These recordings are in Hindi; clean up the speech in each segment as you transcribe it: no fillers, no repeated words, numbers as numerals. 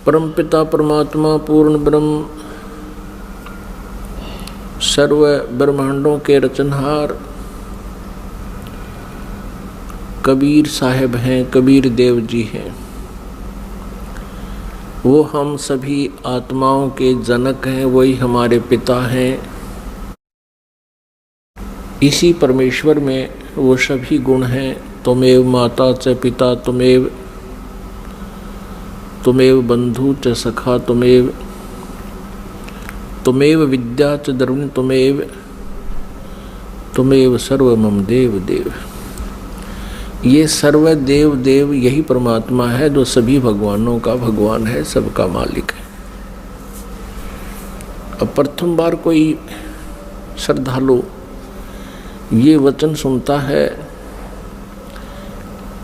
परमपिता परमात्मा पूर्ण ब्रह्म सर्व ब्रह्मांडों के रचनहार कबीर साहब हैं, कबीर देव जी हैं। वो हम सभी आत्माओं के जनक हैं, वही हमारे पिता हैं। इसी परमेश्वर में वो सभी गुण हैं। त्वमेव माता च पिता त्वमेव, त्वमेव बंधु च सखा त्वमेव, त्वमेव विद्या च द्रविण त्वमेव, त्वमेव सर्व मम देव देव। ये सर्व देव देव यही परमात्मा है जो सभी भगवानों का भगवान है, सबका मालिक है। अब प्रथम बार कोई श्रद्धालु ये वचन सुनता है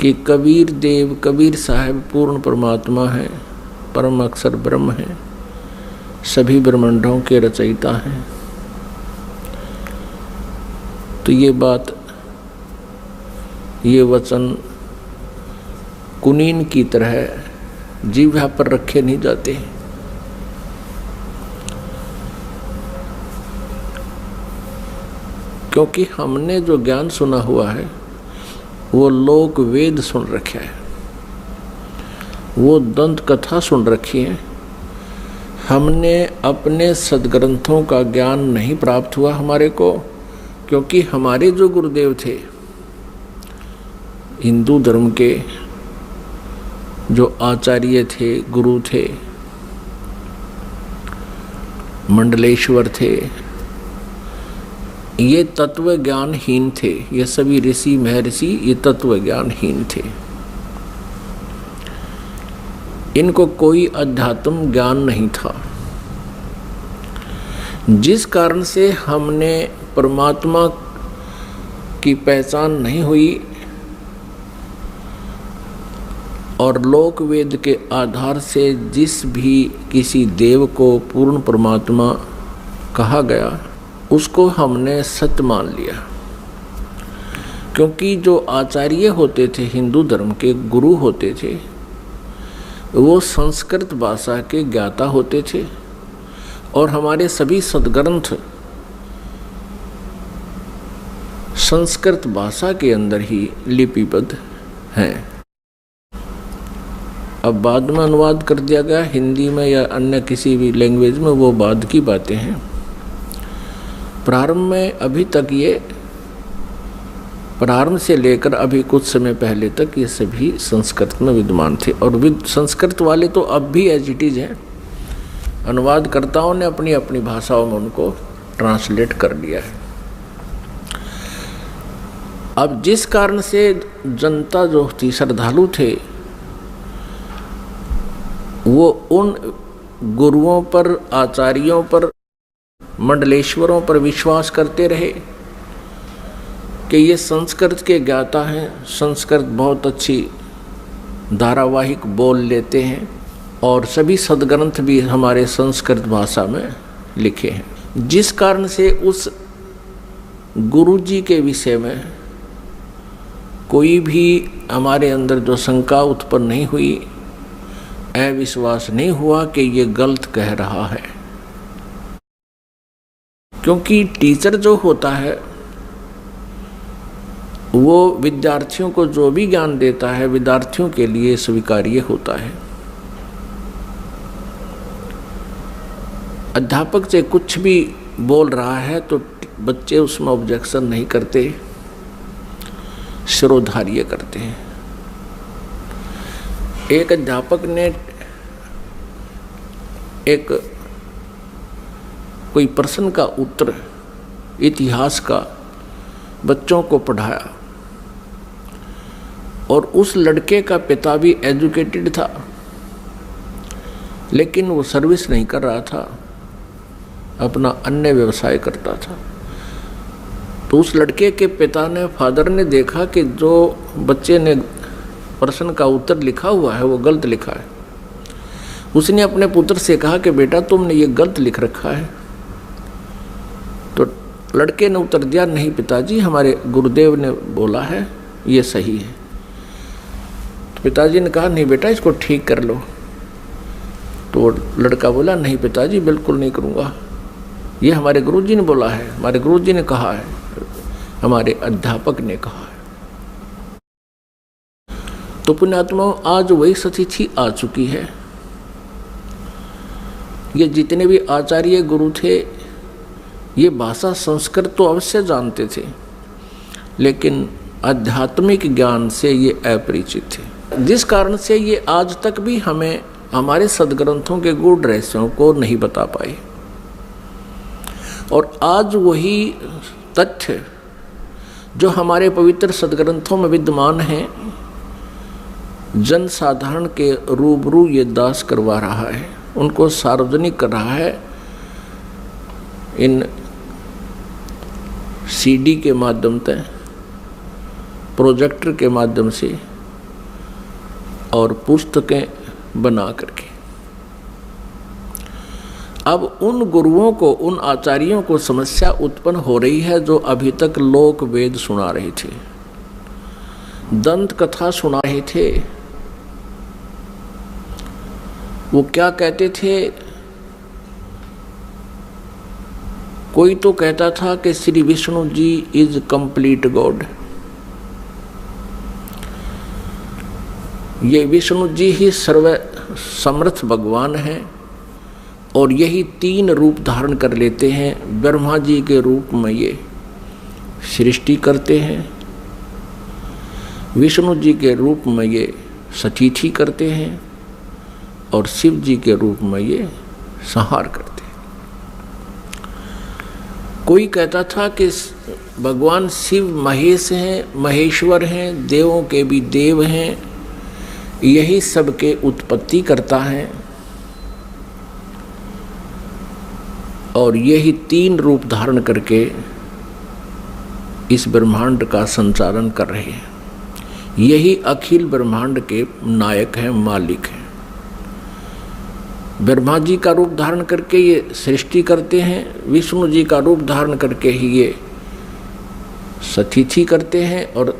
कि कबीर देव, कबीर साहब पूर्ण परमात्मा है, परम अक्षर ब्रह्म है, सभी ब्रह्मांडों के रचयिता हैं, तो ये बात, ये वचन कुनीन की तरह जीवा पर रखे नहीं जाते। क्योंकि हमने जो ज्ञान सुना हुआ है वो लोक वेद सुन रखा है, वो दंत कथा सुन रखी है। हमने अपने सदग्रंथों का ज्ञान नहीं प्राप्त हुआ हमारे को, क्योंकि हमारे जो गुरुदेव थे हिंदू धर्म के, जो आचार्य थे, गुरु थे, मंडलेश्वर थे, ये तत्व ज्ञानहीन थे। ये सभी ऋषि महर्षि ये तत्व ज्ञानहीन थे। इनको कोई अध्यात्म ज्ञान नहीं था, जिस कारण से हमने परमात्मा की पहचान नहीं हुई और लोक वेद के आधार से जिस भी किसी देव को पूर्ण परमात्मा कहा गया उसको हमने सत्य मान लिया। क्योंकि जो आचार्य होते थे, हिंदू धर्म के गुरु होते थे, वो संस्कृत भाषा के ज्ञाता होते थे और हमारे सभी सदग्रंथ संस्कृत भाषा के अंदर ही लिपिबद्ध हैं। अब बाद में अनुवाद कर दिया गया हिंदी में या अन्य किसी भी लैंग्वेज में, वो बाद की बातें हैं। प्रारंभ में अभी तक ये, प्रारंभ से लेकर अभी कुछ समय पहले तक ये सभी संस्कृत में विद्यमान थे और संस्कृत वाले तो अब भी एज इट इज हैं। अनुवादकर्ताओं ने अपनी अपनी भाषाओं में उनको ट्रांसलेट कर दिया है। अब जिस कारण से जनता जो थी, श्रद्धालु थे, वो उन गुरुओं पर, आचार्यों पर, मंडलेश्वरों पर विश्वास करते रहे कि ये संस्कृत के ज्ञाता हैं, संस्कृत बहुत अच्छी धारावाहिक बोल लेते हैं और सभी सदग्रंथ भी हमारे संस्कृत भाषा में लिखे हैं। जिस कारण से उस गुरु जी के विषय में कोई भी हमारे अंदर जो शंका उत्पन्न नहीं हुई, अविश्वास नहीं हुआ कि ये गलत कह रहा है। क्योंकि टीचर जो होता है वो विद्यार्थियों को जो भी ज्ञान देता है विद्यार्थियों के लिए स्वीकार्य होता है। अध्यापक से कुछ भी बोल रहा है तो बच्चे उसमें ऑब्जेक्शन नहीं करते, शिरोधार्य करते हैं। एक अध्यापक ने एक कोई प्रश्न का उत्तर इतिहास का बच्चों को पढ़ाया और उस लड़के का पिता भी एजुकेटेड था, लेकिन वो सर्विस नहीं कर रहा था, अपना अन्य व्यवसाय करता था। तो उस लड़के के पिता ने, फादर ने देखा कि जो बच्चे ने प्रश्न का उत्तर लिखा हुआ है वो गलत लिखा है। उसने अपने पुत्र से कहा कि बेटा तुमने ये गलत लिख रखा है। तो लड़के ने उत्तर दिया, नहीं पिताजी, हमारे गुरुदेव ने बोला है ये सही है। तो पिताजी ने कहा, नहीं बेटा इसको ठीक कर लो। तो लड़का बोला, नहीं पिताजी बिल्कुल नहीं करूँगा, ये हमारे गुरुजी ने बोला है, हमारे गुरुजी ने कहा है, हमारे अध्यापक ने कहा है। तो पुण्यात्माओं, आज वही सतिथि आ चुकी है। ये जितने भी आचार्य गुरु थे ये भाषा संस्कृत तो अवश्य जानते थे, लेकिन आध्यात्मिक ज्ञान से ये अपरिचित थे, जिस कारण से ये आज तक भी हमें हमारे सद्ग्रंथों के गूढ़ रहस्यों को नहीं बता पाए। और आज वही तथ्य जो हमारे पवित्र सद्ग्रंथों में विद्यमान हैं, जन साधारण के रूबरू ये दास करवा रहा है, उनको सार्वजनिक कर रहा है इन सीडी के माध्यम से, प्रोजेक्टर के माध्यम से और पुस्तकें बना करके। अब उन गुरुओं को, उन आचार्यों को समस्या उत्पन्न हो रही है जो अभी तक लोक वेद सुना रहे थे, दंत कथा सुना रहे थे। वो क्या कहते थे, कोई तो कहता था कि Shri Vishnu ji is complete God, ये विष्णु जी ही सर्व समर्थ भगवान हैं और यही 3 रूप धारण कर लेते हैं। ब्रह्मा जी के रूप में ये सृष्टि करते हैं, विष्णु जी के रूप में ये सतिथि करते हैं और शिव जी के रूप में ये संहार करते हैं। कोई कहता था कि भगवान शिव महेश हैं, महेश्वर हैं, देवों के भी देव हैं, यही सबके उत्पत्ति करता है और यही 3 रूप धारण करके इस ब्रह्मांड का संचालन कर रहे हैं। यही अखिल ब्रह्मांड के नायक हैं, मालिक हैं। ब्रह्मा जी का रूप धारण करके ये सृष्टि करते हैं, विष्णु जी का रूप धारण करके ही ये सतिथि करते हैं और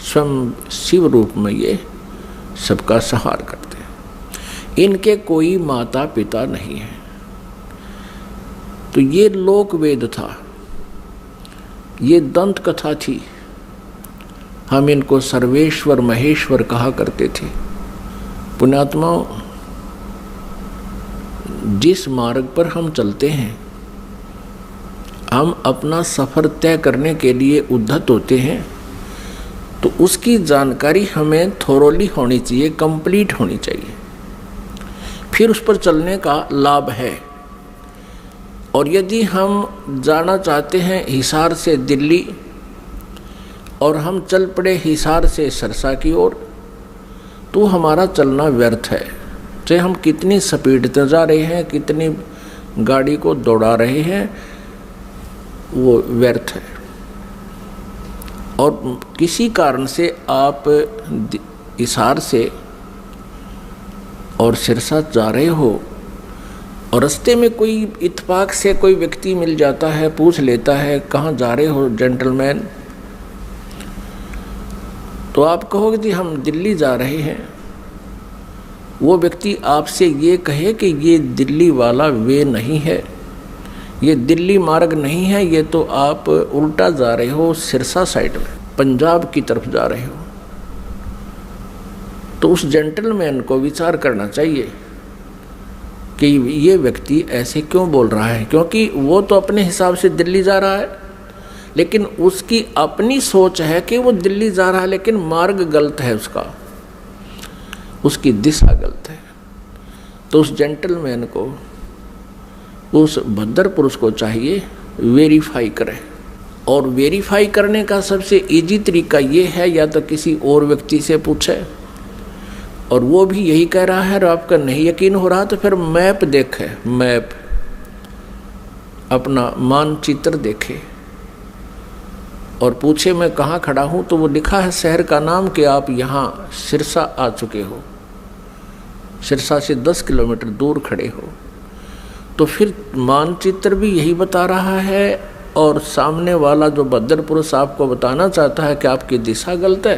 स्वयं शिव रूप में ये सबका संहार करते हैं। इनके कोई माता पिता नहीं है। तो ये लोक वेद था, ये दंत कथा थी। हम इनको सर्वेश्वर महेश्वर कहा करते थे। पुण्यात्माओं, जिस मार्ग पर हम चलते हैं, हम अपना सफ़र तय करने के लिए उद्धत होते हैं, तो उसकी जानकारी हमें थोरोली होनी चाहिए, कंप्लीट होनी चाहिए, फिर उस पर चलने का लाभ है। और यदि हम जाना चाहते हैं हिसार से दिल्ली और हम चल पड़े हिसार से सरसा की ओर, तो हमारा चलना व्यर्थ है। चाहे हम कितनी स्पीड से जा रहे हैं, कितनी गाड़ी को दौड़ा रहे हैं, वो व्यर्थ है। और किसी कारण से आप हिसार से और सिरसा जा रहे हो और रास्ते में कोई इत्तेफाक से कोई व्यक्ति मिल जाता है, पूछ लेता है कहाँ जा रहे हो जेंटलमैन, तो आप कहोगे कि हम दिल्ली जा रहे हैं। वो व्यक्ति आपसे ये कहे कि ये दिल्ली वाला वे नहीं है, ये दिल्ली मार्ग नहीं है, ये तो आप उल्टा जा रहे हो, सिरसा साइड में पंजाब की तरफ जा रहे हो। तो उस जेंटलमैन को विचार करना चाहिए कि ये व्यक्ति ऐसे क्यों बोल रहा है, क्योंकि वो तो अपने हिसाब से दिल्ली जा रहा है, लेकिन उसकी अपनी सोच है कि वो दिल्ली जा रहा है, लेकिन मार्ग गलत है, उसकी दिशा गलत है। तो उस जेंटलमैन को, उस भद्र पुरुष को चाहिए वेरीफाई करे। और वेरीफाई करने का सबसे इजी तरीका ये है, या तो किसी और व्यक्ति से पूछे और वो भी यही कह रहा है और आपका नहीं यकीन हो रहा तो फिर मैप देखे, मैप अपना मानचित्र देखे और पूछे मैं कहाँ खड़ा हूँ, तो वो लिखा है शहर का नाम कि आप यहाँ सिरसा आ चुके हो, सिरसा से 10 किलोमीटर दूर खड़े हो। तो फिर मानचित्र भी यही बता रहा है और सामने वाला जो बद्दर पुरुष आपको बताना चाहता है कि आपकी दिशा गलत है,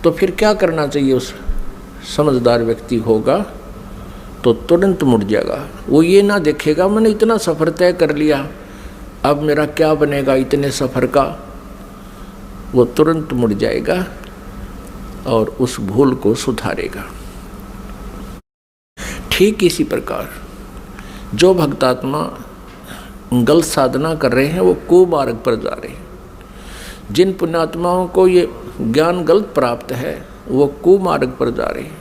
तो फिर क्या करना चाहिए? उस समझदार व्यक्ति होगा तो तुरंत मुड़ जाएगा। वो ये ना देखेगा मैंने इतना सफ़र तय कर लिया, अब मेरा क्या बनेगा इतने सफ़र का। वो तुरंत मुड़ जाएगा और उस भूल को सुधारेगा। ठीक इसी प्रकार जो भक्तात्मा गलत साधना कर रहे हैं वो कुमार्ग पर जा रहे हैं। जिन पुण्यात्माओं को ये ज्ञान गलत प्राप्त है वो कुमार्ग पर जा रहे हैं।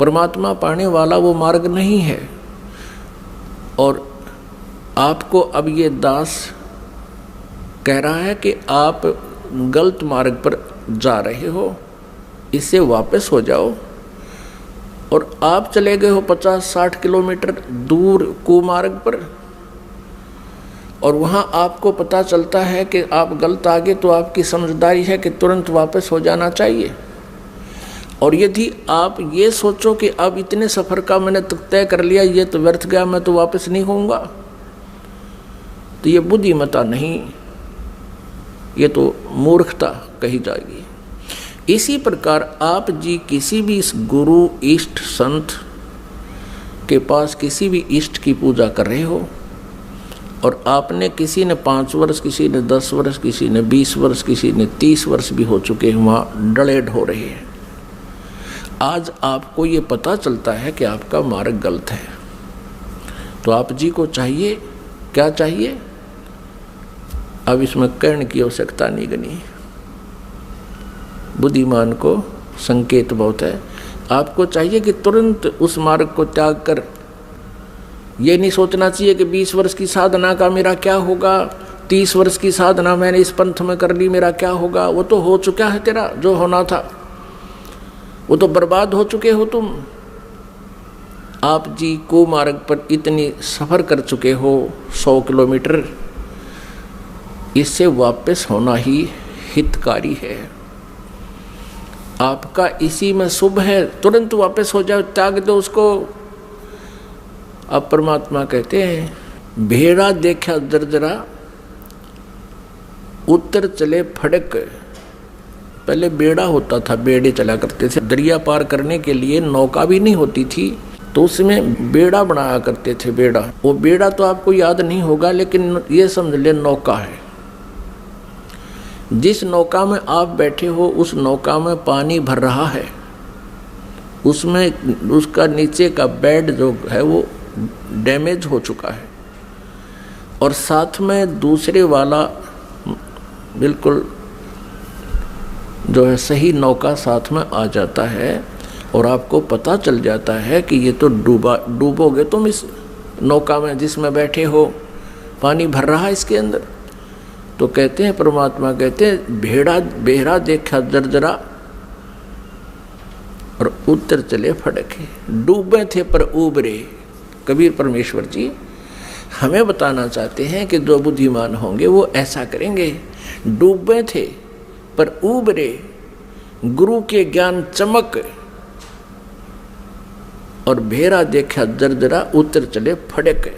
परमात्मा पाने वाला वो मार्ग नहीं है। और आपको अब ये दास कह रहा है कि आप गलत मार्ग पर जा रहे हो, इससे वापस हो जाओ। और आप चले गए हो 50-60 किलोमीटर दूर कुमार्ग पर, और वहाँ आपको पता चलता है कि आप गलत आ गए, तो आपकी समझदारी है कि तुरंत वापस हो जाना चाहिए। और यदि आप ये सोचो कि अब इतने सफ़र का मैंने तय कर लिया, ये तो व्यर्थ गया, मैं तो वापस नहीं होऊंगा, तो ये बुद्धिमता नहीं, ये तो मूर्खता कही जाएगी। इसी प्रकार आप जी किसी भी इस गुरु इष्ट संत के पास किसी भी इष्ट की पूजा कर रहे हो, और आपने किसी ने 5 वर्ष, किसी ने 10 वर्ष, किसी ने 20 वर्ष, किसी ने 30 वर्ष भी हो चुके हैं, वहाँ डलेड हो रहे हैं। आज आपको ये पता चलता है कि आपका मार्ग गलत है, तो आप जी को चाहिए, क्या चाहिए? अब इसमें कहने की आवश्यकता नहीं गनी, बुद्धिमान को संकेत बहुत है। आपको चाहिए कि तुरंत उस मार्ग को त्याग कर, ये नहीं सोचना चाहिए कि 20 वर्ष की साधना का मेरा क्या होगा, 30 वर्ष की साधना मैंने इस पंथ में कर ली, मेरा क्या होगा। वो तो हो चुका है, तेरा जो होना था वो तो बर्बाद हो चुके हो तुम। आप जी को मार्ग पर इतनी सफ़र कर चुके हो 100 किलोमीटर, इससे वापस होना ही हितकारी है। आपका इसी में शुभ है, तुरंत वापस हो जाओ, त्याग दो उसको। अब परमात्मा कहते हैं भेड़ा देखा दरदरा उत्तर चले फड़क। पहले बेड़ा होता था, बेड़े चला करते थे, दरिया पार करने के लिए नौका भी नहीं होती थी, तो उसमें बेड़ा बनाया करते थे। बेड़ा, वो बेड़ा तो आपको याद नहीं होगा, लेकिन ये समझ ले नौका है। जिस नौका में आप बैठे हो उस नौका में पानी भर रहा है, उसमें उसका नीचे का बेड जो है वो डैमेज हो चुका है, और साथ में दूसरे वाला बिल्कुल जो है सही नौका साथ में आ जाता है, और आपको पता चल जाता है कि ये तो डूबोगे तुम इस नौका में जिसमें बैठे हो, पानी भर रहा है इसके अंदर। तो कहते हैं परमात्मा कहते हैं बेड़ा देखा जर्जरा और उत्तर चले फड़के। डूबे थे पर उबरे। कबीर परमेश्वर जी हमें बताना चाहते हैं कि जो बुद्धिमान होंगे वो ऐसा करेंगे। डूबे थे पर उबरे, गुरु के ज्ञान चमक, और भेड़ा देखा जर्जरा उत्तर चले फड़क।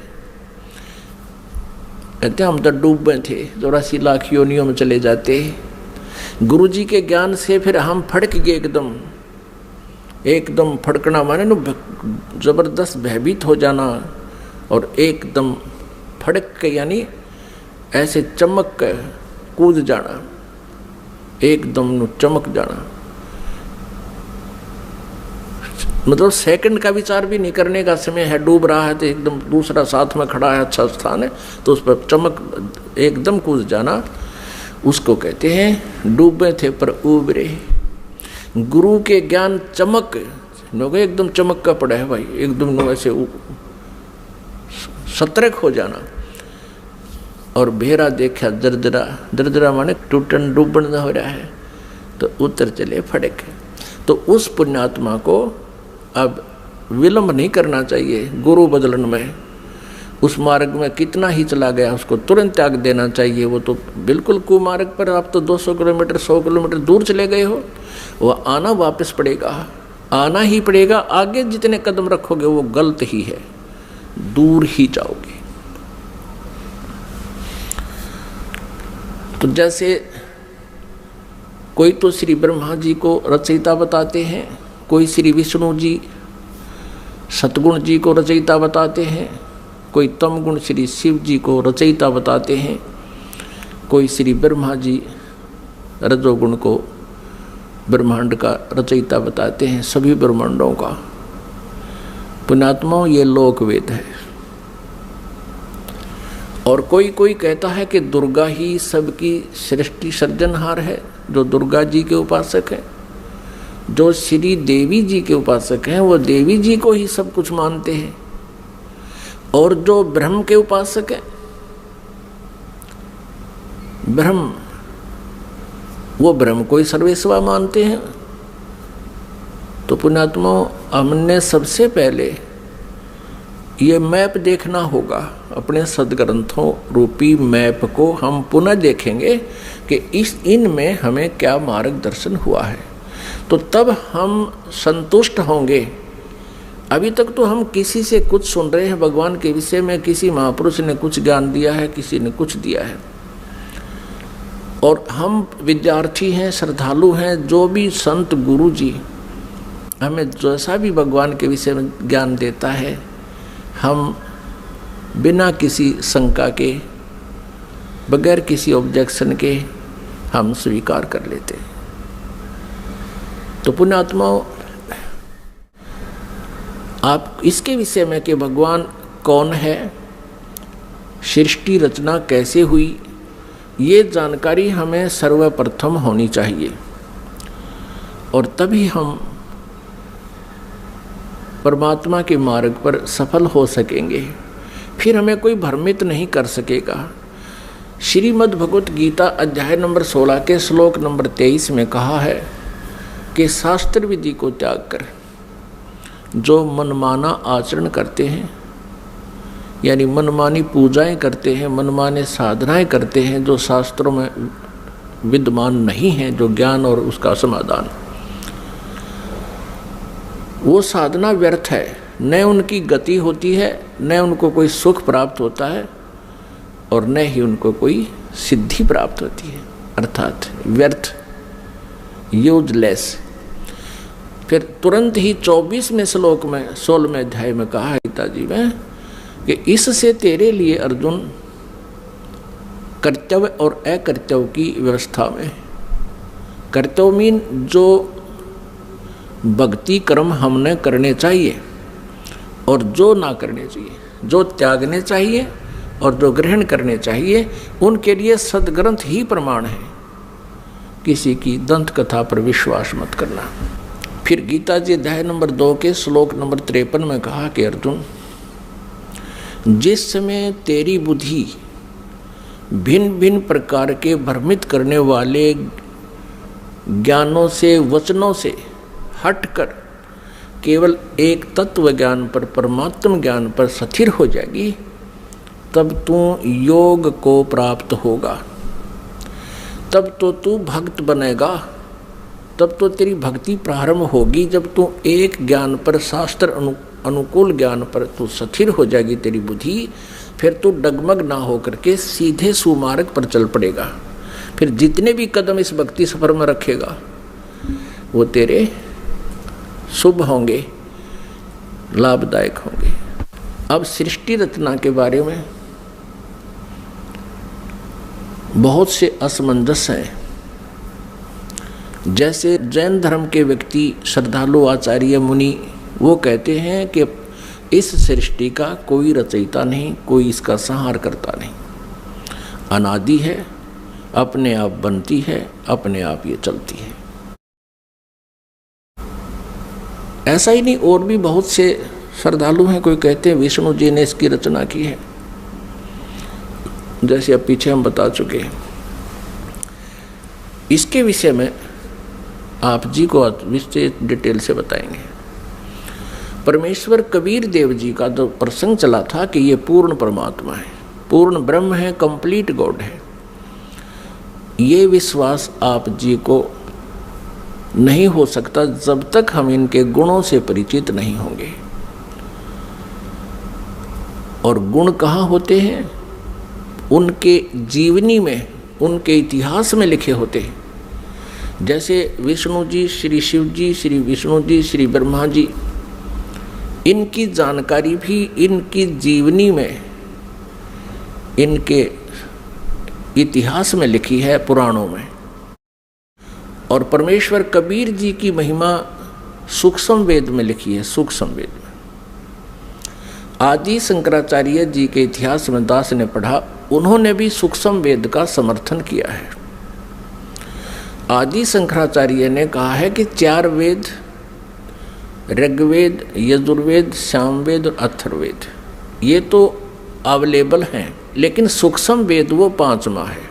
कहते हम तो डूबे थे, 84 लाख योनियों में चले जाते। गुरु जी के ज्ञान से फिर हम फड़क गए, एकदम फड़कना माने न जबरदस्त भयभीत हो जाना, और एकदम फड़क के यानी ऐसे चमक के कूद जाना, एकदम चमक जाना। मतलब सेकंड का विचार भी नहीं करने का समय है। डूब रहा है तो एकदम दूसरा साथ में खड़ा है, अच्छा स्थान है, तो उस पर चमक एकदम कूद जाना, उसको कहते हैं डूबे थे पर उबरे। गुरु के ज्ञान चमक, एकदम चमक का पड़ा है भाई, एकदम ऐसे सतर्क हो जाना। और भेड़ा देखा दरदरा, दरदरा माने टूटन डूबन हो रहा है, तो उत्तर चले फड़क। तो उस पुण्यात्मा को अब विलंब नहीं करना चाहिए गुरु बदलन में। उस मार्ग में कितना ही चला गया उसको तुरंत त्याग देना चाहिए। वो तो बिल्कुल कुमार्ग पर आप तो 200 किलोमीटर 100 किलोमीटर दूर चले गए हो, वो आना वापस पड़ेगा, आना ही पड़ेगा। आगे जितने कदम रखोगे वो गलत ही है, दूर ही जाओगे। तो जैसे कोई तो श्री ब्रह्मा जी को रचयिता बताते हैं, कोई श्री विष्णु जी सतगुण जी को रचयिता बताते हैं, कोई तम गुण श्री शिव जी को रचयिता बताते हैं, कोई श्री ब्रह्मा जी रजोगुण को ब्रह्मांड का रचयिता बताते हैं, सभी ब्रह्मांडों का। पुण्यात्माओं, ये लोकवेद है। और कोई कोई कहता है कि दुर्गा ही सबकी सृष्टि सर्जनहार है, जो दुर्गा जी के उपासक हैं। जो श्री देवी जी के उपासक हैं वो देवी जी को ही सब कुछ मानते हैं। और जो ब्रह्म के उपासक हैं, ब्रह्म, वो ब्रह्म को ही सर्वेश्वर मानते हैं। तो पुण्यात्माओं, हमने सबसे पहले ये मैप देखना होगा। अपने सदग्रंथों रूपी मैप को हम पुनः देखेंगे कि इनमें हमें क्या मार्गदर्शन हुआ है, तो तब हम संतुष्ट होंगे। अभी तक तो हम किसी से कुछ सुन रहे हैं भगवान के विषय में, किसी महापुरुष ने कुछ ज्ञान दिया है, किसी ने कुछ दिया है, और हम विद्यार्थी हैं, श्रद्धालु हैं। जो भी संत गुरु जी हमें जैसा भी भगवान के विषय में ज्ञान देता है, हम बिना किसी शंका के, बगैर किसी ऑब्जेक्शन के हम स्वीकार कर लेते हैं। तो पुण्यात्माओं, आप इसके विषय में कि भगवान कौन है, सृष्टि रचना कैसे हुई, ये जानकारी हमें सर्वप्रथम होनी चाहिए, और तभी हम परमात्मा के मार्ग पर सफल हो सकेंगे। फिर हमें कोई भ्रमित नहीं कर सकेगा। श्रीमद् भगवत गीता अध्याय नंबर 16 के श्लोक नंबर 23 में कहा है कि शास्त्र विधि को त्याग कर जो मनमाना आचरण करते हैं, यानी मनमानी पूजाएं करते हैं, मनमाने साधनाएं करते हैं जो शास्त्रों में विद्यमान नहीं है, जो ज्ञान और उसका समाधान, वो साधना व्यर्थ है। न उनकी गति होती है, न उनको कोई सुख प्राप्त होता है, और न ही उनको कोई सिद्धि प्राप्त होती है, अर्थात व्यर्थ, यूजलेस। फिर तुरंत ही 24वें श्लोक में 16वें अध्याय में कहा है गीता जी में कि इससे तेरे लिए अर्जुन कर्तव्य और अकर्तव्य की व्यवस्था में, कर्तव्य मीन जो भक्ति कर्म हमने करने चाहिए और जो ना करने चाहिए, जो त्यागने चाहिए और जो ग्रहण करने चाहिए, उनके लिए सदग्रंथ ही प्रमाण है। किसी की दंत कथा पर विश्वास मत करना। फिर गीता जी अध्याय नंबर 2 के श्लोक नंबर 53 में कहा कि अर्जुन, जिस समय तेरी बुद्धि भिन्न भिन्न प्रकार के भ्रमित करने वाले ज्ञानों से, वचनों से हटकर केवल एक तत्व ज्ञान पर, परमात्म ज्ञान पर स्थिर हो जाएगी, तब तू योग को प्राप्त होगा, तब तो तू भक्त बनेगा, तब तो तेरी भक्ति प्रारंभ होगी। जब तू एक ज्ञान पर, शास्त्र अनुकूल ज्ञान पर तू स्थिर हो जाएगी तेरी बुद्धि, फिर तू डगमग ना होकर के सीधे सुमार्ग पर चल पड़ेगा। फिर जितने भी कदम इस भक्ति सफर में रखेगा वो तेरे शुभ होंगे, लाभदायक होंगे। अब सृष्टि रचना के बारे में बहुत से असमंजस हैं। जैसे जैन धर्म के व्यक्ति, श्रद्धालु, आचार्य, मुनि, वो कहते हैं कि इस सृष्टि का कोई रचयिता नहीं, कोई इसका संहार करता नहीं, अनादि है, अपने आप बनती है, अपने आप ये चलती है। ऐसा ही नहीं, और भी बहुत से श्रद्धालु हैं। कोई कहते हैं विष्णु जी ने इसकी रचना की है, जैसे अब पीछे हम बता चुके हैं। इसके विषय में आप जी को विशेष डिटेल से बताएंगे। परमेश्वर कबीर देव जी का जो प्रसंग चला था कि ये पूर्ण परमात्मा है, पूर्ण ब्रह्म है, कंप्लीट गॉड है, ये विश्वास आप जी को नहीं हो सकता जब तक हम इनके गुणों से परिचित नहीं होंगे। और गुण कहाँ होते हैं? उनके जीवनी में, उनके इतिहास में लिखे होते हैं। जैसे विष्णु जी, श्री शिव जी, श्री विष्णु जी, श्री ब्रह्मा जी, इनकी जानकारी भी इनकी जीवनी में, इनके इतिहास में लिखी है, पुराणों में। और परमेश्वर कबीर जी की महिमा सूक्ष्म वेद में लिखी है, सूक्ष्म वेद में। आदि शंकराचार्य जी के इतिहास में दास ने पढ़ा, उन्होंने भी सूक्ष्म वेद का समर्थन किया है। आदि शंकराचार्य ने कहा है कि 4 वेद, ऋग्वेद, यजुर्वेद, सामवेद और अथर्ववेद, ये तो अवेलेबल हैं, लेकिन सूक्ष्म वेद वो 5वां है।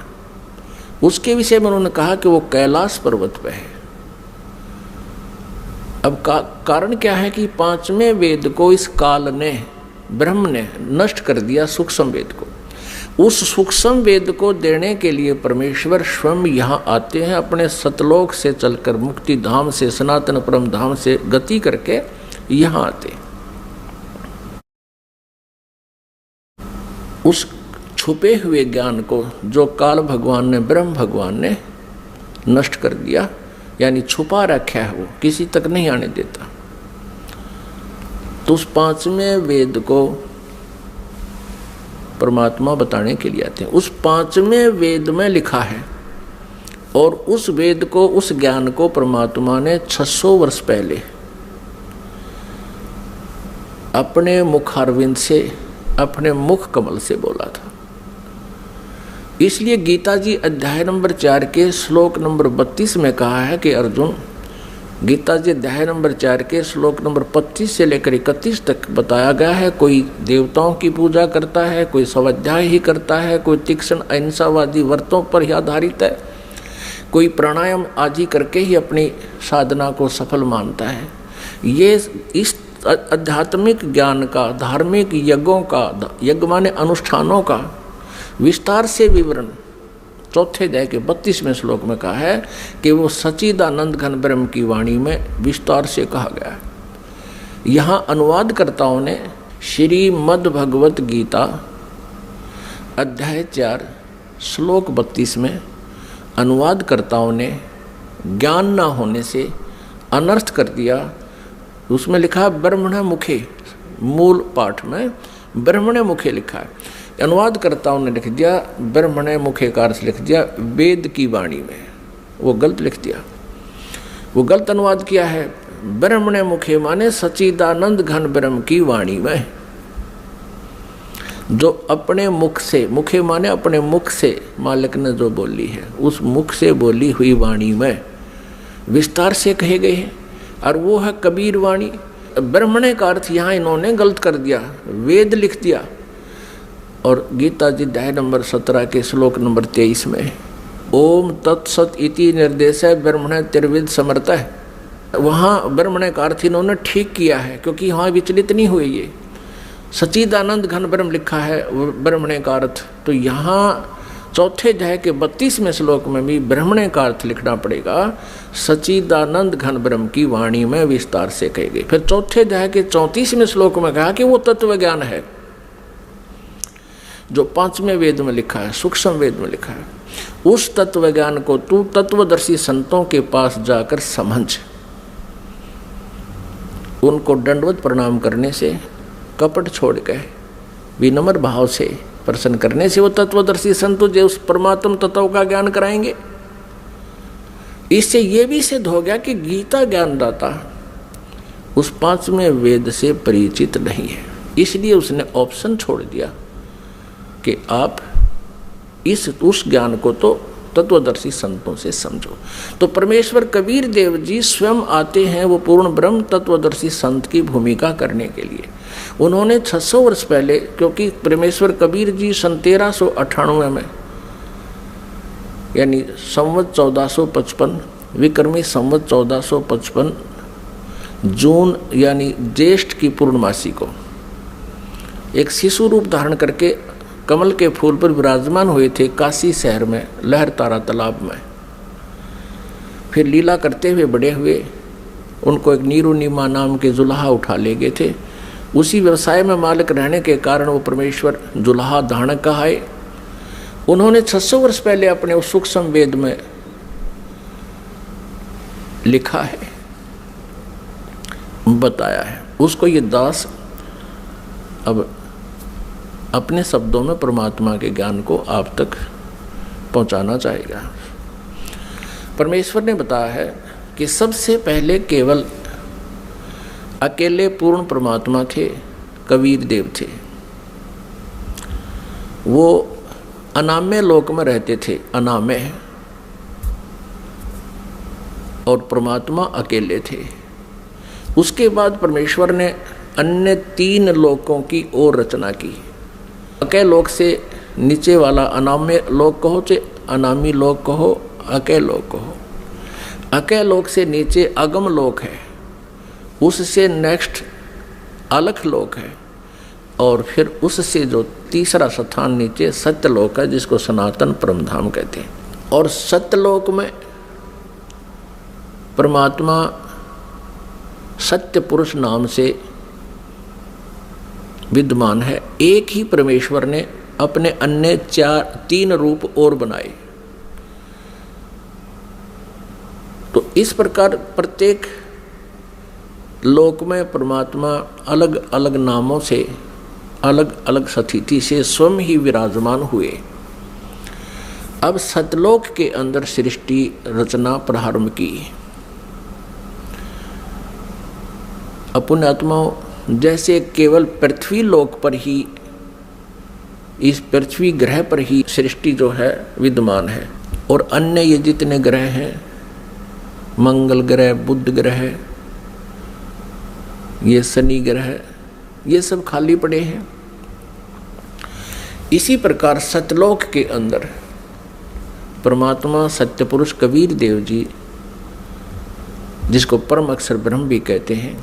उसके विषय में उन्होंने कहा कि वो कैलाश पर्वत पे है। अब कारण क्या है कि 5वें वेद को इस काल ने, ब्रह्म ने नष्ट कर दिया, सूक्ष्म वेद को। उस सूक्ष्म वेद को देने के लिए परमेश्वर स्वयं यहाँ आते हैं, अपने सतलोक से चलकर, मुक्ति धाम से, सनातन परम धाम से गति करके यहाँ आते। उस छुपे हुए ज्ञान को जो काल भगवान ने, ब्रह्म भगवान ने नष्ट कर दिया, यानी छुपा रखा है, वो किसी तक नहीं आने देता। तो उस 5वें वेद को परमात्मा बताने के लिए आते हैं। उस 5वें वेद में लिखा है, और उस वेद को, उस ज्ञान को परमात्मा ने 600 वर्ष पहले अपने मुखारविंद से, अपने मुख कमल से बोला था। इसलिए गीता जी अध्याय नंबर 4 के श्लोक नंबर 32 में कहा है कि अर्जुन, गीता जी अध्याय नंबर 4 के श्लोक नंबर 25 से लेकर 31 तक बताया गया है, कोई देवताओं की पूजा करता है, कोई स्वाध्याय ही करता है, कोई तीक्ष्ण अहिंसावादी व्रतों पर ही आधारित है, कोई प्राणायाम आदि करके ही अपनी साधना को सफल मानता है। ये इस आध्यात्मिक ज्ञान का, धार्मिक यज्ञों का, यज्ञ माने अनुष्ठानों का विस्तार से विवरण 4थे अध्याय के 32वें श्लोक में कहा है कि वो सच्चिदानंद घन ब्रह्म की वाणी में विस्तार से कहा गया है। यहाँ अनुवादकर्ताओं ने श्रीमद् भगवत गीता अध्याय 4 श्लोक 32 में अनुवादकर्ताओं ने ज्ञान न होने से अनर्थ कर दिया। उसमें लिखा ब्रह्मण मुखे, मूल पाठ में ब्रह्मण मुखे लिखा है, अनुवादकर्ताओं ने लिख दिया ब्रह्मण मुखे का अर्थ लिख दिया वेद की वाणी में। वो गलत लिख दिया, वो गलत अनुवाद किया है। ब्रह्मण मुखे माने सच्चिदानंद घन ब्रह्म की वाणी में, जो अपने मुख से, मुखे माने अपने मुख से मालिक ने जो बोली है, उस मुख से बोली हुई वाणी में विस्तार से कहे गए हैं, और वो है कबीर वाणी। ब्रह्मण का अर्थ यहाँ इन्होंने गलत कर दिया, वेद लिख दिया। और गीता जी अध्याय नंबर 17 के श्लोक नंबर 23 में ओम तत्सत इति निर्देश है ब्रह्मण त्रिविद समर्थ है, वहाँ ब्रह्मण का अर्थ इन्होंने ठीक किया है, क्योंकि वहाँ विचलित नहीं हुए। ये सच्चिदानंद घन ब्रह्म लिखा है ब्रह्मण का अर्थ, तो यहाँ 4थे अध्याय के 32वें श्लोक में भी ब्रह्मण का अर्थ लिखना पड़ेगा, सच्चिदानंद घन ब्रह्म की वाणी में विस्तार से कही गई। फिर 4थे अध्याय के 34वें श्लोक में कहा कि वो तत्व ज्ञान है जो 5वें वेद में लिखा है, सूक्ष्म वेद में लिखा है। उस तत्व ज्ञान को तू तत्वदर्शी संतों के पास जाकर समझ। उनको दंडवत प्रणाम करने से, कपट छोड़ गए विनम्र भाव से प्रसन्न करने से वो तत्वदर्शी संत तुझे उस परमात्म तत्व का ज्ञान कराएंगे। इससे ये भी सिद्ध हो गया कि गीता ज्ञानदाता उस 5वें वेद से परिचित नहीं है, इसलिए उसने ऑप्शन छोड़ दिया कि आप उस ज्ञान को तो तत्वदर्शी संतों से समझो। तो परमेश्वर कबीर देव जी स्वयं आते हैं वो पूर्ण ब्रह्म तत्वदर्शी संत की भूमिका करने के लिए। उन्होंने 600 वर्ष पहले, क्योंकि परमेश्वर कबीर जी सन 1398 में, यानी संवत 1455, विक्रमी संवत 1455 जून यानी ज्येष्ठ की पूर्णमासी को एक शिशु रूप धारण करके कमल के फूल पर विराजमान हुए थे काशी शहर में लहरतारा तालाब में। फिर लीला करते हुए बड़े हुए, उनको एक नीरुनिमा नाम के जुलाहा उठा ले गए थे। उसी व्यवसाय में मालिक रहने के कारण वो परमेश्वर जुलाहा धारणक कहाए। उन्होंने 600 वर्ष पहले अपने उस सूक्ष्म वेद में लिखा है, बताया है। उसको ये दास अब अपने शब्दों में परमात्मा के ज्ञान को आप तक पहुंचाना चाहेगा। परमेश्वर ने बताया है कि सबसे पहले केवल अकेले पूर्ण परमात्मा थे, कबीर देव थे। वो अनामय लोक में रहते थे, अनामय, और परमात्मा अकेले थे। उसके बाद परमेश्वर ने अन्य 3 लोकों की और रचना की। अकय लोक से नीचे वाला अनामय लोक कहो चाहे अनामी लोक कहो, अकय लोक कहो। अकय लोक से नीचे अगम लोक है, उससे नेक्स्ट अलख लोक है, और फिर उससे जो तीसरा स्थान नीचे सत्यलोक है, जिसको सनातन परमधाम कहते हैं। और सत्यलोक में परमात्मा सत्य पुरुष नाम से विद्यमान है। एक ही परमेश्वर ने अपने अन्य 3 रूप और बनाए। तो इस प्रकार प्रत्येक लोक में परमात्मा अलग अलग नामों से, अलग अलग स्थिति से स्वयं ही विराजमान हुए। अब सतलोक के अंदर सृष्टि रचना प्रारंभ की। पुण्यात्माओं, जैसे केवल पृथ्वी लोक पर ही, इस पृथ्वी ग्रह पर ही सृष्टि जो है विद्यमान है, और अन्य ये जितने ग्रह हैं, मंगल ग्रह, बुध ग्रह, ये शनि ग्रह, ये सब खाली पड़े हैं। इसी प्रकार सतलोक के अंदर परमात्मा सत्य पुरुष कबीर देव जी, जिसको परम अक्षर ब्रह्म भी कहते हैं,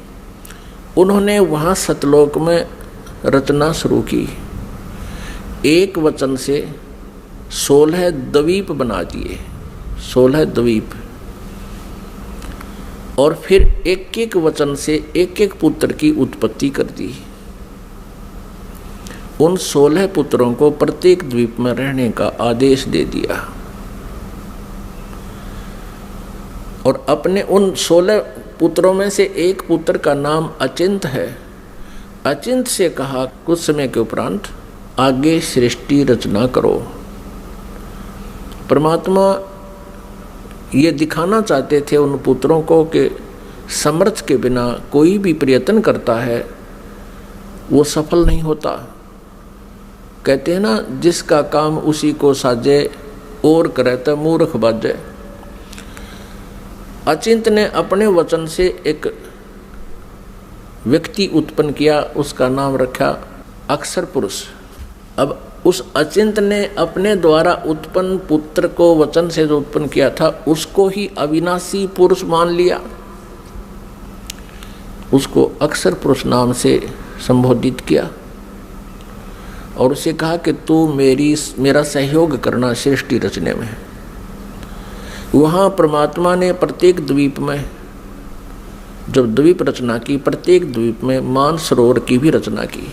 उन्होंने वहाँ सतलोक में रचना शुरू की। एक वचन से 16 द्वीप बना दिए, 16 द्वीप, और फिर एक एक वचन से एक एक पुत्र की उत्पत्ति कर दी। उन 16 पुत्रों को प्रत्येक द्वीप में रहने का आदेश दे दिया, और अपने उन 16 पुत्रों में से एक पुत्र का नाम अचिंत है। अचिंत से कहा कुछ समय के उपरांत आगे सृष्टि रचना करो। परमात्मा ये दिखाना चाहते थे उन पुत्रों को कि समर्थ के बिना कोई भी प्रयत्न करता है वो सफल नहीं होता। कहते हैं ना, जिसका काम उसी को साजे और करे तो मूर्ख बाजे। अचिंत ने अपने वचन से एक व्यक्ति उत्पन्न किया, उसका नाम रखा अक्षर पुरुष। अब उस अचिंत ने अपने द्वारा उत्पन्न पुत्र को वचन से जो उत्पन्न किया था उसको ही अविनाशी पुरुष मान लिया, उसको अक्षर पुरुष नाम से संबोधित किया, और उसे कहा कि तू मेरा सहयोग करना सृष्टि रचने में। वहाँ परमात्मा ने प्रत्येक द्वीप में जब द्वीप रचना की, प्रत्येक द्वीप में मानसरोवर की भी रचना की।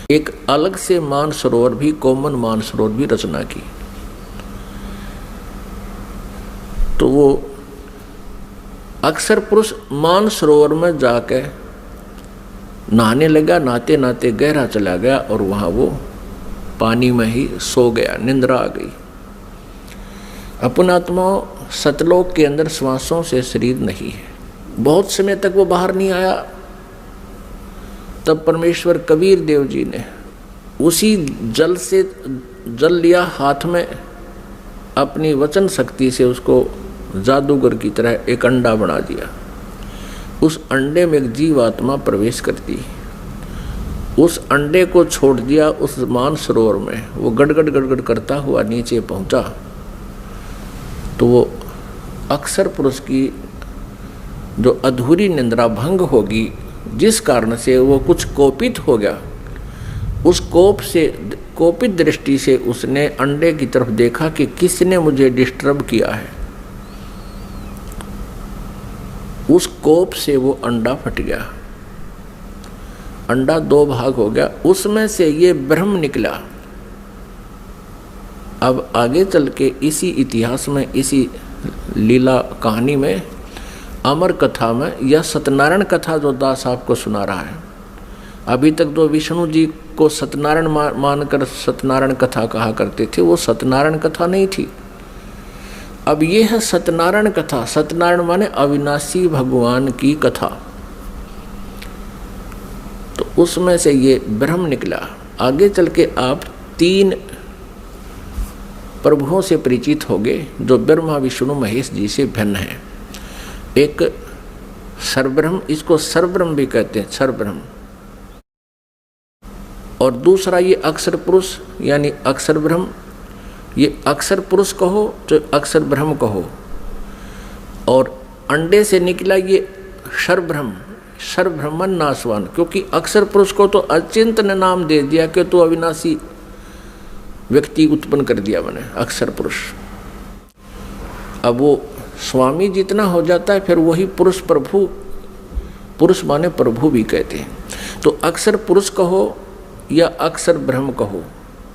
एक अलग से मानसरोवर भी, कॉमन मानसरोवर भी रचना की। तो वो अक्षर पुरुष मानसरोवर में जाके नहाने लगा, नहाते नहाते गहरा चला गया, और वहाँ वो पानी में ही सो गया, निंद्रा आ गई। अपनात्मा सतलोक के अंदर श्वासों से शरीर नहीं है। बहुत समय तक वो बाहर नहीं आया। तब परमेश्वर कबीर देव जी ने उसी जल से जल लिया हाथ में, अपनी वचन शक्ति से उसको जादूगर की तरह एक अंडा बना दिया। उस अंडे में एक जीवात्मा प्रवेश करती, उस अंडे को छोड़ दिया उस मानसरोवर में। वो गड़गड़ गड़गड़ करता हुआ नीचे पहुंचा, तो वो अक्षर पुरुष की जो अधूरी निंद्रा भंग होगी, जिस कारण से वो कुछ कोपित हो गया, उस कोपित दृष्टि से उसने अंडे की तरफ देखा कि किसने मुझे डिस्टर्ब किया है। उस कोप से वो अंडा फट गया, अंडा 2 भाग हो गया, उसमें से ये ब्रह्म निकला। अब आगे चल के इसी इतिहास में, इसी लीला कहानी में, अमर कथा में, या सत्यनारायण कथा जो दास आपको सुना रहा है, अभी तक जो विष्णु जी को सत्यनारायण मानकर सत्यनारायण कथा कहा करते थे, वो सत्यनारायण कथा नहीं थी। अब ये है सत्यनारायण कथा। सत्यनारायण माने अविनाशी भगवान की कथा। तो उसमें से ये ब्रह्म निकला। आगे चल के आप 3 प्रभुओं से परिचित होंगे जो ब्रह्मा विष्णु महेश जी से भिन्न है। एक सर्वब्रह्म, इसको सर्वब्रह्म भी कहते हैं, सर्वब्रह्म। और दूसरा ये अक्षर पुरुष यानी अक्षर ब्रह्म। ये अक्षर पुरुष कहो तो अक्षर ब्रह्म कहो। और अंडे से निकला ये सर्वब्रह्म, सर्वब्रह्मन नाशवान, क्योंकि अक्षर पुरुष को तो अचिंत ने नाम दे दिया कि तो अविनाशी व्यक्ति उत्पन्न कर दिया मैंने, अक्षर पुरुष। अब वो स्वामी जितना हो जाता है फिर वही पुरुष प्रभु, पुरुष माने प्रभु भी कहते हैं। तो अक्षर पुरुष कहो या अक्षर ब्रह्म कहो,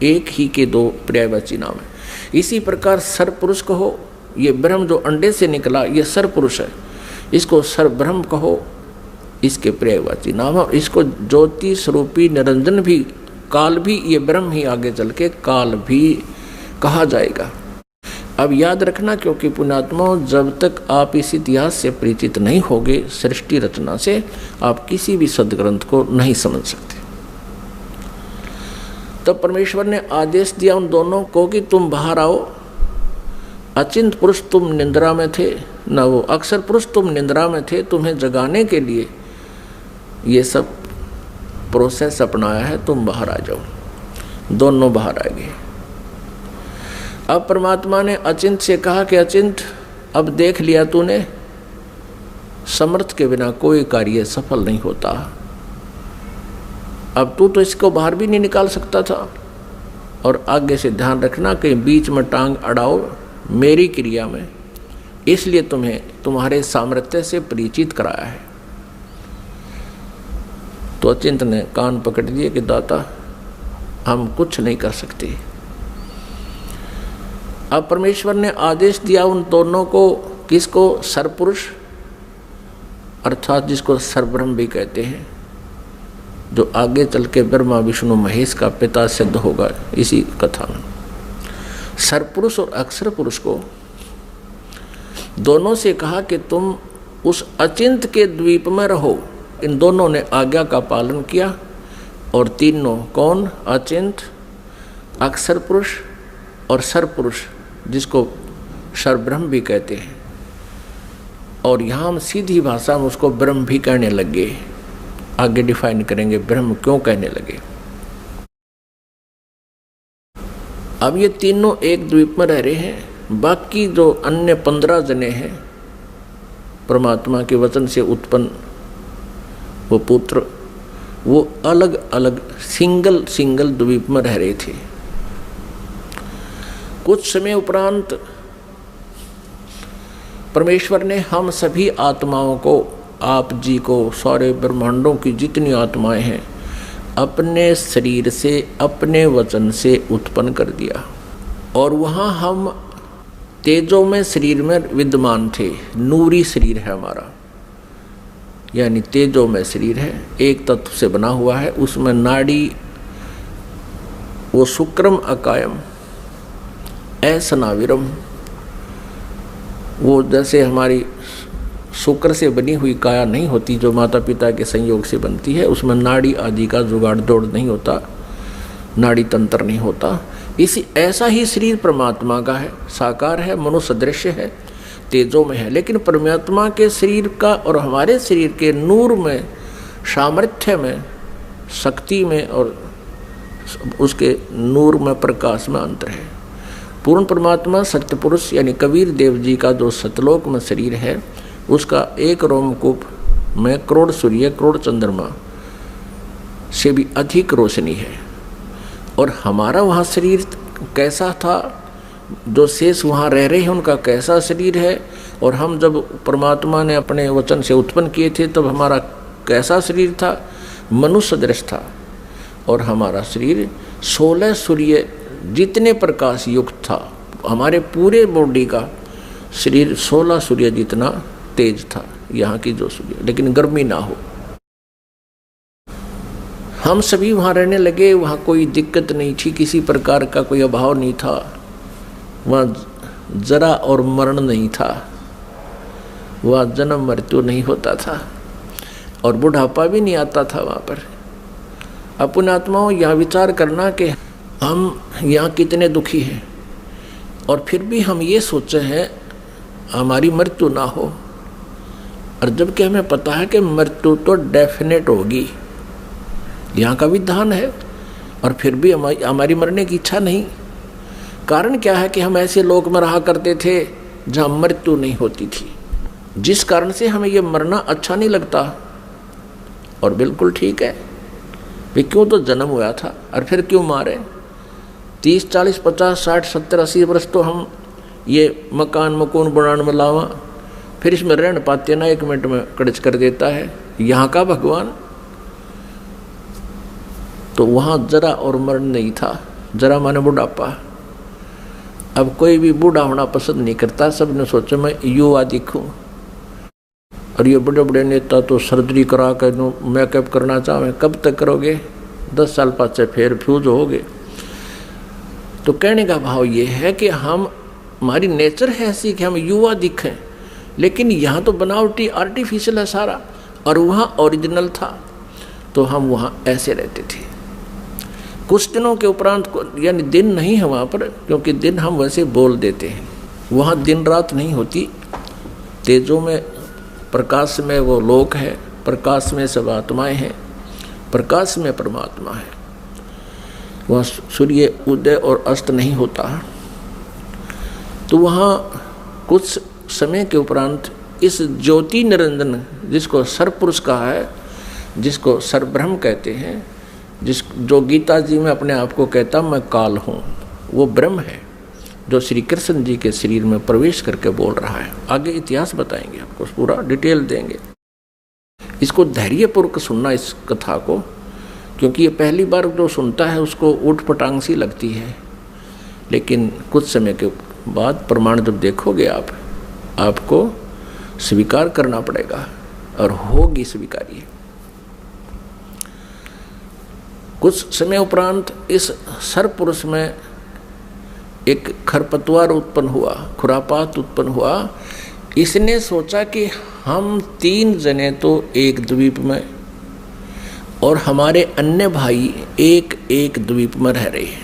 एक ही के 2 पर्यायवाची नाम है। इसी प्रकार सर पुरुष कहो, ये ब्रह्म जो अंडे से निकला ये सर पुरुष है, इसको सर ब्रह्म कहो, इसके पर्यायवाची नाम है। इसको ज्योति स्वरूपी निरंजन भी, काल भी, ये ब्रह्म ही आगे चल के काल भी कहा जाएगा। अब याद रखना, क्योंकि पुण्यात्मा, जब तक आप इस इतिहास से परिचित नहीं होगे, सृष्टि रचना से, आप किसी भी सदग्रंथ को नहीं समझ सकते। तब परमेश्वर ने आदेश दिया उन दोनों को कि तुम बाहर आओ। अचिंत पुरुष तुम निंद्रा में थे, न वो अक्षर पुरुष तुम निंद्रा में थे, तुम्हें जगाने के लिए ये सब प्रोसेस अपनाया है, तुम बाहर आ जाओ। दोनों बाहर आ गए। अब परमात्मा ने अचिंत से कहा कि अचिंत, अब देख लिया तूने, समर्थ के बिना कोई कार्य सफल नहीं होता। अब तू तो इसको बाहर भी नहीं निकाल सकता था। और आगे से ध्यान रखना कि बीच में टांग अड़ाओ मेरी क्रिया में, इसलिए तुम्हें तुम्हारे सामर्थ्य से परिचित कराया है। तो अचिंत ने कान पकड़ दिए कि दाता हम कुछ नहीं कर सकते। अब परमेश्वर ने आदेश दिया उन दोनों को, किसको? सरपुरुष अर्थात जिसको सर्वब्रह्म भी कहते हैं, जो आगे चल के ब्रह्मा विष्णु महेश का पिता सिद्ध होगा इसी कथा में। सरपुरुष और अक्षर पुरुष को दोनों से कहा कि तुम उस अचिंत के द्वीप में रहो। इन दोनों ने आज्ञा का पालन किया। और तीनों कौन? अचिंत, अक्षर पुरुष और सरपुरुष, जिसको सर्वब्रह्म भी कहते हैं। और यहाँ हम सीधी भाषा में उसको ब्रह्म भी कहने लगे। आगे डिफाइन करेंगे ब्रह्म क्यों कहने लगे। अब ये तीनों एक द्वीप में रह रहे हैं। बाकी जो अन्य 15 जने हैं परमात्मा के वचन से उत्पन्न वो पुत्र, वो अलग अलग सिंगल द्वीप में रह रहे थे। कुछ समय उपरांत परमेश्वर ने हम सभी आत्माओं को, आप जी को, सारे ब्रह्मांडों की जितनी आत्माएं हैं, अपने शरीर से, अपने वचन से उत्पन्न कर दिया। और वहाँ हम तेजो में शरीर में विद्यमान थे। नूरी शरीर है हमारा, यानी तेजो में शरीर है, एक तत्व से बना हुआ है। उसमें नाड़ी वो शुक्रम अकायम ऐसनाविरम, वो जैसे हमारी शुक्र से बनी हुई काया नहीं होती जो माता पिता के संयोग से बनती है, उसमें नाड़ी आदि का जुगाड़ जोड़ नहीं होता, नाड़ी तंत्र नहीं होता। इसी ऐसा ही शरीर परमात्मा का है, साकार है, मनुष्य दृश्य है, तेजों में है। लेकिन परमात्मा के शरीर का और हमारे शरीर के नूर में, सामर्थ्य में, शक्ति में और उसके नूर में, प्रकाश में अंतर है। पूर्ण परमात्मा सत्य पुरुष यानी कबीर देव जी का जो सतलोक में शरीर है, उसका एक रोमकूप में करोड़ सूर्य करोड़ चंद्रमा से भी अधिक रोशनी है। और हमारा वहाँ शरीर कैसा था, जो शेष वहाँ रह रहे हैं उनका कैसा शरीर है, और हम जब परमात्मा ने अपने वचन से उत्पन्न किए थे तब हमारा कैसा शरीर था, मनुष्य सदृश था। और हमारा शरीर 16 सूर्य जितने प्रकाश युक्त था, हमारे पूरे बॉडी का शरीर 16 सूर्य जितना तेज था यहाँ की जो सूर्य, लेकिन गर्मी ना हो। हम सभी वहाँ रहने लगे, वहाँ कोई दिक्कत नहीं थी, किसी प्रकार का कोई अभाव नहीं था, वहाँ जरा और मरण नहीं था, वहाँ जन्म मृत्यु नहीं होता था और बुढ़ापा भी नहीं आता था वहाँ पर। अपने आत्माओं यहाँ विचार करना कि हम यहाँ कितने दुखी हैं और फिर भी हम ये सोचे हैं हमारी मृत्यु ना हो, और जबकि हमें पता है कि मृत्यु तो डेफिनेट होगी, यहाँ का विधान है, और फिर भी हमारी मरने की इच्छा नहीं। कारण क्या है कि हम ऐसे लोक में रहा करते थे जहाँ मृत्यु नहीं होती थी, जिस कारण से हमें ये मरना अच्छा नहीं लगता। और बिल्कुल ठीक है, वे क्यों तो जन्म हुआ था और फिर क्यों मारे। 30, 40, 50, 60, 70, 80 वर्ष तो हम ये मकान मकून बनाने में लावा, फिर इसमें रहने पाते ना, 1 मिनट में कड़च कर देता है यहाँ का भगवान। तो वहाँ जरा और मरण नहीं था, जरा माने बुढ़ापा। अब कोई भी बूढ़ा होना पसंद नहीं करता, सबने सोचा मैं युवा दिखूं। और ये बड़े बड़े नेता तो सर्जरी करा कर मेकअप करना चाहें, कब तक करोगे, 10 साल पाछे फिर फ्यूज होगे। तो कहने का भाव ये है कि हमारी नेचर है ऐसी कि हम युवा दिखें, लेकिन यहाँ तो बनावटी आर्टिफिशियल है सारा, और वहाँ ओरिजिनल था, तो हम वहाँ ऐसे रहते थे। कुछ दिनों के उपरांत, यानी दिन नहीं है वहाँ पर, क्योंकि दिन हम वैसे बोल देते हैं, वहाँ दिन रात नहीं होती, तेजों में प्रकाश में वो लोक है, प्रकाश में सब आत्माएं हैं, प्रकाश में परमात्मा है, वहाँ सूर्य उदय और अस्त नहीं होता। तो वहाँ कुछ समय के उपरांत इस ज्योति निरंजन, जिसको सरपुरुष कहा है, जिसको सरब्रह्म कहते हैं, जो गीता जी में अपने आप को कहता मैं काल हूँ, वो ब्रह्म है जो श्री कृष्ण जी के शरीर में प्रवेश करके बोल रहा है। आगे इतिहास बताएंगे आपको, पूरा डिटेल देंगे। इसको धैर्यपूर्वक सुनना इस कथा को, क्योंकि ये पहली बार जो सुनता है उसको ऊट पटांग सी लगती है, लेकिन कुछ समय के बाद प्रमाण जब देखोगे आपको स्वीकार करना पड़ेगा, और होगी स्वीकार्य। कुछ समय उपरांत इस सरपुरुष में एक खरपतवार उत्पन्न हुआ, खुरापात उत्पन्न हुआ। इसने सोचा कि हम 3 जने तो एक द्वीप में, और हमारे अन्य भाई एक एक द्वीप में रह रहे हैं,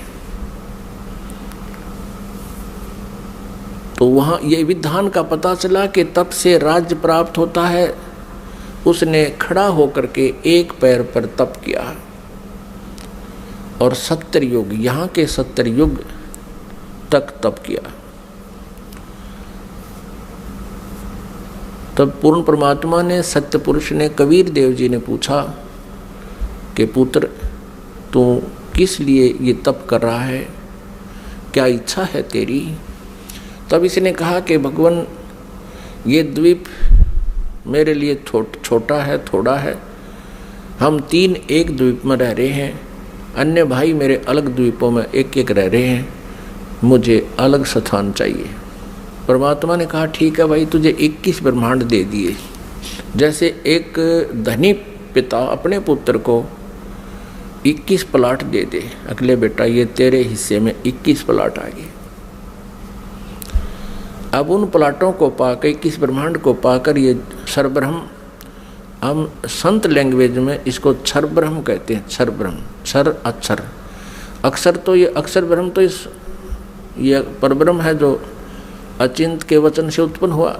तो वहाँ ये विधान का पता चला कि तब से राज्य प्राप्त होता है। उसने खड़ा होकर के एक पैर पर तप किया, और 70 युग, यहाँ के 70 युग तक तप किया। तब पूर्ण परमात्मा ने, सत्य पुरुष ने, कबीर देव जी ने पूछा कि पुत्र तू किस लिए ये तप कर रहा है, क्या इच्छा है तेरी। तब इसने कहा कि भगवान ये द्वीप मेरे लिए छोटा है, थोड़ा है, हम 3 एक द्वीप में रह रहे हैं, अन्य भाई मेरे अलग द्वीपों में एक एक रह रहे हैं, मुझे अलग स्थान चाहिए। परमात्मा ने कहा ठीक है भाई, तुझे 21 ब्रह्मांड दे दिए। जैसे एक धनी पिता अपने पुत्र को 21 प्लाट दे दे, अगले बेटा ये तेरे हिस्से में 21 प्लाट आ गए। अब उन प्लाटों को पाकर, 21 ब्रह्मांड को पाकर, ये सरब्रह्म, हम संत लैंग्वेज में इसको क्षर ब्रह्म कहते हैं। क्षर ब्रह्म, क्षर अक्षर, अक्षर तो ये अक्षर ब्रह्म तो ये परब्रह्म है जो अचिंत के वचन से उत्पन्न हुआ,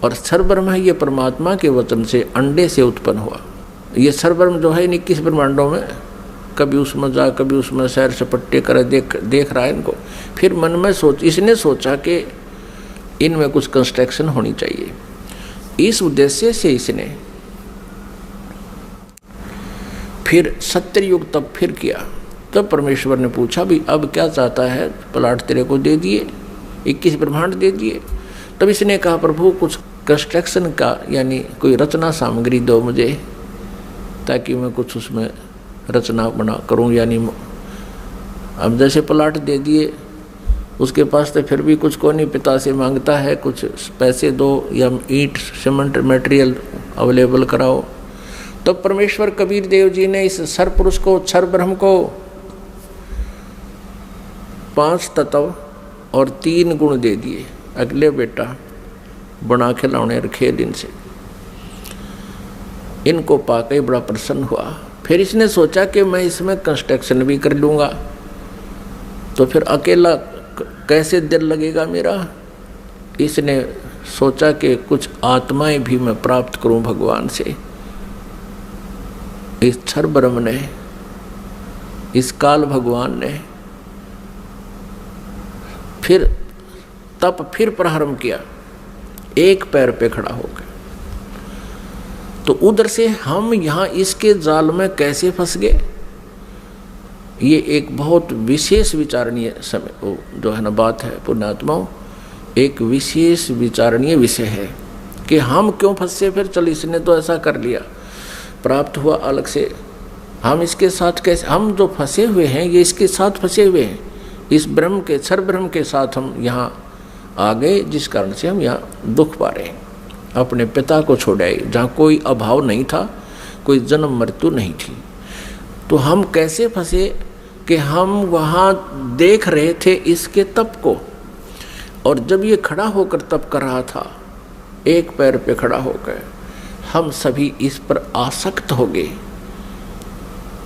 और क्षर ब्रह्म है ये परमात्मा के वचन से, अंडे से उत्पन्न हुआ। ये क्षर ब्रह्म जो है 21 ब्रह्मांडों में, कभी उसमें जा कभी उसमें सैर सपट्टे करे, देख रहा है इनको। फिर मन में इसने सोचा कि इनमें कुछ कंस्ट्रक्शन होनी चाहिए। इस उद्देश्य से इसने फिर सत्ययुग तब फिर किया। तब परमेश्वर ने पूछा भी अब क्या चाहता है, प्लाट तेरे को दे दिए, 21 ब्रह्मांड दे दिए। तब इसने कहा प्रभु कुछ कंस्ट्रक्शन का यानी कोई रचना सामग्री दो मुझे, ताकि मैं कुछ उसमें रचना बना करूं। यानी अब जैसे प्लाट दे दिए, उसके पास तो फिर भी कुछ को नहीं, पिता से मांगता है कुछ पैसे दो या ईंट सीमेंट मटेरियल अवेलेबल कराओ। तो परमेश्वर कबीर देव जी ने इस सर पुरुष को, क्षर ब्रह्म को 5 तत्व और 3 गुण दे दिए। अगले बेटा बना खिलौने रखे दिन से, इनको पाके बड़ा प्रसन्न हुआ। फिर इसने सोचा कि मैं इसमें कंस्ट्रक्शन भी कर लूँगा, तो फिर अकेला कैसे दिल लगेगा मेरा। इसने सोचा कि कुछ आत्माएं भी मैं प्राप्त करूं भगवान से। इस क्षर ब्रह्म ने, इस काल भगवान ने फिर तप फिर प्रारंभ किया, एक पैर पे खड़ा हो गया। तो उधर से हम यहाँ इसके जाल में कैसे फंस गए, ये एक बहुत विशेष विचारणीय समय जो है ना बात है पुण्यात्माओं, एक विशेष विचारणीय विषय है कि हम क्यों फंसे। फिर चल इसने तो ऐसा कर लिया, प्राप्त हुआ अलग से, हम इसके साथ कैसे, हम जो फंसे हुए हैं ये इसके साथ फंसे हुए हैं, इस ब्रह्म के क्षर ब्रह्म के साथ हम यहाँ आ गए, जिस कारण से हम यहाँ दुख पा रहे हैं। अपने पिता को छोड़ आए जहाँ कोई अभाव नहीं था, कोई जन्म मृत्यु नहीं थी। तो हम कैसे फंसे कि हम वहाँ देख रहे थे इसके तप को, और जब ये खड़ा होकर तप कर रहा था, एक पैर पे खड़ा होकर, हम सभी इस पर आसक्त हो गए,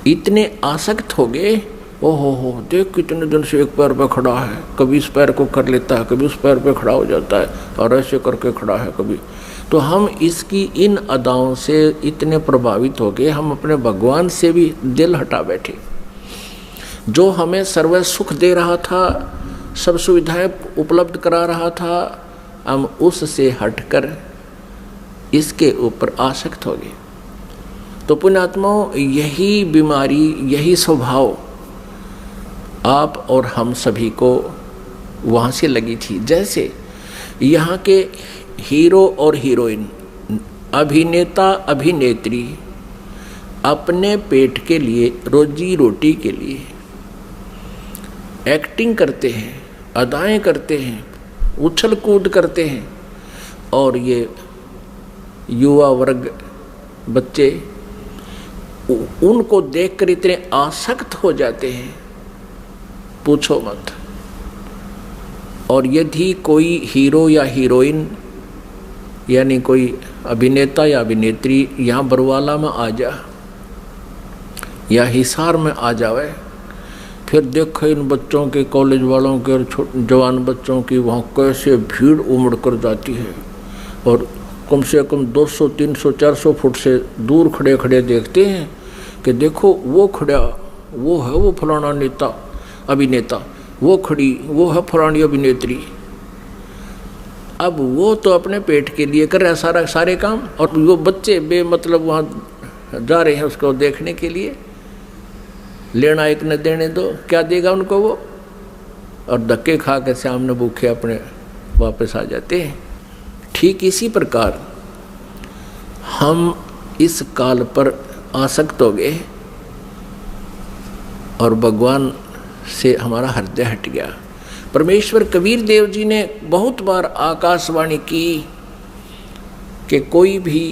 इतने आसक्त हो गए। ओहो हो, देख कितने दिन से एक पैर पे खड़ा है, कभी इस पैर को कर लेता है, कभी उस पैर पे खड़ा हो जाता है, और ऐसे करके खड़ा है कभी। तो हम इसकी इन अदाओं से इतने प्रभावित हो गए, हम अपने भगवान से भी दिल हटा बैठे। जो हमें सर्व सुख दे रहा था, सब सुविधाएं उपलब्ध करा रहा था, हम उससे हटकर इसके ऊपर आसक्त हो गए। तो पुण्यात्माओं, यही बीमारी, यही स्वभाव आप और हम सभी को वहाँ से लगी थी। जैसे यहाँ के हीरो और हीरोइन, अभिनेता अभिनेत्री अपने पेट के लिए, रोजी रोटी के लिए एक्टिंग करते हैं, अदाएं करते हैं, उछल कूद करते हैं, और ये युवा वर्ग बच्चे उनको देखकर इतने आसक्त हो जाते हैं, पूछो मत। और यदि कोई हीरो या हीरोइन यानी कोई अभिनेता या अभिनेत्री यहाँ बरवाला में आ जा या हिसार में आ जावे, फिर देखो इन बच्चों के, कॉलेज वालों के और जवान बच्चों की वहाँ कैसे भीड़ उमड़ कर जाती है, और कम से कम 200, 300, 400 फुट से दूर खड़े खड़े देखते हैं कि देखो वो खड़ा, वो है वो फलाना नेता अभिनेता, वो खड़ी, वो है फलानी अभिनेत्री। अब वो तो अपने पेट के लिए कर रहा है सारे काम, और वो बच्चे बेमतलब वहाँ जा रहे हैं उसको देखने के लिए। लेना एक न देने दो, क्या देगा उनको वो, और धक्के खा के सामने भूखे अपने वापस आ जाते हैं। ठीक इसी प्रकार हम इस काल पर आसक्त हो गए और भगवान से हमारा हृदय हट गया। परमेश्वर कबीर देव जी ने बहुत बार आकाशवाणी की कि कोई भी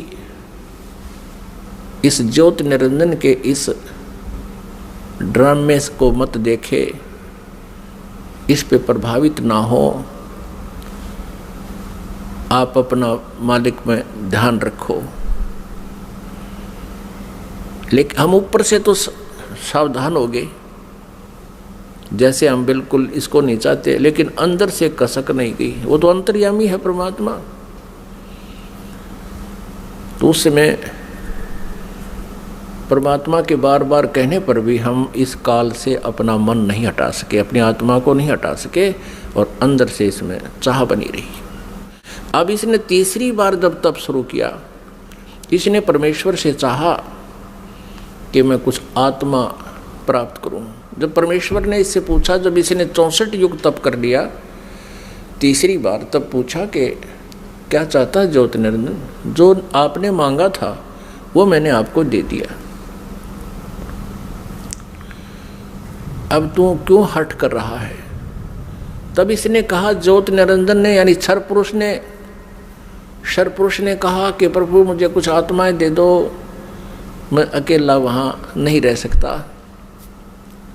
इस ज्योत निरंजन के इस ड्रामे को मत देखे, इस पे प्रभावित ना हो, आप अपना मालिक में ध्यान रखो। लेकिन हम ऊपर से तो सावधान हो गए, जैसे हम बिल्कुल इसको नहीं चाहते, लेकिन अंदर से कसक नहीं गई। वो तो अंतर्यामी है परमात्मा। तो उस समय परमात्मा के बार बार कहने पर भी हम इस काल से अपना मन नहीं हटा सके, अपनी आत्मा को नहीं हटा सके, और अंदर से इसमें चाह बनी रही। अब इसने तीसरी बार जब तप शुरू किया, इसने परमेश्वर से चाहा कि मैं कुछ आत्मा प्राप्त करूं। जब परमेश्वर ने इससे पूछा, जब इसने 64 युग तप कर लिया तीसरी बार, तब पूछा कि क्या चाहता है ज्योति निरंजन? जो आपने मांगा था वो मैंने आपको दे दिया, अब तू क्यों हट कर रहा है? तब इसने कहा, ज्योति निरंजन ने यानी क्षर पुरुष ने कहा कि प्रभु मुझे कुछ आत्माएं दे दो, मैं अकेला वहाँ नहीं रह सकता,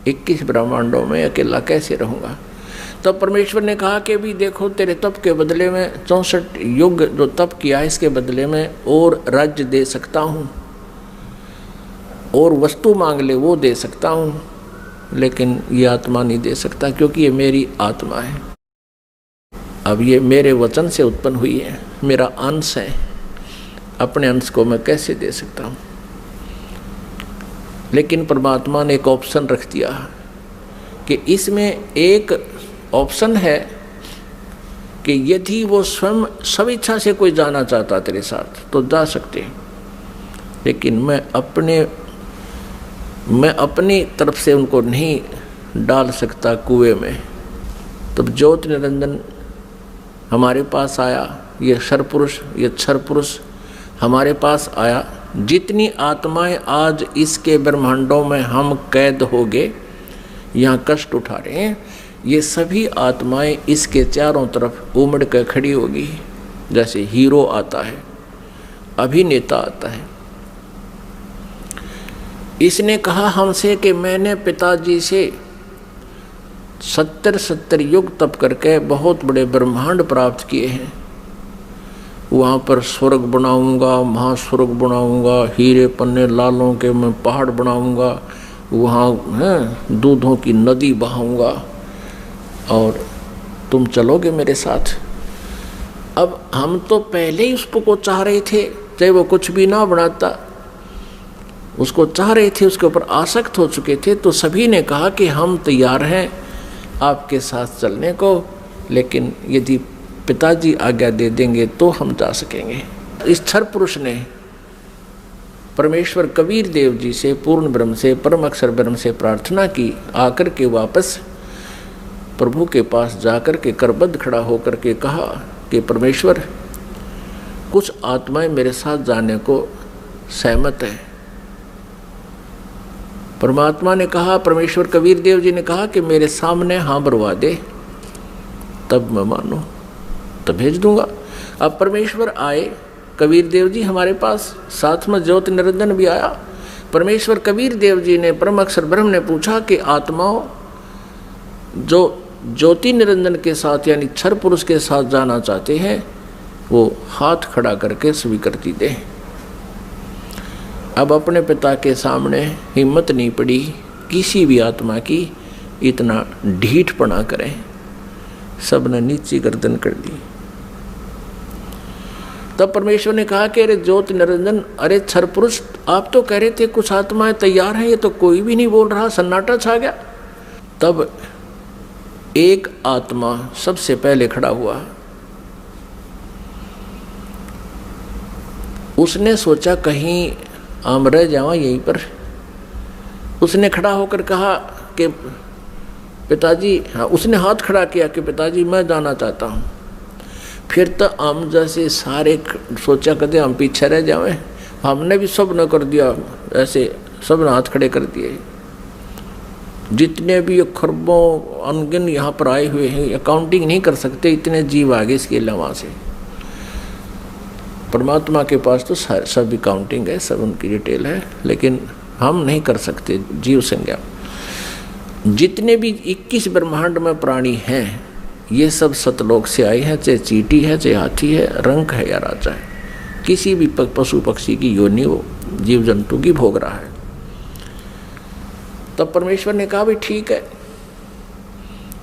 21 ब्रह्मांडों में अकेला कैसे रहूँगा। तब परमेश्वर ने कहा कि भी देखो, तेरे तप के बदले में 64 युग जो तप किया है इसके बदले में और राज्य दे सकता हूँ, और वस्तु मांग ले वो दे सकता हूँ, लेकिन ये आत्मा नहीं दे सकता, क्योंकि ये मेरी आत्मा है। अब ये मेरे वचन से उत्पन्न हुई है, मेरा अंश है, अपने अंश को मैं कैसे दे सकता हूँ? लेकिन परमात्मा ने एक ऑप्शन रख दिया कि इसमें एक ऑप्शन है कि यदि वो स्वयं स्वेच्छा से कोई जाना चाहता तेरे साथ तो जा सकते, लेकिन मैं अपनी तरफ से उनको नहीं डाल सकता कुएं में। तब ज्योति निरंजन हमारे पास आया, ये क्षर पुरुष हमारे पास आया। जितनी आत्माएं आज इसके ब्रह्मांडों में हम कैद हो गए, यहाँ कष्ट उठा रहे हैं, ये सभी आत्माएं इसके चारों तरफ उमड़ कर खड़ी होगी। जैसे हीरो आता है, अभिनेता आता है। इसने कहा हमसे कि मैंने पिताजी से 70 युग तप करके बहुत बड़े ब्रह्मांड प्राप्त किए हैं, वहाँ पर स्वर्ग बनाऊंगा, महास्वर्ग बनाऊंगा, हीरे पन्ने लालों के मैं पहाड़ बनाऊंगा, वहाँ दूधों की नदी बहाऊंगा और तुम चलोगे मेरे साथ। अब हम तो पहले ही उसको चाह रहे थे, चाहे वो कुछ भी ना बनाता, उसको चाह रहे थे, उसके ऊपर आसक्त हो चुके थे। तो सभी ने कहा कि हम तैयार हैं आपके साथ चलने को, लेकिन यदि पिताजी आज्ञा दे देंगे तो हम जा सकेंगे। इस क्षर पुरुष ने परमेश्वर कबीर देव जी से, पूर्ण ब्रह्म से, परम अक्षर ब्रह्म से प्रार्थना की। आकर के वापस प्रभु के पास जाकर के करबद्ध खड़ा होकर के कहा कि परमेश्वर, कुछ आत्माएं मेरे साथ जाने को सहमत है। परमात्मा ने कहा, परमेश्वर कबीर देव जी ने कहा कि मेरे सामने हाँ भरवा दे, तब मैं मानूं, तब भेज दूंगा। अब परमेश्वर आए, कबीर देव जी हमारे पास, साथ में ज्योति निरंजन भी आया। परमेश्वर कबीर देव जी ने, परम अक्षर ब्रह्म ने पूछा कि आत्माओं जो ज्योति निरंजन के साथ यानी क्षर पुरुष के साथ जाना चाहते हैं, वो हाथ खड़ा करके स्वीकृति दें। अब अपने पिता के सामने हिम्मत नहीं पड़ी किसी भी आत्मा की इतना ढीठपना करें, सबने नीची गर्दन कर दी। तब परमेश्वर ने कहा कि अरे ज्योति निरंजन, अरे क्षर पुरुष, आप तो कह रहे थे कुछ आत्माएं तैयार हैं, ये तो कोई भी नहीं बोल रहा, सन्नाटा छा गया। तब एक आत्मा सबसे पहले खड़ा हुआ। उसने सोचा कहीं आम रह जावा यहीं पर। उसने खड़ा होकर कहा कि पिताजी, हाँ, उसने हाथ खड़ा किया कि पिताजी मैं जाना चाहता हूँ। फिर तो हम जैसे सारे सोचा करते हम पीछे रह जाए, हमने भी सब न कर दिया, ऐसे सब ने हाथ खड़े कर दिए। जितने भी खरबों अनगिन यहाँ पर आए हुए हैं, अकाउंटिंग नहीं कर सकते, इतने जीव आगे इसके अलावा से। परमात्मा के पास तो सब अकाउंटिंग है, सब उनकी डिटेल है, लेकिन हम नहीं कर सकते जीव संज्ञा। जितने भी 21 ब्रह्मांड में प्राणी हैं, ये सब सतलोक से आए हैं, चाहे चींटी है, चाहे हाथी है, रंक है या राजा है, किसी भी पशु पक्षी की योनि वो जीव जंतु की भोग रहा है। तब परमेश्वर ने कहा भी ठीक है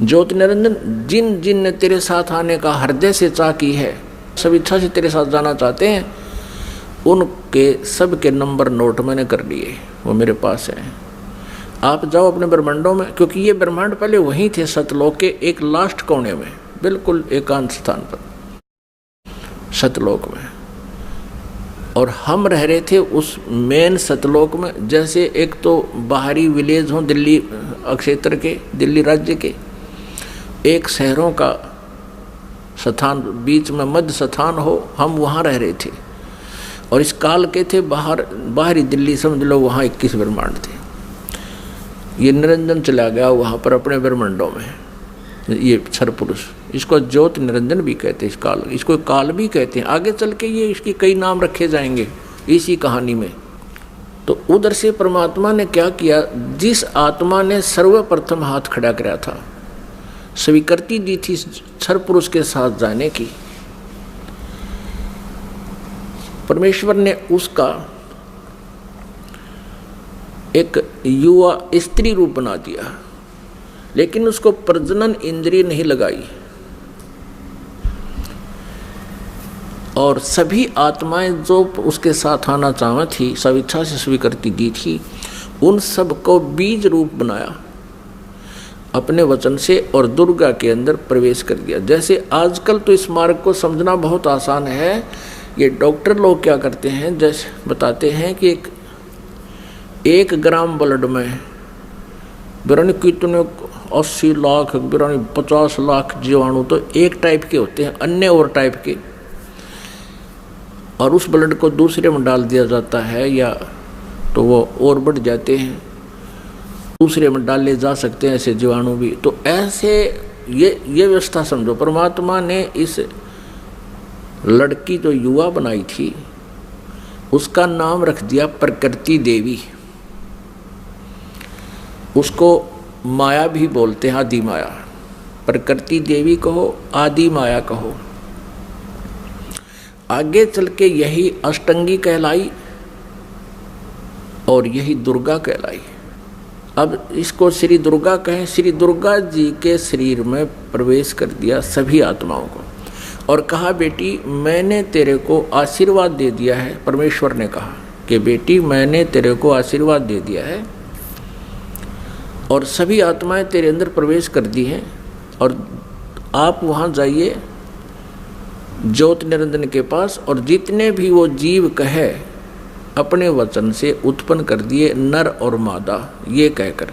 ज्योति निरंजन, जिन जिन ने तेरे साथ आने का हृदय से चाह की है, सब इच्छा से तेरे साथ जाना चाहते हैं, उनके सब के नंबर नोट मैंने कर लिए, वो मेरे पास है। आप जाओ अपने ब्रह्मांडों में, क्योंकि ये ब्रह्मांड पहले वहीं थे सतलोक के एक लास्ट कोने में, बिल्कुल एकांत स्थान पर। सतलोक में, और हम रह रहे थे उस मेन सतलोक में। जैसे एक तो बाहरी विलेज हो दिल्ली क्षेत्र के, दिल्ली राज्य के, एक शहरों का स्थान, बीच में मध्य स्थान हो, हम वहाँ रह रहे थे। और इस काल के थे बाहरी दिल्ली, समझ लो वहाँ 21 ब्रह्मांड थे। ये निरंजन चला गया वहाँ पर अपने ब्रह्मांडों में, ये क्षर पुरुष, इसको ज्योत निरंजन भी कहते हैं, इस काल, इसको काल भी कहते हैं। आगे चल के ये इसकी कई नाम रखे जाएंगे इसी कहानी में। तो उधर से परमात्मा ने क्या किया, जिस आत्मा ने सर्वप्रथम हाथ खड़ा कराया था, स्वीकृति दी थी क्षर पुरुष के साथ जाने की, परमेश्वर ने उसका एक युवा स्त्री रूप बना दिया, लेकिन उसको प्रजनन इंद्रिय नहीं लगाई। और सभी आत्माएं जो उसके साथ आना चाहती थी, स्वेच्छा से स्वीकृति दी थी, उन सबको बीज रूप बनाया अपने वचन से, और दुर्गा के अंदर प्रवेश कर दिया। जैसे आजकल तो इस मार्ग को समझना बहुत आसान है। ये डॉक्टर लोग क्या करते हैं, जैसे बताते हैं कि एक ग्राम ब्लड में बिरानी कितने 80 लाख, बिरानी 50 लाख जीवाणु तो एक टाइप के होते हैं, अन्य और टाइप के, और उस ब्लड को दूसरे में डाल दिया जाता है, या तो वो और बढ़ जाते हैं, दूसरे में डाले जा सकते हैं ऐसे जीवाणु भी। तो ऐसे ये व्यवस्था समझो, परमात्मा ने इस लड़की जो युवा बनाई थी उसका नाम रख दिया प्रकृति देवी। उसको माया भी बोलते हैं, आदि माया। प्रकृति देवी कहो, आदि माया कहो। आगे चल के यही अष्टंगी कहलाई और यही दुर्गा कहलाई। अब इसको श्री दुर्गा कहें। श्री दुर्गा जी के शरीर में प्रवेश कर दिया सभी आत्माओं को, और कहा बेटी मैंने तेरे को आशीर्वाद दे दिया है। परमेश्वर ने कहा कि बेटी मैंने तेरे को आशीर्वाद दे दिया है, और सभी आत्माएं तेरे अंदर प्रवेश कर दी हैं, और आप वहाँ जाइए ज्योत निरंजन के पास, और जितने भी वो जीव कहे अपने वचन से उत्पन्न कर दिए, नर और मादा ये कहकर,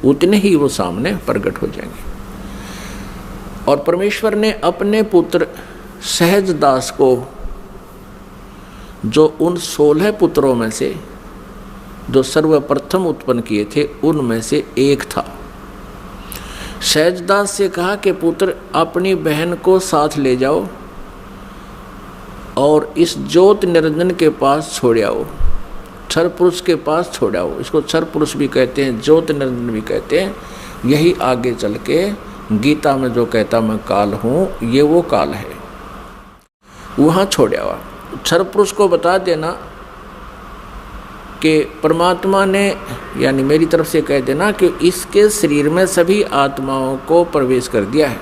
उतने ही वो सामने प्रकट हो जाएंगे। और परमेश्वर ने अपने पुत्र सहज दास को, जो उन 16 पुत्रों में से जो सर्वप्रथम उत्पन्न किए थे उनमें से एक था, सहजदास से कहा कि पुत्र अपनी बहन को साथ ले जाओ और इस ज्योत निरंजन के पास छोड़ आओ, क्षर पुरुष के पास छोड़ आओ। इसको क्षर पुरुष भी कहते हैं, ज्योत निरंजन भी कहते हैं। यही आगे चल के गीता में जो कहता मैं काल हूँ, ये वो काल है, वहाँ छोड़ आओ। क्षर पुरुष को बता देना कि परमात्मा ने, यानी मेरी तरफ से कह देना कि इसके शरीर में सभी आत्माओं को प्रवेश कर दिया है,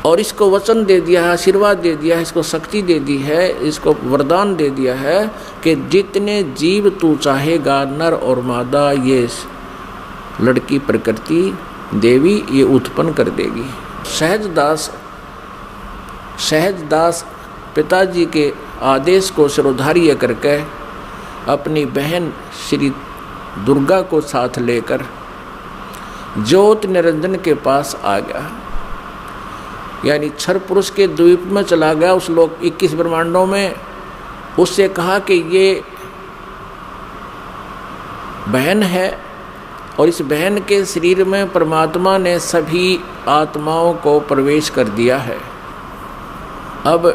और इसको वचन दे दिया है, आशीर्वाद दे दिया है, इसको शक्ति दे दी है, इसको वरदान दे दिया है कि जितने जीव तू चाहेगा, नर और मादा, ये लड़की प्रकृति देवी ये उत्पन्न कर देगी। सहजदास पिताजी के आदेश को शिरोधार्य करके अपनी बहन श्री दुर्गा को साथ लेकर ज्योत निरंजन के पास आ गया, यानी क्षर पुरुष के द्वीप में चला गया उस लोक 21 ब्रह्मांडों में। उससे कहा कि ये बहन है, और इस बहन के शरीर में परमात्मा ने सभी आत्माओं को प्रवेश कर दिया है। अब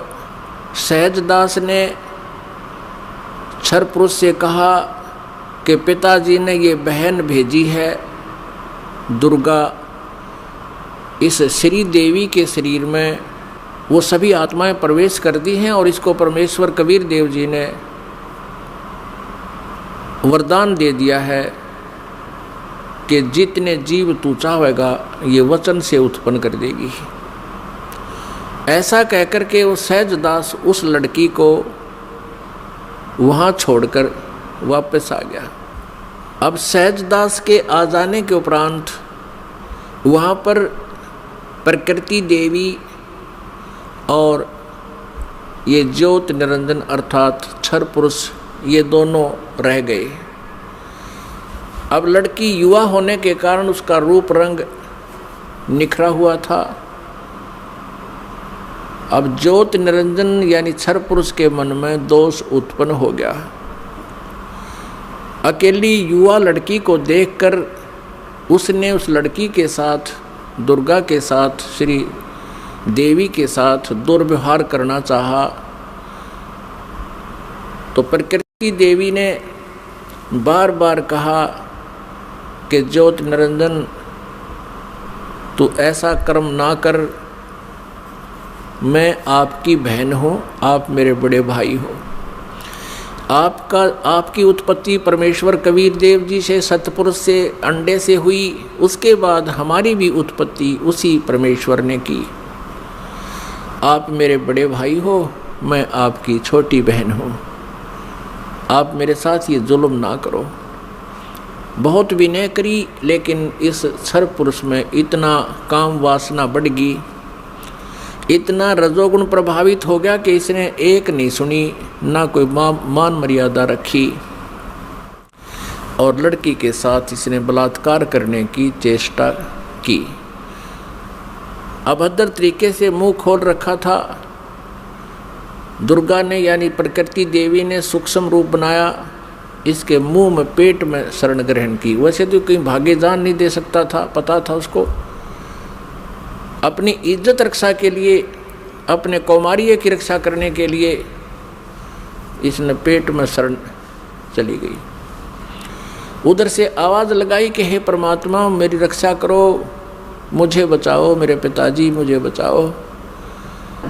सहजदास ने क्षर पुरुष से कहा कि पिताजी ने ये बहन भेजी है दुर्गा, इस श्री देवी के शरीर में वो सभी आत्माएं प्रवेश कर दी हैं, और इसको परमेश्वर कबीर देव जी ने वरदान दे दिया है कि जितने जीव तू चाहेगा ये वचन से उत्पन्न कर देगी। ऐसा कहकर के वो सहजदास उस लड़की को वहाँ छोड़कर वापस आ गया। अब सहजदास के आ जाने के उपरांत वहाँ पर प्रकृति देवी और ये ज्योत निरंजन अर्थात क्षर पुरुष, ये दोनों रह गए। अब लड़की युवा होने के कारण उसका रूप रंग निखरा हुआ था। अब ज्योत निरंजन यानी क्षर पुरुष के मन में दोष उत्पन्न हो गया। अकेली युवा लड़की को देखकर उसने उस लड़की के साथ, दुर्गा के साथ, श्री देवी के साथ दुर्व्यवहार करना चाहा। तो प्रकृति देवी ने बार बार कहा कि ज्योत निरंजन तू ऐसा कर्म ना कर, मैं आपकी बहन हूँ, आप मेरे बड़े भाई हो। आपकी उत्पत्ति परमेश्वर कबीर देव जी से, सतपुरुष से, अंडे से हुई, उसके बाद हमारी भी उत्पत्ति उसी परमेश्वर ने की। आप मेरे बड़े भाई हो, मैं आपकी छोटी बहन हूँ, आप मेरे साथ ये जुल्म ना करो। बहुत विनय करी, लेकिन इस क्षर पुरुष में इतना काम वासना बढ़ गई, इतना रजोगुण प्रभावित हो गया कि इसने एक नहीं सुनी, ना कोई मान मर्यादा रखी, और लड़की के साथ इसने बलात्कार करने की चेष्टा की। अभद्र तरीके से मुंह खोल रखा था। दुर्गा ने यानी प्रकृति देवी ने सूक्ष्म रूप बनाया, इसके मुंह में, पेट में शरण ग्रहण की। वैसे तो कहीं भागे जान नहीं दे सकता था, पता था उसको। अपनी इज्जत रक्षा के लिए, अपने कौमार्य की रक्षा करने के लिए इसने पेट में शरण चली गई। उधर से आवाज़ लगाई कि हे परमात्मा मेरी रक्षा करो, मुझे बचाओ, मेरे पिताजी मुझे बचाओ।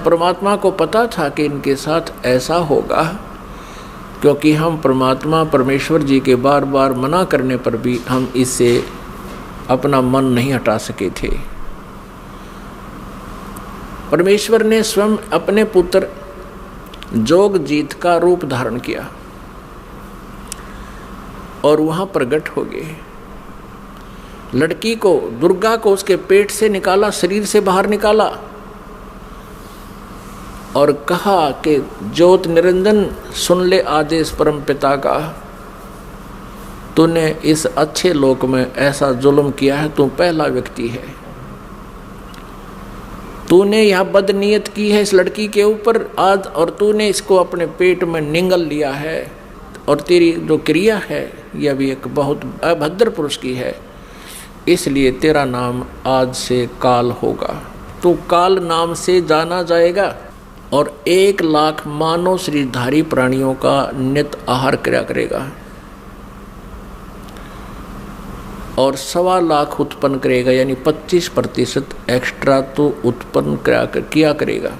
परमात्मा को पता था कि इनके साथ ऐसा होगा, क्योंकि हम परमात्मा परमेश्वर जी के बार बार मना करने पर भी हम इससे अपना मन नहीं हटा सके थे। परमेश्वर ने स्वयं अपने पुत्र जोगजीत का रूप धारण किया और वहां प्रकट हो गए। लड़की को, दुर्गा को उसके पेट से निकाला, शरीर से बाहर निकाला और कहा कि ज्योत निरंजन सुन ले आदेश परम पिता का, तूने इस अच्छे लोक में ऐसा जुल्म किया है, तू पहला व्यक्ति है। तूने यह बदनीयत की है इस लड़की के ऊपर आज, और तूने इसको अपने पेट में निगल लिया है, और तेरी जो क्रिया है यह भी एक बहुत अभद्र पुरुष की है, इसलिए तेरा नाम आज से काल होगा। तू काल नाम से जाना जाएगा और 1,00,000 मानव शरीरधारी प्राणियों का नित आहार किया करेगा और 1,25,000 उत्पन्न करेगा, यानी 25% एक्स्ट्रा तो उत्पन्न किया करेगा।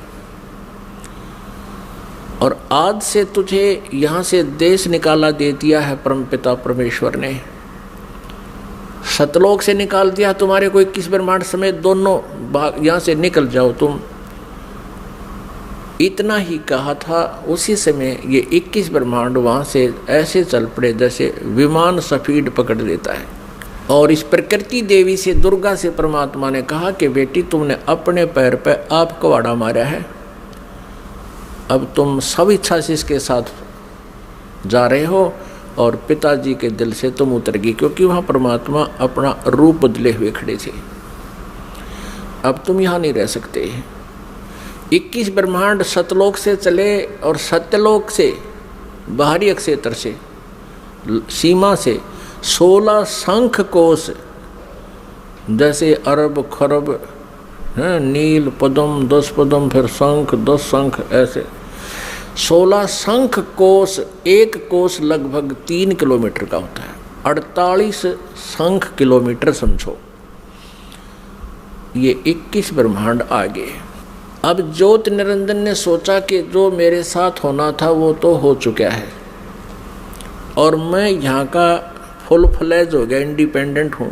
और आज से तुझे यहाँ से देश निकाला दे दिया है परमपिता परमेश्वर ने, सतलोक से निकाल दिया तुम्हारे को 21 ब्रह्मांड समेत दोनों भाग, यहाँ से निकल जाओ तुम। इतना ही कहा था, उसी समय ये 21 ब्रह्मांड वहाँ से ऐसे चल पड़े जैसे विमान स्पीड पकड़ लेता है। और इस प्रकृति देवी से, दुर्गा से परमात्मा ने कहा कि बेटी तुमने अपने पैर पे आप कवाड़ा मारा है, अब तुम सब इच्छा से इसके साथ जा रहे हो और पिताजी के दिल से तुम उतर गई, क्योंकि वहाँ परमात्मा अपना रूप बदले हुए खड़े थे। अब तुम यहाँ नहीं रह सकते। 21 ब्रह्मांड सतलोक से चले और सत्यलोक से, बाहरी अक्षेत्र से, सीमा से 16 शंख कोश, जैसे अरब खरब हैं, नील पद्म 10 पद्म, फिर शंख 10 शंख, ऐसे 16 शंख कोश। एक कोश लगभग 3 किलोमीटर का होता है, 48 शंख किलोमीटर समझो। ये 21 ब्रह्मांड आगे। अब ज्योत निरंजन ने सोचा कि जो मेरे साथ होना था वो तो हो चुका है और मैं यहाँ का फुल फ्लैज हो गया, इंडिपेंडेंट हूँ,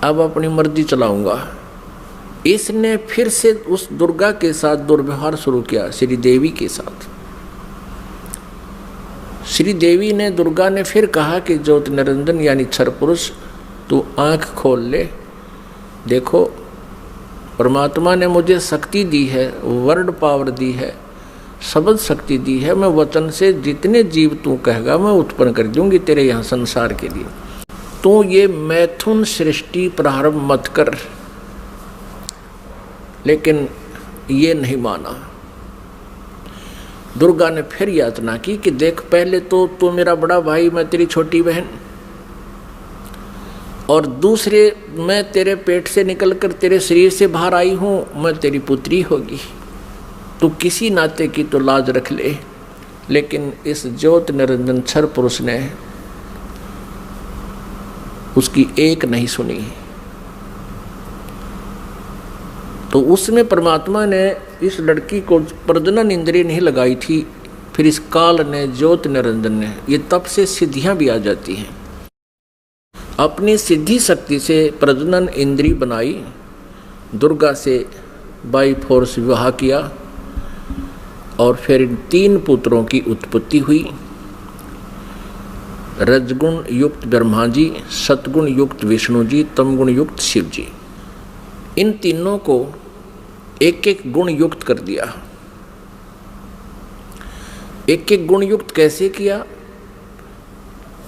अब अपनी मर्जी चलाऊंगा। इसने फिर से उस दुर्गा के साथ दुर्व्यवहार शुरू किया, श्री देवी के साथ। श्री देवी ने, दुर्गा ने फिर कहा कि ज्योत निरंजन यानी क्षर पुरुष, तू आँख खोल ले, देखो परमात्मा ने मुझे शक्ति दी है, वर्ड पावर दी है, शब्द शक्ति दी है। मैं वचन से जितने जीव तू कहेगा मैं उत्पन्न कर दूंगी तेरे यहाँ संसार के लिए। तू ये मैथुन सृष्टि प्रारंभ मत कर। लेकिन ये नहीं माना। दुर्गा ने फिर यातना की कि देख, पहले तो तू मेरा बड़ा भाई, मैं तेरी छोटी बहन, और दूसरे मैं तेरे पेट से निकलकर तेरे शरीर से बाहर आई हूं, मैं तेरी पुत्री होगी। तू किसी नाते की तो लाज रख ले। लेकिन इस ज्योत निरंजन क्षर पुरुष ने उसकी एक नहीं सुनी। तो उसमें परमात्मा ने इस लड़की को प्रजनन इंद्रिय नहीं लगाई थी। फिर इस काल ने, ज्योत निरंजन ने, ये तब से सिद्धियां भी आ जाती हैं। अपनी सिद्धि शक्ति से प्रजनन इंद्रिय बनाई, दुर्गा से बाई फोर्स विवाह किया और फिर इन 3 पुत्रों की उत्पत्ति हुई। रजगुण युक्त ब्रह्मा जी, सतगुण युक्त विष्णु जी, तमगुण युक्त शिव जी। इन तीनों को एक एक गुण युक्त कर दिया। एक एक गुण युक्त कैसे किया?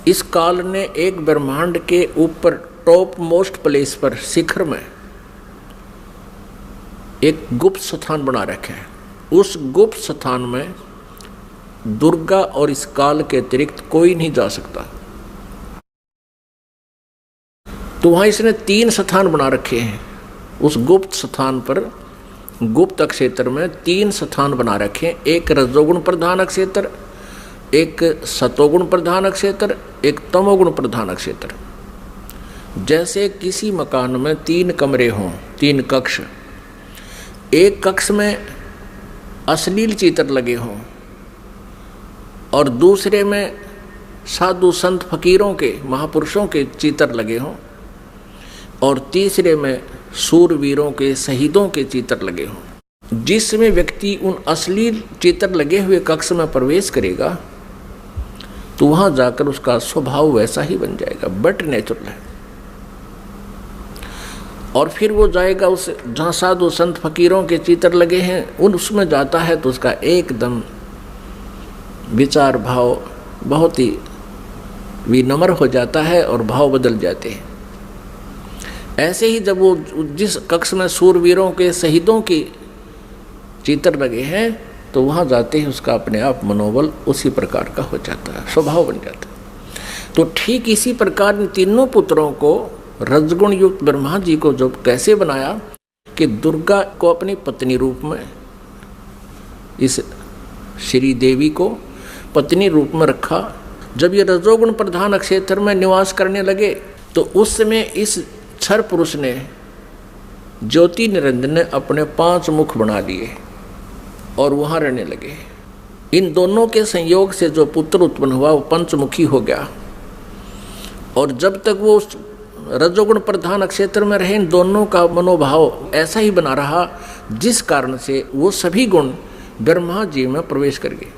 इस काल ने एक ब्रह्मांड के ऊपर टॉप मोस्ट प्लेस पर, शिखर में एक गुप्त स्थान बना रखा है। उस गुप्त स्थान में दुर्गा और इस काल के अतिरिक्त कोई नहीं जा सकता। तो वहां इसने 3 स्थान बना रखे हैं। उस गुप्त स्थान पर, गुप्त क्षेत्र में 3 स्थान बना रखे हैं। एक रजोगुण प्रधान क्षेत्र, एक सतोगुण प्रधान क्षेत्र, एक तमोगुण प्रधान क्षेत्र। जैसे किसी मकान में 3 कमरे हों, 3 कक्ष, एक कक्ष में अश्लील चित्र लगे हों और दूसरे में साधु संत फकीरों के, महापुरुषों के चित्र लगे हों और तीसरे में सूरवीरों के, शहीदों के चित्र लगे हों। जिसमें व्यक्ति उन अश्लील चित्र लगे हुए कक्ष में प्रवेश करेगा तो वहां जाकर उसका स्वभाव वैसा ही बन जाएगा, बट नेचुरल है। और फिर वो जाएगा उस जहाँ साधु संत फकीरों के चित्र लगे हैं, उसमें जाता है तो उसका एकदम विचार भाव बहुत ही विनम्र हो जाता है और भाव बदल जाते हैं। ऐसे ही जब वो जिस कक्ष में सूरवीरों के, शहीदों के चित्र लगे हैं तो वहाँ जाते ही उसका अपने आप मनोबल उसी प्रकार का हो जाता है, स्वभाव बन जाता है। तो ठीक इसी प्रकार इन तीनों पुत्रों को, रजगुण युक्त ब्रह्मा जी को जो कैसे बनाया कि दुर्गा को अपनी पत्नी रूप में, इस श्री देवी को पत्नी रूप में रखा। जब ये रजोगुण प्रधान क्षेत्र में निवास करने लगे तो उस समय इस क्षर पुरुष ने, ज्योति निरंजन ने अपने 5 मुख बना लिए और वहां रहने लगे। इन दोनों के संयोग से जो पुत्र उत्पन्न हुआ वो पंचमुखी हो गया। और जब तक वो रजोगुण प्रधान क्षेत्र में रहे, इन दोनों का मनोभाव ऐसा ही बना रहा जिस कारण से वो सभी गुण ब्रह्मा जी में प्रवेश कर गए।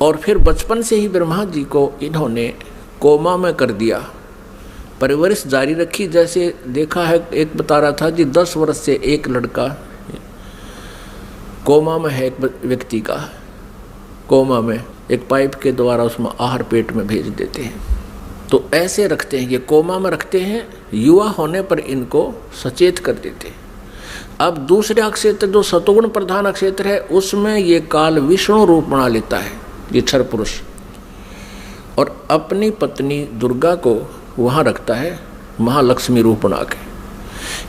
और फिर बचपन से ही ब्रह्मा जी को इन्होंने कोमा में कर दिया, परवरिश जारी रखी। जैसे देखा है, एक बता रहा था जी 10 वर्ष से एक लड़का कोमा में है, एक व्यक्ति का कोमा में, एक पाइप के द्वारा उसमें आहार पेट में भेज देते हैं। तो ऐसे रखते हैं, ये कोमा में रखते हैं, युवा होने पर इनको सचेत कर देते हैं। अब दूसरे क्षेत्र जो सतोगुण प्रधान क्षेत्र है उसमें ये काल विष्णु रूप बना लेता है, ये क्षर पुरुष, और अपनी पत्नी दुर्गा को वहाँ रखता है महालक्ष्मी रूप बना के।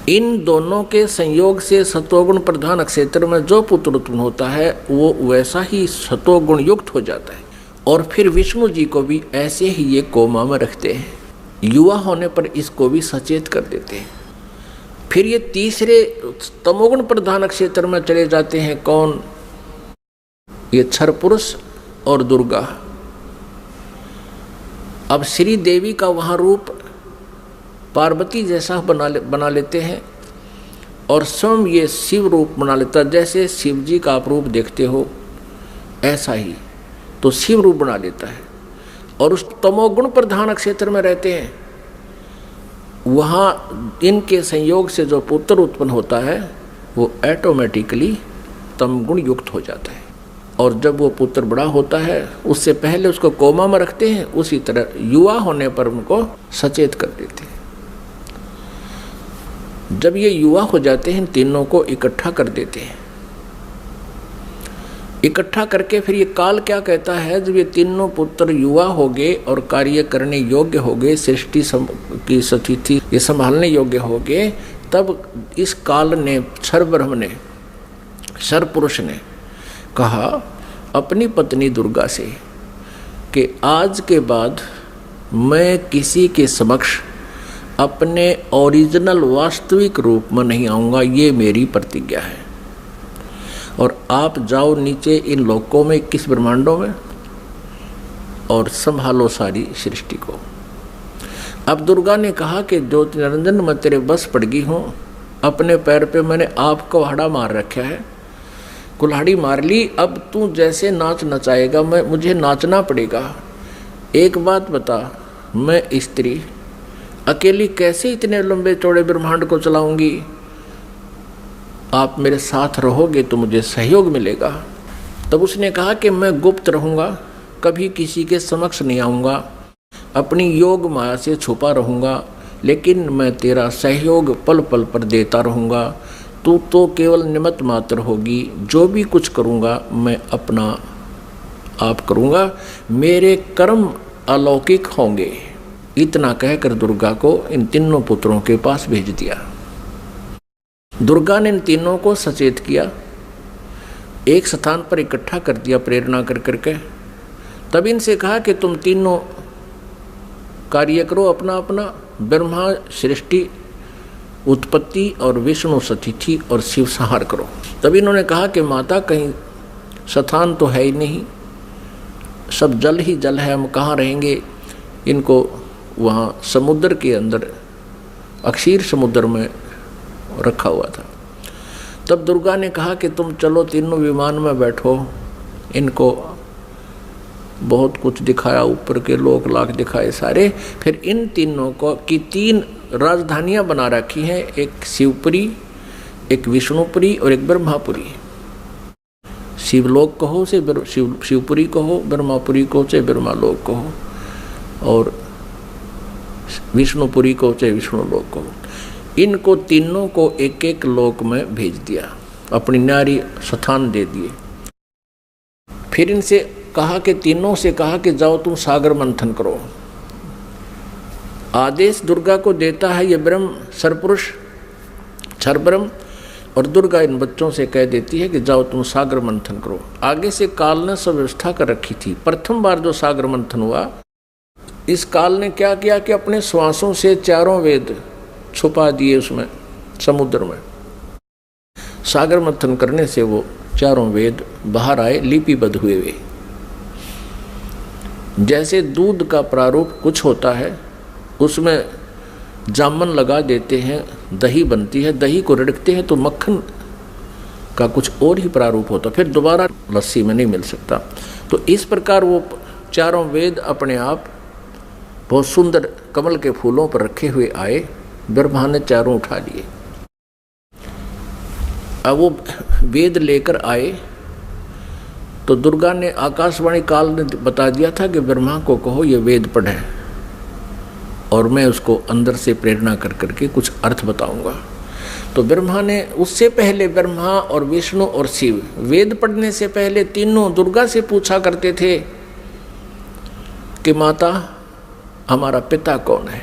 इन दोनों के संयोग से सतोगुण प्रधान क्षेत्र में जो पुत्र उत्पन्न होता है वो वैसा ही सतोगुण युक्त हो जाता है। और फिर विष्णु जी को भी ऐसे ही ये कोमा में रखते हैं, युवा होने पर इसको भी सचेत कर देते हैं। फिर ये तीसरे तमोगुण प्रधान क्षेत्र में चले जाते हैं। कौन? ये क्षर पुरुष और दुर्गा। अब श्री देवी का वहाँ रूप पार्वती जैसा बना लेते हैं और स्वयं ये शिव रूप बना लेता है। जैसे शिव जी का आप रूप देखते हो ऐसा ही तो शिव रूप बना लेता है। और उस तमोगुण प्रधान क्षेत्र में रहते हैं वहाँ इनके संयोग से जो पुत्र उत्पन्न होता है वो ऑटोमेटिकली तमगुण युक्त हो जाता है। और जब वो पुत्र बड़ा होता है उससे पहले उसको कोमा में रखते हैं, उसी तरह युवा होने पर उनको सचेत कर देते हैं। जब ये युवा हो जाते हैं तीनों को इकट्ठा कर देते हैं। इकट्ठा करके फिर ये काल क्या कहता है, जब ये तीनों पुत्र युवा हो गए और कार्य करने योग्य हो गए, सृष्टि की स्थिति ये संभालने योग्य हो गए, तब इस काल ने क्षर ब्रह्म ने क्षर पुरुष ने कहा अपनी पत्नी दुर्गा से कि आज के बाद मैं किसी के समक्ष अपने ओरिजिनल वास्तविक रूप में नहीं आऊँगा, ये मेरी प्रतिज्ञा है। और आप जाओ नीचे इन लोकों में 21 ब्रह्मांडों में और संभालो सारी सृष्टि को। अब दुर्गा ने कहा कि ज्योति निरंजन मैं तेरे बस पड़ गई हूँ, अपने पैर पे मैंने आपको कुल्हाड़ा मार रखा है, कुल्हाड़ी मार ली, अब तू जैसे नाच नचाएगा मुझे नाचना पड़ेगा। एक बात बता, मैं स्त्री अकेली कैसे इतने लंबे चौड़े ब्रह्मांड को चलाऊंगी, आप मेरे साथ रहोगे तो मुझे सहयोग मिलेगा। तब उसने कहा कि मैं गुप्त रहूँगा, कभी किसी के समक्ष नहीं आऊँगा, अपनी योग माया से छुपा रहूँगा, लेकिन मैं तेरा सहयोग पल पल पर देता रहूँगा। तू तो केवल निमित्त मात्र होगी, जो भी कुछ करूँगा मैं अपना आप करूँगा, मेरे कर्म अलौकिक होंगे। इतना कहकर दुर्गा को इन तीनों पुत्रों के पास भेज दिया। दुर्गा ने इन तीनों को सचेत किया, एक स्थान पर इकट्ठा कर दिया प्रेरणा कर करके। तब इनसे कहा कि तुम तीनों कार्य करो अपना अपना, ब्रह्मा सृष्टि उत्पत्ति और विष्णु सतिथि और शिव संहार करो। तब इन्होंने कहा कि माता कहीं स्थान तो है ही नहीं, सब जल ही जल है, हम कहाँ रहेंगे। इनको वहाँ समुद्र के अंदर अक्षीर समुद्र में रखा हुआ था। तब दुर्गा ने कहा कि तुम चलो तीनों विमान में बैठो। इनको बहुत कुछ दिखाया, ऊपर के लोक लाख दिखाए सारे। फिर इन तीनों को की 3 राजधानियां बना रखी हैं, एक शिवपुरी, एक विष्णुपुरी और एक ब्रह्मापुरी। शिवलोक कहो से शिवपुरी कहो, ब्रह्मापुरी को से ब्रह्मालोक कहो, और विष्णुपुरी को से विष्णुलोक कहो। इनको तीनों को एक एक लोक में भेज दिया, अपनी न्यारी स्थान दे दिए। फिर इनसे कहा कि तीनों से कहा कि जाओ तुम सागर मंथन करो। आदेश दुर्गा को देता है ये ब्रह्म सरपुरुष क्षर ब्रह्म, और दुर्गा इन बच्चों से कह देती है कि जाओ तुम सागर मंथन करो। आगे से काल ने सब व्यवस्था कर रखी थी। प्रथम बार जो सागर मंथन हुआ, इस काल ने क्या किया कि अपने श्वासों से 4 वेद छुपा दिए उसमें समुद्र में। सागर मंथन करने से वो 4 वेद बाहर आए, लिपिबद्ध हुए वे। जैसे दूध का प्रारूप कुछ होता है, उसमें जामन लगा देते हैं, दही बनती है, दही को रिड़कते हैं तो मक्खन का कुछ और ही प्रारूप होता, फिर दोबारा लस्सी में नहीं मिल सकता। तो इस प्रकार वो 4 वेद अपने आप बहुत सुंदर कमल के फूलों पर रखे हुए आए। ब्रह्मा ने 4 उठा लिए। अब वो वेद लेकर आए तो दुर्गा ने आकाशवाणी काल ने बता दिया था कि ब्रह्मा को कहो ये वेद पढ़े, और मैं उसको अंदर से प्रेरणा कर करके कुछ अर्थ बताऊंगा। तो ब्रह्मा ने उससे पहले, ब्रह्मा और विष्णु और शिव वेद पढ़ने से पहले तीनों दुर्गा से पूछा करते थे कि माता हमारा पिता कौन है।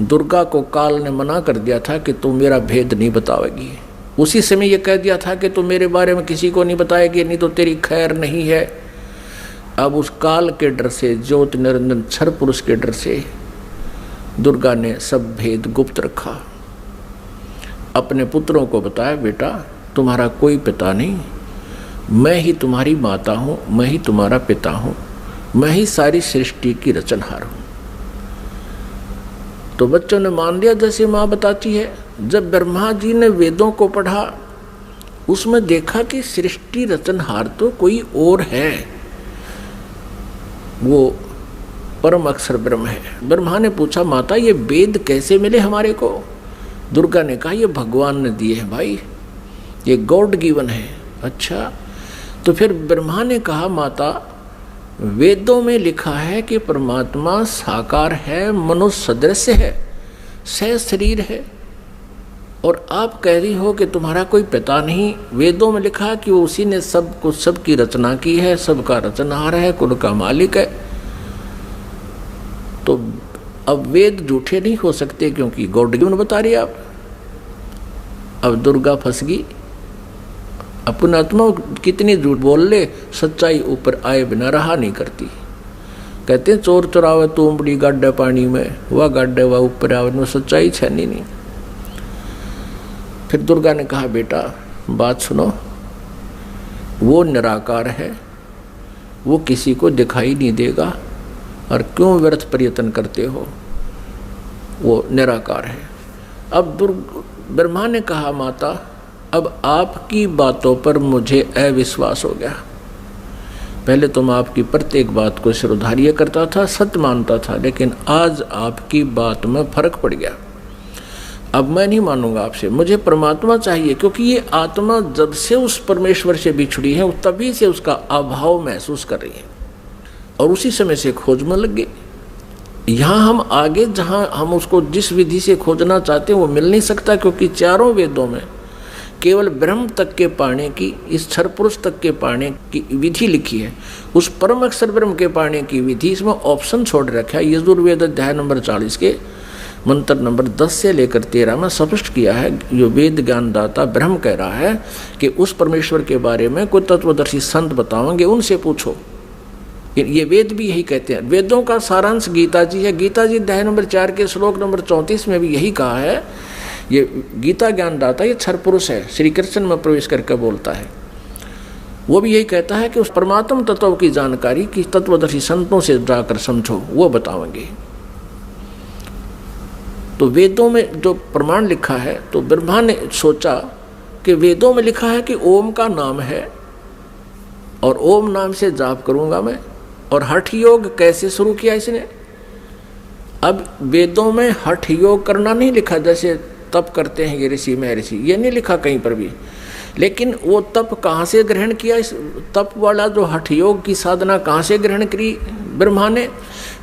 दुर्गा को काल ने मना कर दिया था कि तुम मेरा भेद नहीं बताओगी। उसी समय ये कह दिया था कि तुम मेरे बारे में किसी को नहीं बताएगी, नहीं तो तेरी खैर नहीं है। अब उस काल के डर से, ज्योति निरंजन क्षर पुरुष के डर से दुर्गा ने सब भेद गुप्त रखा। अपने पुत्रों को बताया, बेटा तुम्हारा कोई पिता नहीं, मैं ही तुम्हारी माता हूँ, मैं ही तुम्हारा पिता हूँ, मैं ही सारी सृष्टि की रचनहार हूँ। तो बच्चों ने मान लिया जैसे माँ बताती है। जब ब्रह्मा जी ने वेदों को पढ़ा, उसमें देखा कि सृष्टि रचनहार तो कोई और है। वो परम अक्षर ब्रह्म है। ब्रह्मा ने पूछा माता ये वेद कैसे मिले हमारे को? दुर्गा ने कहा ये भगवान ने दिए हैं भाई, ये गॉड गिवन है। अच्छा, तो फिर ब्रह्मा ने कहा माता वेदों में लिखा है कि परमात्मा साकार है, मनुष्य सदृश है, सह शरीर है, और आप कह रही हो कि तुम्हारा कोई पिता नहीं। वेदों में लिखा है कि वो उसी ने सब कुछ, सबकी रचना की है, सबका रचनहार है, कुल का मालिक है। तो अब वेद झूठे नहीं हो सकते क्योंकि गॉड गिवन बता रही आप। अब दुर्गा फंस गई, अपना आत्मा कितनी झूठ बोल ले, सच्चाई ऊपर आए बिना रहा नहीं करती। कहते हैं चोर चुरावे तुमड़ी गाड्डे पानी में, वह गाड्डे वह ऊपर आवे, में सच्चाई छनी नहीं। फिर दुर्गा ने कहा बेटा बात सुनो, वो निराकार है, वो किसी को दिखाई नहीं देगा, और क्यों व्यर्थ प्रयत्न करते हो, वो निराकार है। अब ब्रह्मा ने कहा माता अब आपकी बातों पर मुझे अविश्वास हो गया। पहले तो मैं आपकी प्रत्येक बात को सिरोधार्य करता था, सत्य मानता था, लेकिन आज आपकी बात में फर्क पड़ गया। अब मैं नहीं मानूंगा आपसे, मुझे परमात्मा चाहिए, क्योंकि ये आत्मा जब से उस परमेश्वर से बिछड़ी है तभी से उसका अभाव महसूस कर रही है, और उसी समय से खोज में लग गई। यहाँ हम आगे जहाँ हम उसको जिस विधि से खोजना चाहते हैं वो मिल नहीं सकता, क्योंकि चारों वेदों में केवल ब्रह्म तक के पाने की, इस क्षर पुरुष तक के पाने की विधि लिखी है। उस परम अक्षर ब्रह्म के पाने की विधि इसमें ऑप्शन छोड़ रखा है। यजुर्वेद अध्याय नंबर 40 के मंत्र नंबर 10 से लेकर 13 में स्पष्ट किया है। जो वेद ज्ञानदाता ब्रह्म कह रहा है कि उस परमेश्वर के बारे में कोई तत्वदर्शी संत बताओगे, उनसे पूछो। ये वेद भी यही कहते हैं। वेदों का सारांश गीता जी है। गीता जी अध्याय नंबर 4 के श्लोक नंबर 34 में भी यही कहा है। ये गीता ज्ञानदाता ये क्षर पुरुष है, श्री कृष्ण में प्रवेश करके बोलता है। वो भी यही कहता है कि उस परमात्म तत्व की जानकारी की तत्वदर्शी संतों से जाकर समझो, वो बताएंगे। तो वेदों में जो प्रमाण लिखा है, तो ब्रह्मा ने सोचा कि वेदों में लिखा है कि ओम का नाम है और ओम नाम से जाप करूंगा मैं। और हठ योग कैसे शुरू किया इसने? अब वेदों में हठ योग करना नहीं लिखा, जैसे तप करते हैं ये ऋषि महर्षि, ये नहीं लिखा कहीं पर भी। लेकिन वो तप कहाँ से ग्रहण किया? इस तप वाला जो हठ योग की साधना कहाँ से ग्रहण करी ब्रह्मा ने?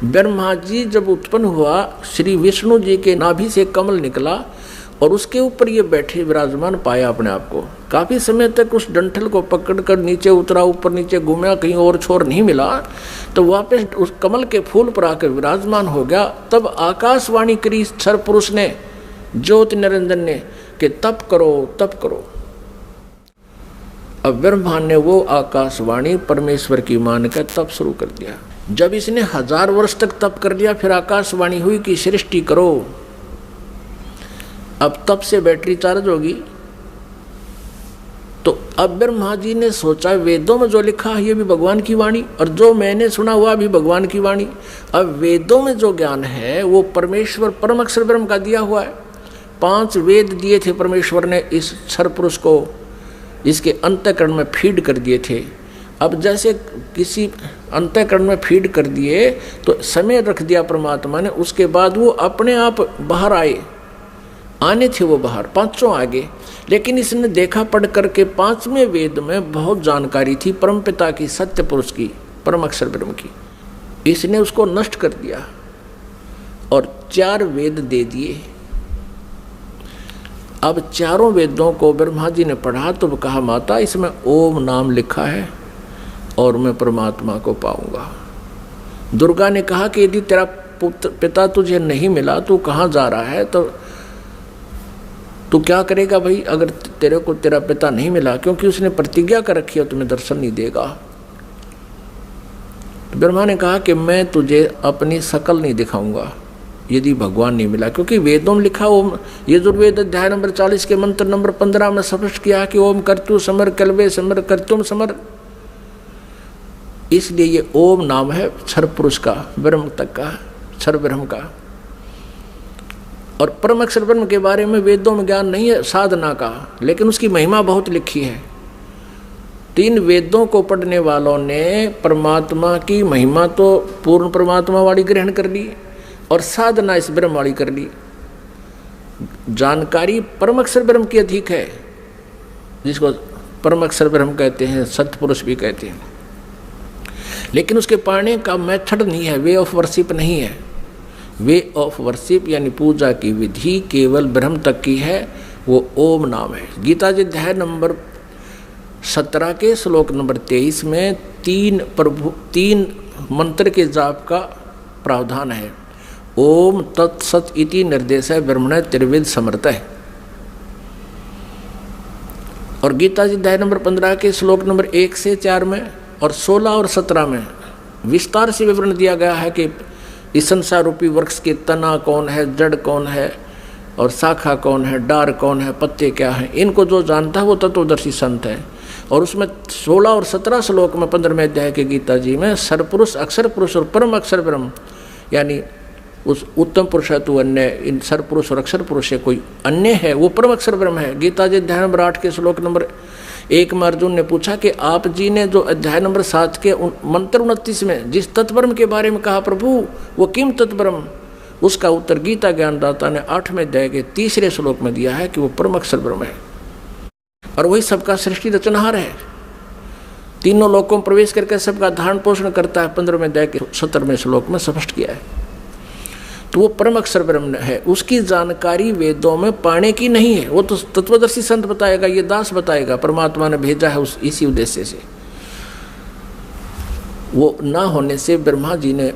ब्रह्मा जी जब उत्पन्न हुआ, श्री विष्णु जी के नाभि से कमल निकला और उसके ऊपर ये बैठे विराजमान पाया अपने आप को। काफ़ी समय तक उस डंठल को पकड़कर नीचे उतरा, ऊपर नीचे घूमा, कहीं और छोर नहीं मिला, तो वापस उस कमल के फूल पर आकर विराजमान हो गया। तब आकाशवाणी करी क्षर पुरुष ने, ज्योति निरंजन ने, कि तप करो तप करो। अब ब्रह्मा ने वो आकाशवाणी परमेश्वर की मानकर तप शुरू कर दिया। जब इसने 1000 वर्ष तक तप कर लिया, फिर आकाशवाणी हुई कि सृष्टि करो। अब तप से बैटरी चार्ज होगी। तो अब ब्रह्मा जी ने सोचा वेदों में जो लिखा है ये भी भगवान की वाणी, और जो मैंने सुना हुआ भी भगवान की वाणी। अब वेदों में जो ज्ञान है वो परमेश्वर परम अक्षर ब्रह्म का दिया हुआ है। 5 वेद दिए थे परमेश्वर ने इस क्षर पुरुष को, इसके अंतःकरण में फीड कर दिए थे। अब जैसे किसी अंतःकरण में फीड कर दिए तो समय रख दिया परमात्मा ने, उसके बाद वो अपने आप बाहर आने थे, वो बाहर 5 आगे। लेकिन इसने देखा पढ़ करके 5वें वेद में बहुत जानकारी थी परमपिता की, सत्य पुरुष की, परम अक्षर ब्रह्म की। इसने उसको नष्ट कर दिया और 4 वेद दे दिए। अब चारों वेदों को ब्रह्मा जी ने पढ़ा तो कहा माता इसमें ओम नाम लिखा है और मैं परमात्मा को पाऊंगा। दुर्गा ने कहा कि यदि तेरा पिता तुझे नहीं मिला, तू कहाँ जा रहा है, तो तू क्या करेगा भाई अगर तेरे को तेरा पिता नहीं मिला? क्योंकि उसने प्रतिज्ञा कर रखी है तुम्हें दर्शन नहीं देगा। तो ब्रह्मा ने कहा कि मैं तुझे अपनी शकल नहीं दिखाऊंगा यदि भगवान नहीं मिला, क्योंकि वेदों में लिखा ओम, यजुर्वेद अध्याय नंबर 40 के मंत्र नंबर 15 में स्पष्ट किया कि ओम कर्तु समर कल्वे समर कर्तुम समर। इसलिए ये ओम नाम है क्षर पुरुष का, ब्रह्म तक का, क्षर ब्रह्म का। और परम अक्षर ब्रह्म के बारे में वेदों में ज्ञान नहीं है साधना का, लेकिन उसकी महिमा बहुत लिखी है। तीन वेदों को पढ़ने वालों ने परमात्मा की महिमा तो पूर्ण परमात्मा वाली ग्रहण कर ली और साधना इस ब्रह्म वाली कर ली। जानकारी परम अक्षर ब्रह्म की अधिक है, जिसको परम अक्षर ब्रह्म कहते हैं, सत्पुरुष भी कहते हैं। लेकिन उसके पाने का मेथड नहीं है, वे ऑफ वर्शिप नहीं है। वे ऑफ वर्शिप यानी पूजा की विधि केवल ब्रह्म तक की है, वो ओम नाम है। गीता जी अध्याय नंबर 17 के श्लोक नंबर 23 में तीन मंत्र के जाप का प्रावधान है। ओम तत्सत इति निर्देश है ब्रह्मण त्रिविध समर्थ है। और गीता जी अध्याय नंबर 15 के श्लोक नंबर 1 से 4 में और 16 और 17 में विस्तार से विवरण दिया गया है कि इस संसार रूपी वृक्ष के तना कौन है, जड़ कौन है और शाखा कौन है, डार कौन है, पत्ते क्या हैं। इनको जो जानता है वो तत्वदर्शी संत है। और उसमें 16 और 17 श्लोक में 15वें अध्याय के गीता जी में सरपुरुष, अक्षर पुरुष और परम अक्षर ब्रह्म, यानी उस उत्तम पुरुष है तो अन्य, इन सरपुरुष और अक्षर पुरुष से कोई अन्य है, वो परम अक्षर ब्रह्म है। गीता जी अध्याय नंबर 8 के श्लोक नंबर 1 में अर्जुन ने पूछा कि आप जी ने जो अध्याय नंबर 7 के मंत्र 29 में जिस तत्ब्रह्म के बारे में कहा प्रभु वो किम तत्ब्रह्म, उसका उत्तर गीता ज्ञानदाता ने 8वें अध्याय के 3रे श्लोक में दिया है कि वो परम अक्षर ब्रह्म है और वही सबका सृष्टि रचनहार है। तीनों लोकों में प्रवेश करके सबका धारण पोषण करता है, 15वें अध्याय के 17वें श्लोक में स्पष्ट किया है। तो वो परम अक्षर ब्रह्म है, उसकी जानकारी वेदों में पाने की नहीं है, वो तो तत्वदर्शी संत बताएगा, ये दास बताएगा, परमात्मा ने भेजा है उस इसी उद्देश्य से। वो ना होने से ब्रह्मा जी ने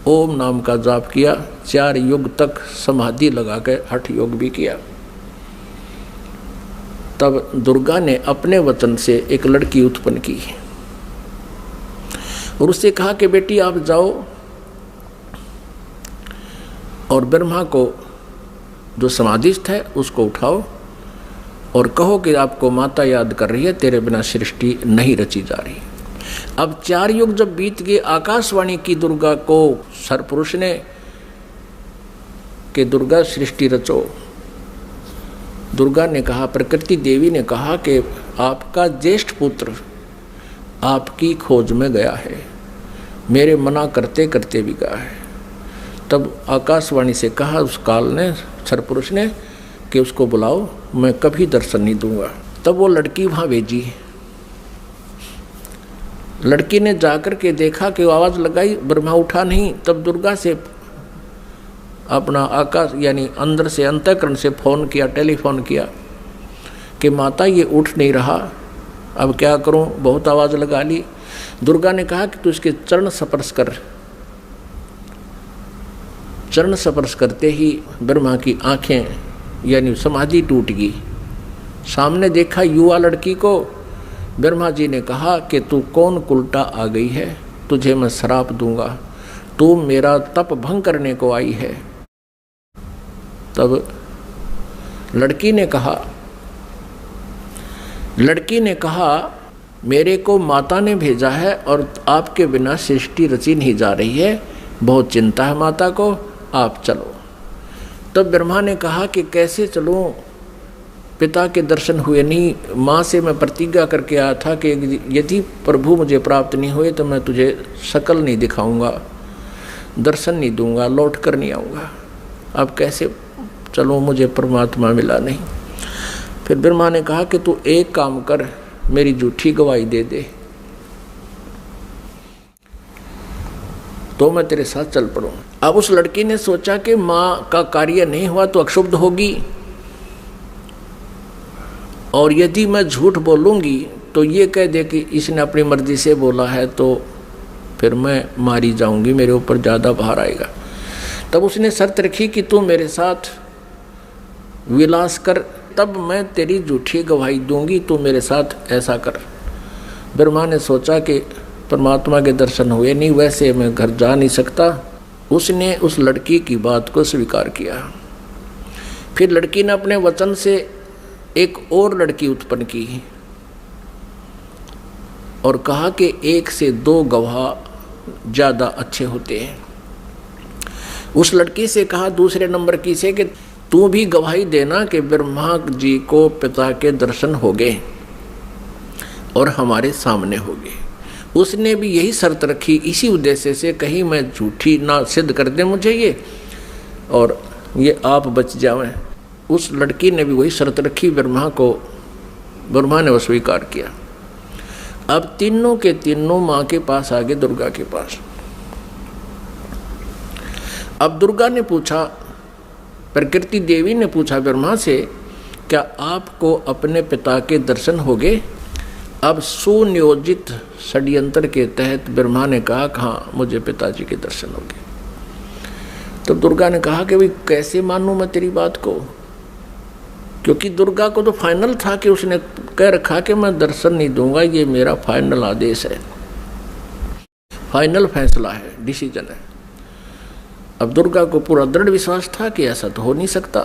ओम नाम का जाप किया, 4 युग तक समाधि लगा के हठ योग भी किया। तब दुर्गा ने अपने वचन से एक लड़की उत्पन्न की और उससे कहा कि बेटी आप जाओ और ब्रह्मा को जो समाधिस्थ है उसको उठाओ और कहो कि आपको माता याद कर रही है, तेरे बिना सृष्टि नहीं रची जा रही। अब 4 युग जब बीत गए, आकाशवाणी की दुर्गा को सरपुरुष ने कि दुर्गा सृष्टि रचो। दुर्गा ने कहा, प्रकृति देवी ने कहा कि आपका ज्येष्ठ पुत्र आपकी खोज में गया है, मेरे मना करते करते भी गया है। तब आकाशवाणी से कहा उस काल ने, सरपुरुष ने, कि उसको बुलाओ, मैं कभी दर्शन नहीं दूंगा। तब वो लड़की वहाँ भेजी। लड़की ने जाकर के देखा कि आवाज़ लगाई, ब्रह्मा उठा नहीं। तब दुर्गा से अपना आकाश यानी अंदर से अंतःकरण से फ़ोन किया, टेलीफोन किया कि माता ये उठ नहीं रहा, अब क्या करूं, बहुत आवाज़ लगा ली। दुर्गा ने कहा कि तू इसके चरण स्पर्श कर। चरण स्पर्श करते ही ब्रह्मा की आंखें यानी समाधि टूट गई। सामने देखा युवा लड़की को। ब्रह्मा जी ने कहा कि तू कौन कुलटा आ गई है, तुझे मैं श्राप दूंगा, तू मेरा तप भंग करने को आई है। तब लड़की ने कहा मेरे को माता ने भेजा है और आपके बिना सृष्टि रची नहीं जा रही है, बहुत चिंता है माता को, आप चलो। तब ब्रह्मा ने कहा कि कैसे चलूं, पिता के दर्शन हुए नहीं, माँ से मैं प्रतिज्ञा करके आया था कि यदि प्रभु मुझे प्राप्त नहीं हुए तो मैं तुझे शकल नहीं दिखाऊंगा, दर्शन नहीं दूंगा, लौट कर नहीं आऊँगा, अब कैसे चलूँ, मुझे परमात्मा मिला नहीं। फिर ब्रह्मा ने कहा कि तू एक काम कर, मेरी झूठी गवाही दे दे तो मैं तेरे साथ चल पड़ूँ। अब उस लड़की ने सोचा कि माँ का कार्य नहीं हुआ तो अक्षुब्ध होगी और यदि मैं झूठ बोलूँगी तो ये कह दे कि इसने अपनी मर्जी से बोला है, तो फिर मैं मारी जाऊँगी, मेरे ऊपर ज़्यादा भार आएगा। तब उसने शर्त रखी कि तू मेरे साथ विलास कर, तब मैं तेरी झूठी गवाही दूंगी, तू मेरे साथ ऐसा कर। ब्रह्मा ने सोचा कि परमात्मा के दर्शन हुए नहीं, वैसे मैं घर जा नहीं सकता। उसने उस लड़की की बात को स्वीकार किया। फिर लड़की ने अपने वचन से एक और लड़की उत्पन्न की और कहा कि 1 से 2 गवाह ज़्यादा अच्छे होते हैं। उस लड़की से कहा दूसरे नंबर की से कि तू भी गवाही देना कि ब्रह्मा जी को पिता के दर्शन हो गए। और हमारे सामने होगे। उसने भी यही शर्त रखी इसी उद्देश्य से, कहीं मैं झूठी ना सिद्ध कर दे मुझे ये और ये आप बच जावें। उस लड़की ने भी वही शर्त रखी ब्रह्मा को, ब्रह्मा ने वो स्वीकार किया। अब तीनों के तीनों माँ के पास आ गए, दुर्गा के पास। अब दुर्गा ने पूछा, प्रकृति देवी ने पूछा ब्रह्मा से, क्या आपको अपने पिता के दर्शन हो गए? अब सुनियोजित षड्यंत्र के तहत ब्रह्मा ने कहा कि हाँ मुझे पिताजी के दर्शन हो गए। तो दुर्गा ने कहा कि भाई कैसे मानूं मैं तेरी बात को, क्योंकि दुर्गा को तो फाइनल था कि उसने कह रखा कि मैं दर्शन नहीं दूंगा, ये मेरा फाइनल आदेश है, फाइनल फैसला है, डिसीजन है। अब दुर्गा को पूरा दृढ़ विश्वास था कि ऐसा तो हो नहीं सकता।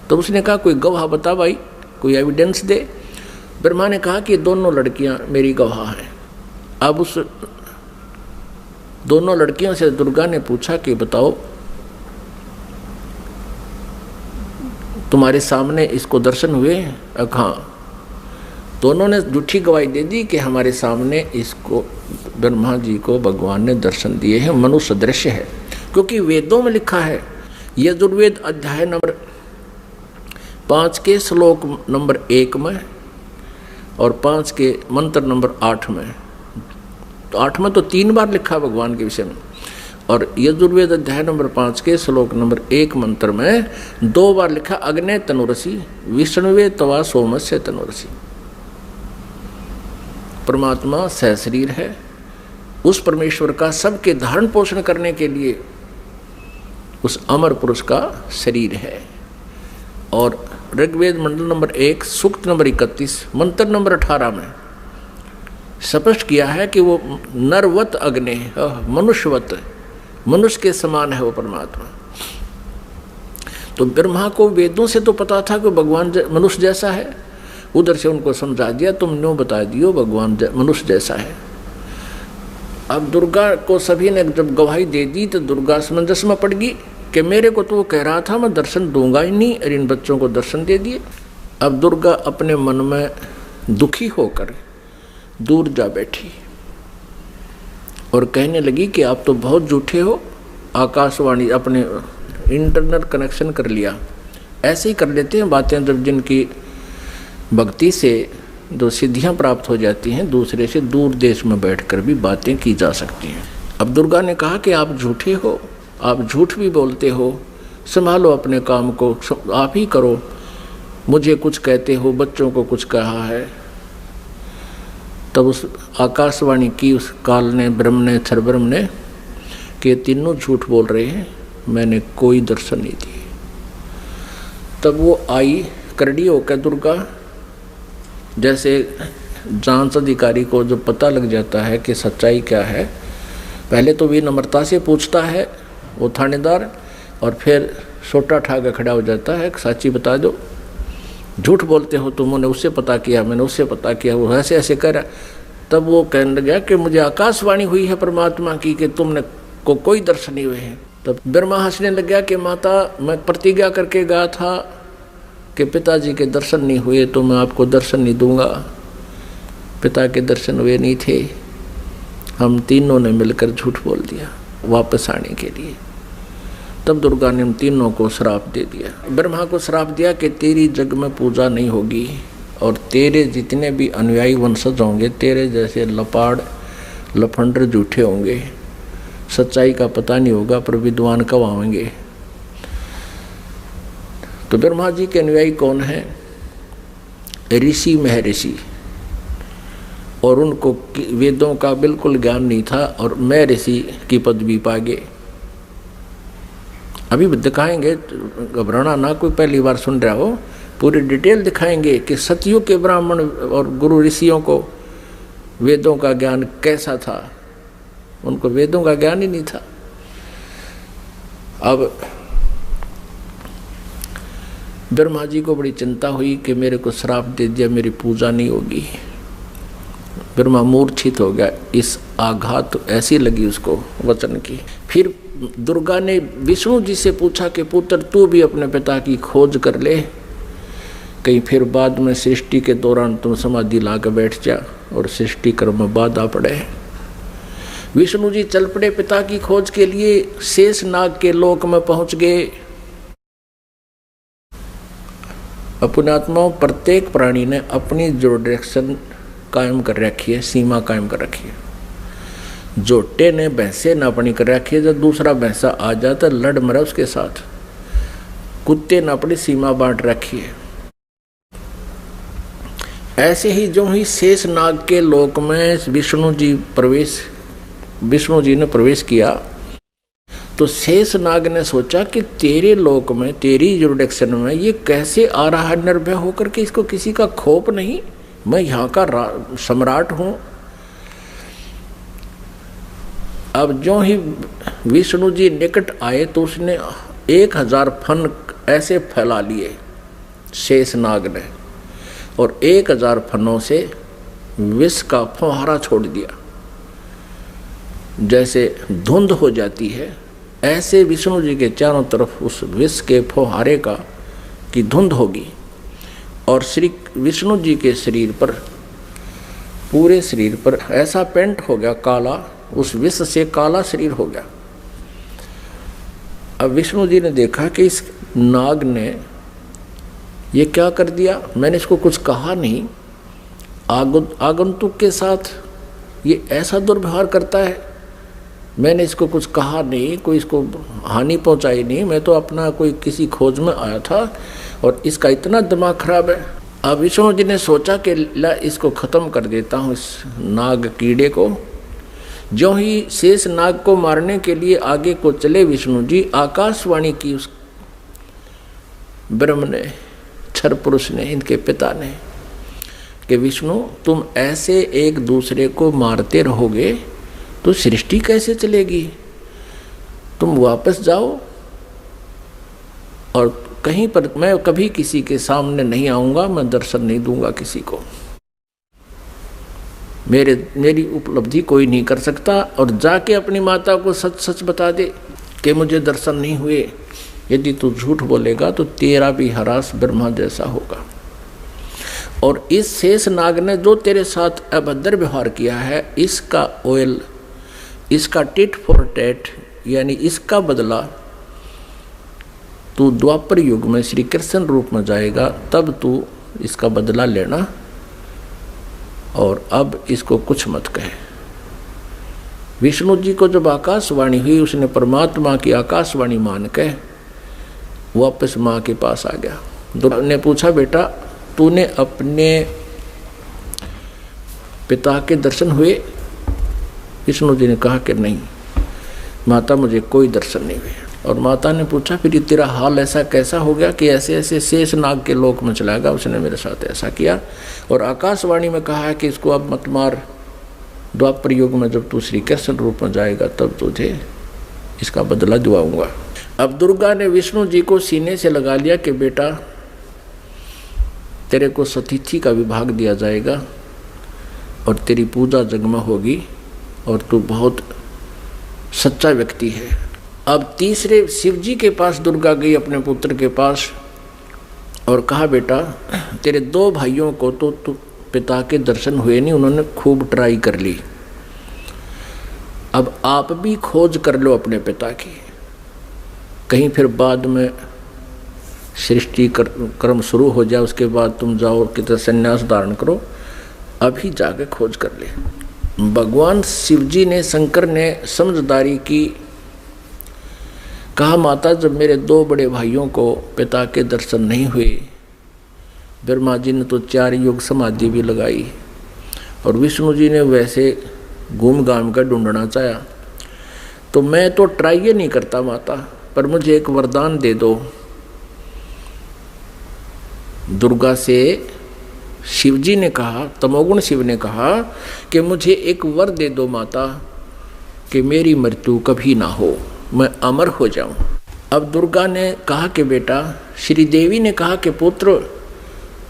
तो उसने कहा कोई गवाह बता भाई, कोई एविडेंस दे। ब्रह्मा ने कहा कि दोनों लड़कियां मेरी गवाह हैं। अब उस दोनों लड़कियों से दुर्गा ने पूछा कि बताओ तुम्हारे सामने इसको दर्शन हुए? हाँ, दोनों ने झूठी गवाही दे दी कि हमारे सामने इसको ब्रह्मा जी को भगवान ने दर्शन दिए हैं, मनुष्य दृश्य है। क्योंकि वेदों में लिखा है, यजुर्वेद अध्याय नंबर 5 के श्लोक नंबर 1 में और 5 के मंत्र नंबर 8 में, तो 8 में तो 3 बार लिखा भगवान के विषय में, और यजुर्वेद अध्याय नंबर 5 के श्लोक नंबर 1 मंत्र में 2 बार लिखा, अग्ने तनुरसी विष्णुवे तवा सोमस्य तनुरसी। परमात्मा सहशरीर है, उस परमेश्वर का सबके धारण पोषण करने के लिए उस अमर पुरुष का शरीर है। और ऋग्वेद मंडल नंबर 1 सूक्त नंबर 31 मंत्र नंबर 18 में स्पष्ट किया है कि वो नरवत अग्नि, मनुष्यवत, मनुष्य के समान है वो परमात्मा। तो ब्रह्मा को वेदों से तो पता था कि भगवान मनुष्य जैसा है, उधर से उनको समझा दिया, तुम न्यों बता दियो भगवान मनुष्य जैसा है। अब दुर्गा को सभी ने जब गवाही दे दी तो दुर्गा समंजस में पड़ गई कि मेरे को तो वो कह रहा था मैं दर्शन दूंगा ही नहीं, और इन बच्चों को दर्शन दे दिए। अब दुर्गा अपने मन में दुखी होकर दूर जा बैठी और कहने लगी कि आप तो बहुत झूठे हो। आकाशवाणी अपने इंटरनेट कनेक्शन कर लिया, ऐसे ही कर लेते हैं बातें जब जिनकी भक्ति से जो सिद्धियां प्राप्त हो जाती हैं, दूसरे से दूर देश में बैठकर भी बातें की जा सकती हैं। अब दुर्गा ने कहा कि आप झूठे हो, आप झूठ भी बोलते हो, संभालो अपने काम को, आप ही करो, मुझे कुछ कहते हो, बच्चों को कुछ कहा है। तब उस आकाशवाणी की उस काल ने, ब्रह्म ने, क्षरब्रह्म ने कि तीनों झूठ बोल रहे हैं, मैंने कोई दर्शन नहीं दिए। तब वो आई करड़ी होकर दुर्गा, जैसे जांच अधिकारी को जो पता लग जाता है कि सच्चाई क्या है, पहले तो विनम्रता से पूछता है वो थानेदार, और फिर सोटा ठा के खड़ा हो जाता है, सच्ची बता दो, झूठ बोलते हो तुमने उससे पता किया, मैंने उससे पता किया, वो ऐसे ऐसे कर रहा। तब वो कहने लगा कि मुझे आकाशवाणी हुई है परमात्मा की कि तुमने को कोई दर्शन नहीं हुए हैं। तब ब्रह्मा हंसने लग गया कि माता मैं प्रतिज्ञा करके गया था कि पिताजी के दर्शन नहीं हुए तो मैं आपको दर्शन नहीं दूंगा। पिता के दर्शन हुए नहीं थे, हम तीनों ने मिलकर झूठ बोल दिया वापस आने के लिए। तब दुर्गा ने उन तीनों को श्राप दे दिया। ब्रह्मा को श्राप दिया कि तेरी जग में पूजा नहीं होगी और तेरे जितने भी अनुयायी वंशज होंगे तेरे जैसे लपाड़ लफंडर झूठे होंगे, सच्चाई का पता नहीं होगा पर विद्वान कब आएंगे। तो ब्रह्मा जी के अनुयायी कौन है? ऋषि महर्षि, और उनको वेदों का बिल्कुल ज्ञान नहीं था और महर्षि की पदवी पा गए। अभी दिखाएंगे, घबराना ना, कोई पहली बार सुन रहा हो, पूरी डिटेल दिखाएंगे कि सतयुग के ब्राह्मण और गुरु ऋषियों को वेदों का ज्ञान कैसा था। उनको वेदों का ज्ञान ही नहीं था। अब ब्रह्मा जी को बड़ी चिंता हुई कि मेरे को श्राप दे दिया, मेरी पूजा नहीं होगी। ब्रह्मा मूर्छित हो गया, इस आघात ऐसी लगी उसको वचन की। फिर दुर्गा ने विष्णु जी से पूछा कि पुत्र तू भी अपने पिता की खोज कर ले, कहीं फिर बाद में सृष्टि के दौरान तुम समाधि ला के बैठ जा और सृष्टि कर्म में बाधा पड़े। विष्णु जी चल पड़े पिता की खोज के लिए, शेष नाग के लोक में पहुंच गए। पुण्यात्माओं, प्रत्येक प्राणी ने अपनी जो डायरेक्शन कायम कर रखी है, सीमा कायम कर रखी है। जोटे ने भैंसे न अपनी कर रखी है, जब दूसरा भैंसा आ जाता लड़ मरा उसके साथ। कुत्ते ने अपनी सीमा बांट रखी है। ऐसे ही जो ही शेष नाग के लोक में विष्णु जी ने प्रवेश किया तो शेष नाग ने सोचा कि तेरे लोक में, तेरी जुरिडिक्शन में ये कैसे आ रहा है निर्भय होकर के, इसको किसी का खौफ नहीं, मैं यहाँ का सम्राट हूँ। अब जो ही विष्णु जी निकट आए तो उसने 1000 फन ऐसे फैला लिए शेष नाग ने, और 1000 फनों से विष का फुहारा छोड़ दिया। जैसे धुंध हो जाती है, ऐसे विष्णु जी के चारों तरफ उस विष के फुहारे की धुंध होगी। और श्री विष्णु जी के शरीर पर, पूरे शरीर पर ऐसा पेंट हो गया काला, उस विष से काला शरीर हो गया। अब विष्णु जी ने देखा कि इस नाग ने ये क्या कर दिया, मैंने इसको कुछ कहा नहीं, आगंतुक के साथ ये ऐसा दुर्व्यवहार करता है, मैंने इसको कुछ कहा नहीं, कोई इसको हानि पहुंचाई नहीं, मैं तो अपना कोई किसी खोज में आया था और इसका इतना दिमाग खराब है। अब विष्णु जी ने सोचा कि ला इसको ख़त्म कर देता हूँ, इस नाग कीड़े को। जो ही शेष नाग को मारने के लिए आगे को चले विष्णु जी, आकाशवाणी की उस ब्रह्म ने, क्षर पुरुष ने, इनके पिता ने, कि विष्णु तुम ऐसे एक दूसरे को मारते रहोगे तो सृष्टि कैसे चलेगी, तुम वापस जाओ और कहीं पर, मैं कभी किसी के सामने नहीं आऊंगा, मैं दर्शन नहीं दूंगा किसी को, मेरी उपलब्धि कोई नहीं कर सकता। और जाके अपनी माता को सच सच बता दे कि मुझे दर्शन नहीं हुए। यदि तू झूठ बोलेगा तो तेरा भी हरास ब्रह्मा जैसा होगा। और इस शेष नाग ने जो तेरे साथ अभद्र व्यवहार किया है, इसका ऑयल, इसका टिट फॉर टैट, यानी इसका बदला तू द्वापर युग में श्री कृष्ण रूप में जाएगा, तब तू इसका बदला लेना, और अब इसको कुछ मत कहे। विष्णु जी को जब आकाशवाणी हुई, उसने परमात्मा की आकाशवाणी मान के वापस माँ के पास आ गया। दुर्गा ने पूछा, बेटा तूने अपने पिता के दर्शन हुए? विष्णु जी ने कहा कि नहीं माता, मुझे कोई दर्शन नहीं हुए। और माता ने पूछा, फिर तेरा हाल ऐसा कैसा हो गया कि ऐसे ऐसे शेष नाग के लोक में चला गया, उसने मेरे साथ ऐसा किया। और आकाशवाणी में कहा है कि इसको अब मत मार, द्वापर युग में जब तू श्री कृष्ण रूप में जाएगा तब तुझे इसका बदला दिलाऊंगा। अब दुर्गा ने विष्णु जी को सीने से लगा लिया कि बेटा तेरे को सतिथि का विभाग दिया जाएगा और तेरी पूजा जग में होगी और तू बहुत सच्चा व्यक्ति है। अब तीसरे शिव जी के पास दुर्गा गई, अपने पुत्र के पास, और कहा, बेटा तेरे 2 भाइयों को तो पिता के दर्शन हुए नहीं, उन्होंने खूब ट्राई कर ली, अब आप भी खोज कर लो अपने पिता की, कहीं फिर बाद में सृष्टि कर्म शुरू हो जाए, उसके बाद तुम जाओ कितना संन्यास धारण करो, अभी जाके खोज कर ले। भगवान शिव जी ने, शंकर ने समझदारी की, कहा माता जब मेरे 2 बड़े भाइयों को पिता के दर्शन नहीं हुए, ब्रह्मा जी ने तो 4 युग समाधि भी लगाई और विष्णु जी ने वैसे घूम घाम कर ढूंढना चाहा, तो मैं तो ट्राई ये नहीं करता माता, पर मुझे एक वरदान दे दो। दुर्गा से शिव जी ने कहा, तमोगुण शिव ने कहा कि मुझे एक वर दे दो माता कि मेरी मृत्यु कभी ना हो, मैं अमर हो जाऊं। अब दुर्गा ने कहा कि बेटा, श्री देवी ने कहा कि पुत्र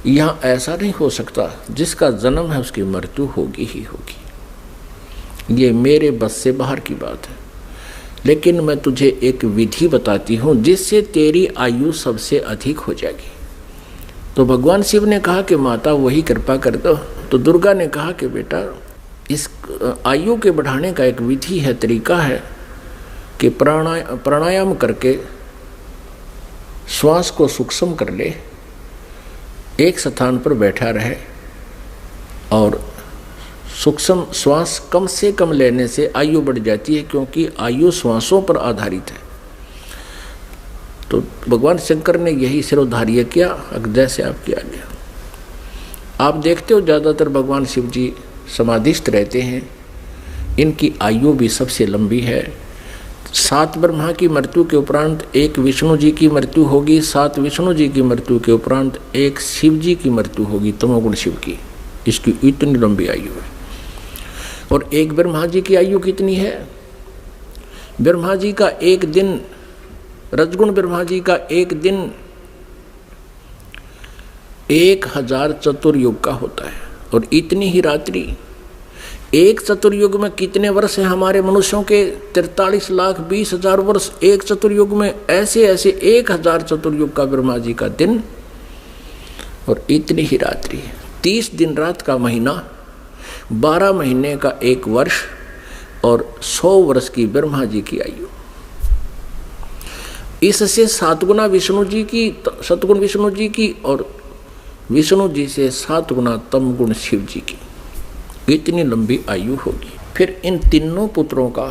यहाँ ऐसा नहीं हो सकता, जिसका जन्म है उसकी मृत्यु होगी ही होगी, ये मेरे बस से बाहर की बात है, लेकिन मैं तुझे एक विधि बताती हूँ जिससे तेरी आयु सबसे अधिक हो जाएगी। तो भगवान शिव ने कहा कि माता वही कृपा कर दो। तो दुर्गा ने कहा कि बेटा इस आयु के बढ़ाने का एक विधि है, तरीका है कि प्राणायाम करके श्वास को सूक्ष्म कर ले, एक स्थान पर बैठा रहे और सूक्ष्म श्वास कम से कम लेने से आयु बढ़ जाती है, क्योंकि आयु श्वासों पर आधारित है। तो भगवान शंकर ने यही सिरोधार्य किया, जैसे आप किया गया। आप देखते हो ज़्यादातर भगवान शिव जी समाधिस्थ रहते हैं, इनकी आयु भी सबसे लंबी है। 7 ब्रह्मा की मृत्यु के उपरांत एक विष्णु जी की मृत्यु होगी, 7 विष्णु जी की मृत्यु के उपरांत एक शिव जी की मृत्यु होगी, तमोगुण शिव की। इसकी इतनी लंबी आयु है। और एक ब्रह्मा जी की आयु कितनी है? ब्रह्मा जी का एक दिन, रजगुण ब्रह्मा जी का एक दिन 1000 चतुर्युग का होता है। और इतनी ही रात्रि, एक चतुर्युग में कितने वर्ष हैं हमारे मनुष्यों के? 43,20,000 वर्ष एक चतुर्युग में। ऐसे ऐसे 1000 चतुर्युग का ब्रह्मा जी का दिन और इतनी ही रात्रि। 30 दिन रात का महीना, 12 महीने का एक वर्ष और 100 वर्ष की ब्रह्मा जी की आयु। इससे 7 गुना विष्णु जी की, सतगुण विष्णु जी की, और विष्णु जी से 7 गुना तम गुण शिव जी की। इतनी लंबी आयु होगी। फिर इन तीनों पुत्रों का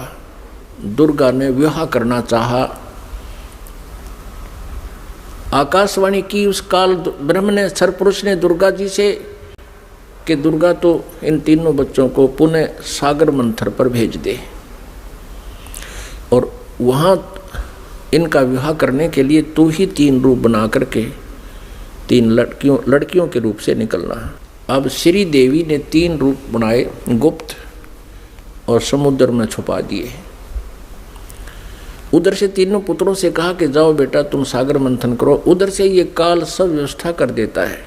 दुर्गा ने विवाह करना चाहा। आकाशवाणी की उस काल ब्रह्म ने, सरपुरुष ने दुर्गा जी से कि दुर्गा तो इन तीनों बच्चों को पुनः सागर मंथर पर भेज दे और वहाँ इनका विवाह करने के लिए तू ही 3 रूप बना करके 3 लड़कियों के रूप से निकलना। अब श्री देवी ने 3 रूप बनाए, गुप्त, और समुद्र में छुपा दिए। उधर से तीनों पुत्रों से कहा कि जाओ बेटा तुम सागर मंथन करो। उधर से ये काल सब व्यवस्था कर देता है।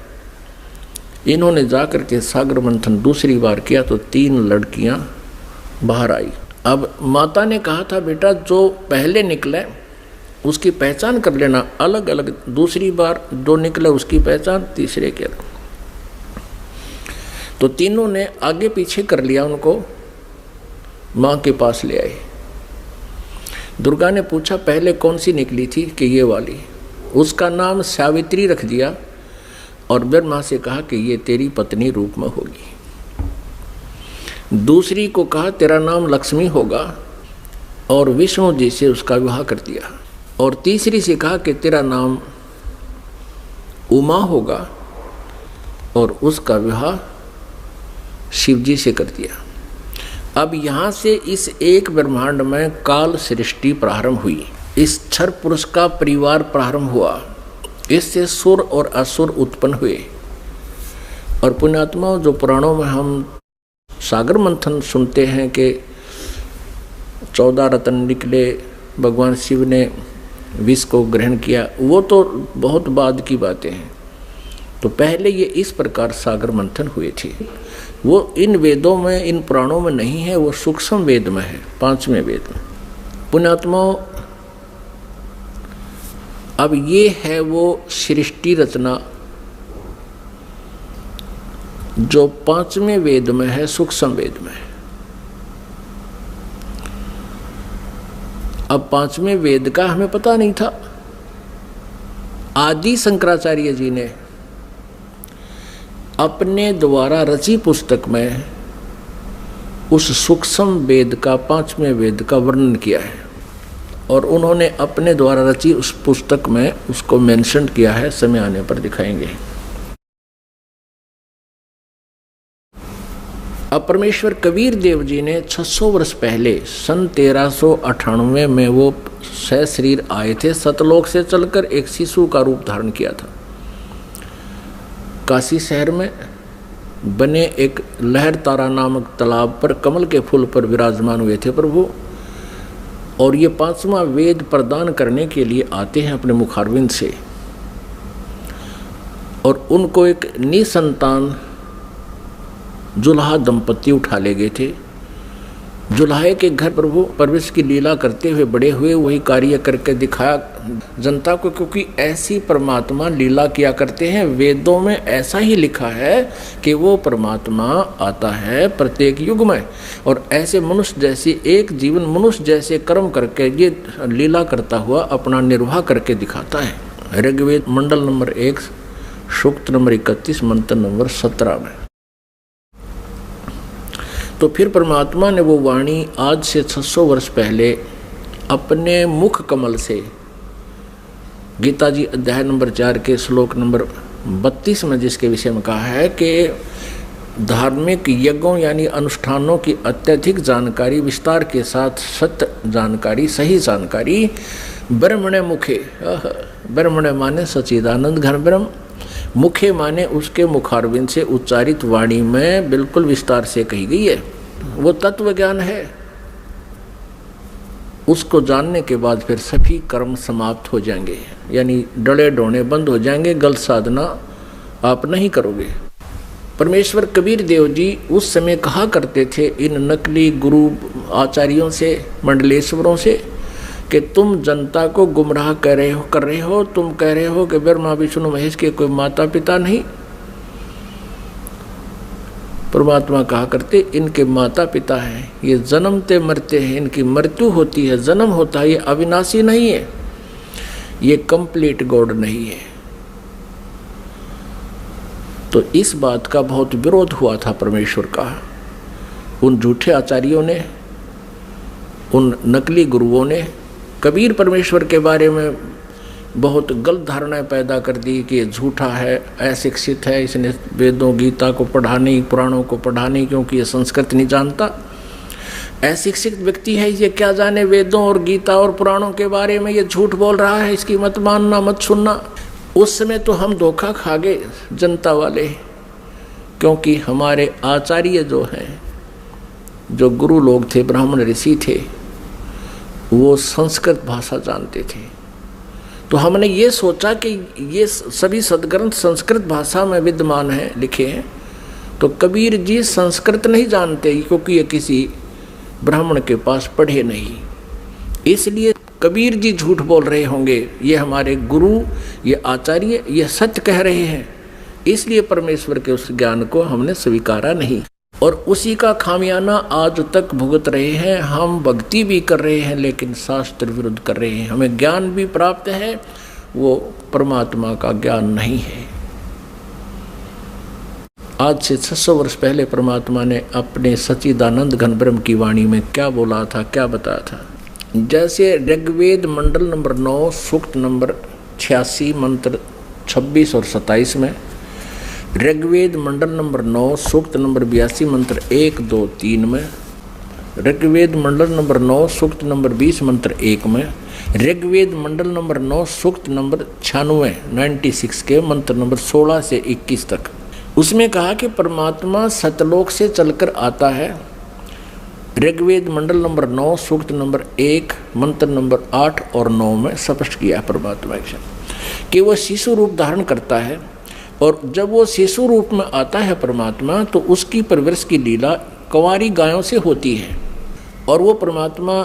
इन्होंने जाकर के सागर मंथन दूसरी बार किया तो 3 लड़कियां बाहर आई। अब माता ने कहा था बेटा जो पहले निकले उसकी पहचान कर लेना, अलग अलग। दूसरी बार जो निकले उसकी पहचान तीसरे के। तो तीनों ने आगे पीछे कर लिया, उनको माँ के पास ले आए। दुर्गा ने पूछा पहले कौन सी निकली थी? कि ये वाली। उसका नाम सावित्री रख दिया और ब्रह्मा से कहा कि ये तेरी पत्नी रूप में होगी। दूसरी को कहा तेरा नाम लक्ष्मी होगा और विष्णु जी से उसका विवाह कर दिया। और तीसरी से कहा कि तेरा नाम उमा होगा और उसका विवाह शिव जी से कर दिया। अब यहाँ से इस एक ब्रह्मांड में काल सृष्टि प्रारंभ हुई। इस क्षर पुरुष का परिवार प्रारंभ हुआ। इससे सुर और असुर उत्पन्न हुए। और पुण्यात्माओं, जो पुराणों में हम सागर मंथन सुनते हैं कि 14 रत्न निकले, भगवान शिव ने विष को ग्रहण किया, वो तो बहुत बाद की बातें हैं। तो पहले ये इस प्रकार सागर मंथन हुए थे। वो इन वेदों में, इन पुराणों में नहीं है, वो सूक्ष्म वेद में है, 5वें वेद में। पुण्यात्माओं, अब ये है वो सृष्टि रचना जो 5वें वेद में है, सूक्ष्म वेद में है। अब 5वें वेद का हमें पता नहीं था। आदि शंकराचार्य जी ने अपने द्वारा रची पुस्तक में उस सूक्ष्म वेद का, 5वें वेद का वर्णन किया है। और उन्होंने अपने द्वारा रची उस पुस्तक में उसको मेंशन किया है, समय आने पर दिखाएंगे। अब परमेश्वर कबीर देव जी ने 600 वर्ष पहले सन 1398 में वो सशरीर आए थे। सतलोक से चलकर एक शिशु का रूप धारण किया था। काशी शहर में बने एक लहर तारा नामक तालाब पर कमल के फूल पर विराजमान हुए थे प्रभु। और ये 5वां वेद प्रदान करने के लिए आते हैं अपने मुखारविंद से। और उनको एक निसंतान जुल्हा दंपति उठा ले गए थे। जुल्हे के घर प्रभु परवेश की लीला करते हुए बड़े हुए, वही कार्य करके दिखाया जनता को, क्योंकि ऐसी परमात्मा लीला किया करते हैं। वेदों में ऐसा ही लिखा है कि वो परमात्मा आता है प्रत्येक युग में, और ऐसे मनुष्य जैसी एक जीवन मनुष्य जैसे कर्म करके ये लीला करता हुआ अपना निर्वाह करके दिखाता है। ऋग्वेद मंडल नंबर 1 सूक्त नंबर 31 मंत्र नंबर 17 में। तो फिर परमात्मा ने वो वाणी आज से 600 वर्ष पहले अपने मुख कमल से, गीता जी अध्याय नंबर 4 के श्लोक नंबर 32 में जिसके विषय में कहा है कि धार्मिक यज्ञों यानी अनुष्ठानों की अत्यधिक जानकारी, विस्तार के साथ सत्य जानकारी, सही जानकारी ब्रह्मणे मुखे, ब्रह्मणे माने सच्चिदानंद घन ब्रह्म, मुखे माने उसके मुखारविंद से उच्चारित वाणी में बिल्कुल विस्तार से कही गई है। वो तत्व ज्ञान है। उसको जानने के बाद फिर सभी कर्म समाप्त हो जाएंगे, यानी डले डोने बंद हो जाएंगे, गलत साधना आप नहीं करोगे। परमेश्वर कबीर देव जी उस समय कहा करते थे इन नकली गुरु आचार्यों से, मंडलेश्वरों से, कि तुम जनता को गुमराह कर रहे हो, तुम कह रहे हो कि ब्रह्मा विष्णु महेश के कोई माता पिता नहीं। परमात्मा कहा करते इनके माता पिता हैं, ये जन्मते मरते हैं, इनकी मृत्यु होती है, जन्म होता है, ये अविनाशी नहीं है, ये कंप्लीट गॉड नहीं है। तो इस बात का बहुत विरोध हुआ था परमेश्वर का। उन झूठे आचार्यों ने, उन नकली गुरुओं ने कबीर परमेश्वर के बारे में बहुत गलत धारणाएं पैदा कर दी कि ये झूठा है, अशिक्षित है, इसने वेदों गीता को पढ़ा नहीं, पुराणों को पढ़ा नहीं, क्योंकि ये संस्कृत नहीं जानता। अशिक्षित व्यक्ति है, ये क्या जाने वेदों और गीता और पुराणों के बारे में, ये झूठ बोल रहा है, इसकी मत मानना, मत सुनना। उस समय तो हम धोखा खा गए जनता वाले, क्योंकि हमारे आचार्य जो हैं, जो गुरु लोग थे, ब्राह्मण ऋषि थे, वो संस्कृत भाषा जानते थे। तो हमने ये सोचा कि ये सभी सदग्रंथ संस्कृत भाषा में विद्यमान हैं, लिखे हैं, तो कबीर जी संस्कृत नहीं जानते, क्योंकि ये किसी ब्राह्मण के पास पढ़े नहीं, इसलिए कबीर जी झूठ बोल रहे होंगे, ये हमारे गुरु, ये आचार्य, ये सत्य कह रहे हैं, इसलिए परमेश्वर के उस ज्ञान को हमने स्वीकारा नहीं, और उसी का खामियाना आज तक भुगत रहे हैं। हम भक्ति भी कर रहे हैं लेकिन शास्त्र विरुद्ध कर रहे हैं। हमें ज्ञान भी प्राप्त है, वो परमात्मा का ज्ञान नहीं है। आज से 600 वर्ष पहले परमात्मा ने अपने सच्चिदानंद घन ब्रह्म की वाणी में क्या बोला था, क्या बताया था। जैसे ऋग्वेद मंडल नंबर 9 सूक्त नंबर 86 मंत्र 26 और 27 में, ऋग्वेद मंडल नंबर 9 सूक्त नंबर 82 मंत्र 1, 2, 3 में, ऋग्वेद मंडल नंबर 9 सूक्त नंबर 20 मंत्र 1 में, ऋग्वेद मंडल नंबर 9 सूक्त नंबर 96 के मंत्र नंबर 16 से 21 तक, उसमें कहा कि परमात्मा सतलोक से चलकर आता है। ऋग्वेद मंडल नंबर 9 सूक्त नंबर 1 मंत्र नंबर 8 और 9 में स्पष्ट किया है परमात्मा कि वह शिशु रूप धारण करता है, और जब वो शिशु रूप में आता है परमात्मा, तो उसकी परवरिश की लीला कंवारी गायों से होती है, और वो परमात्मा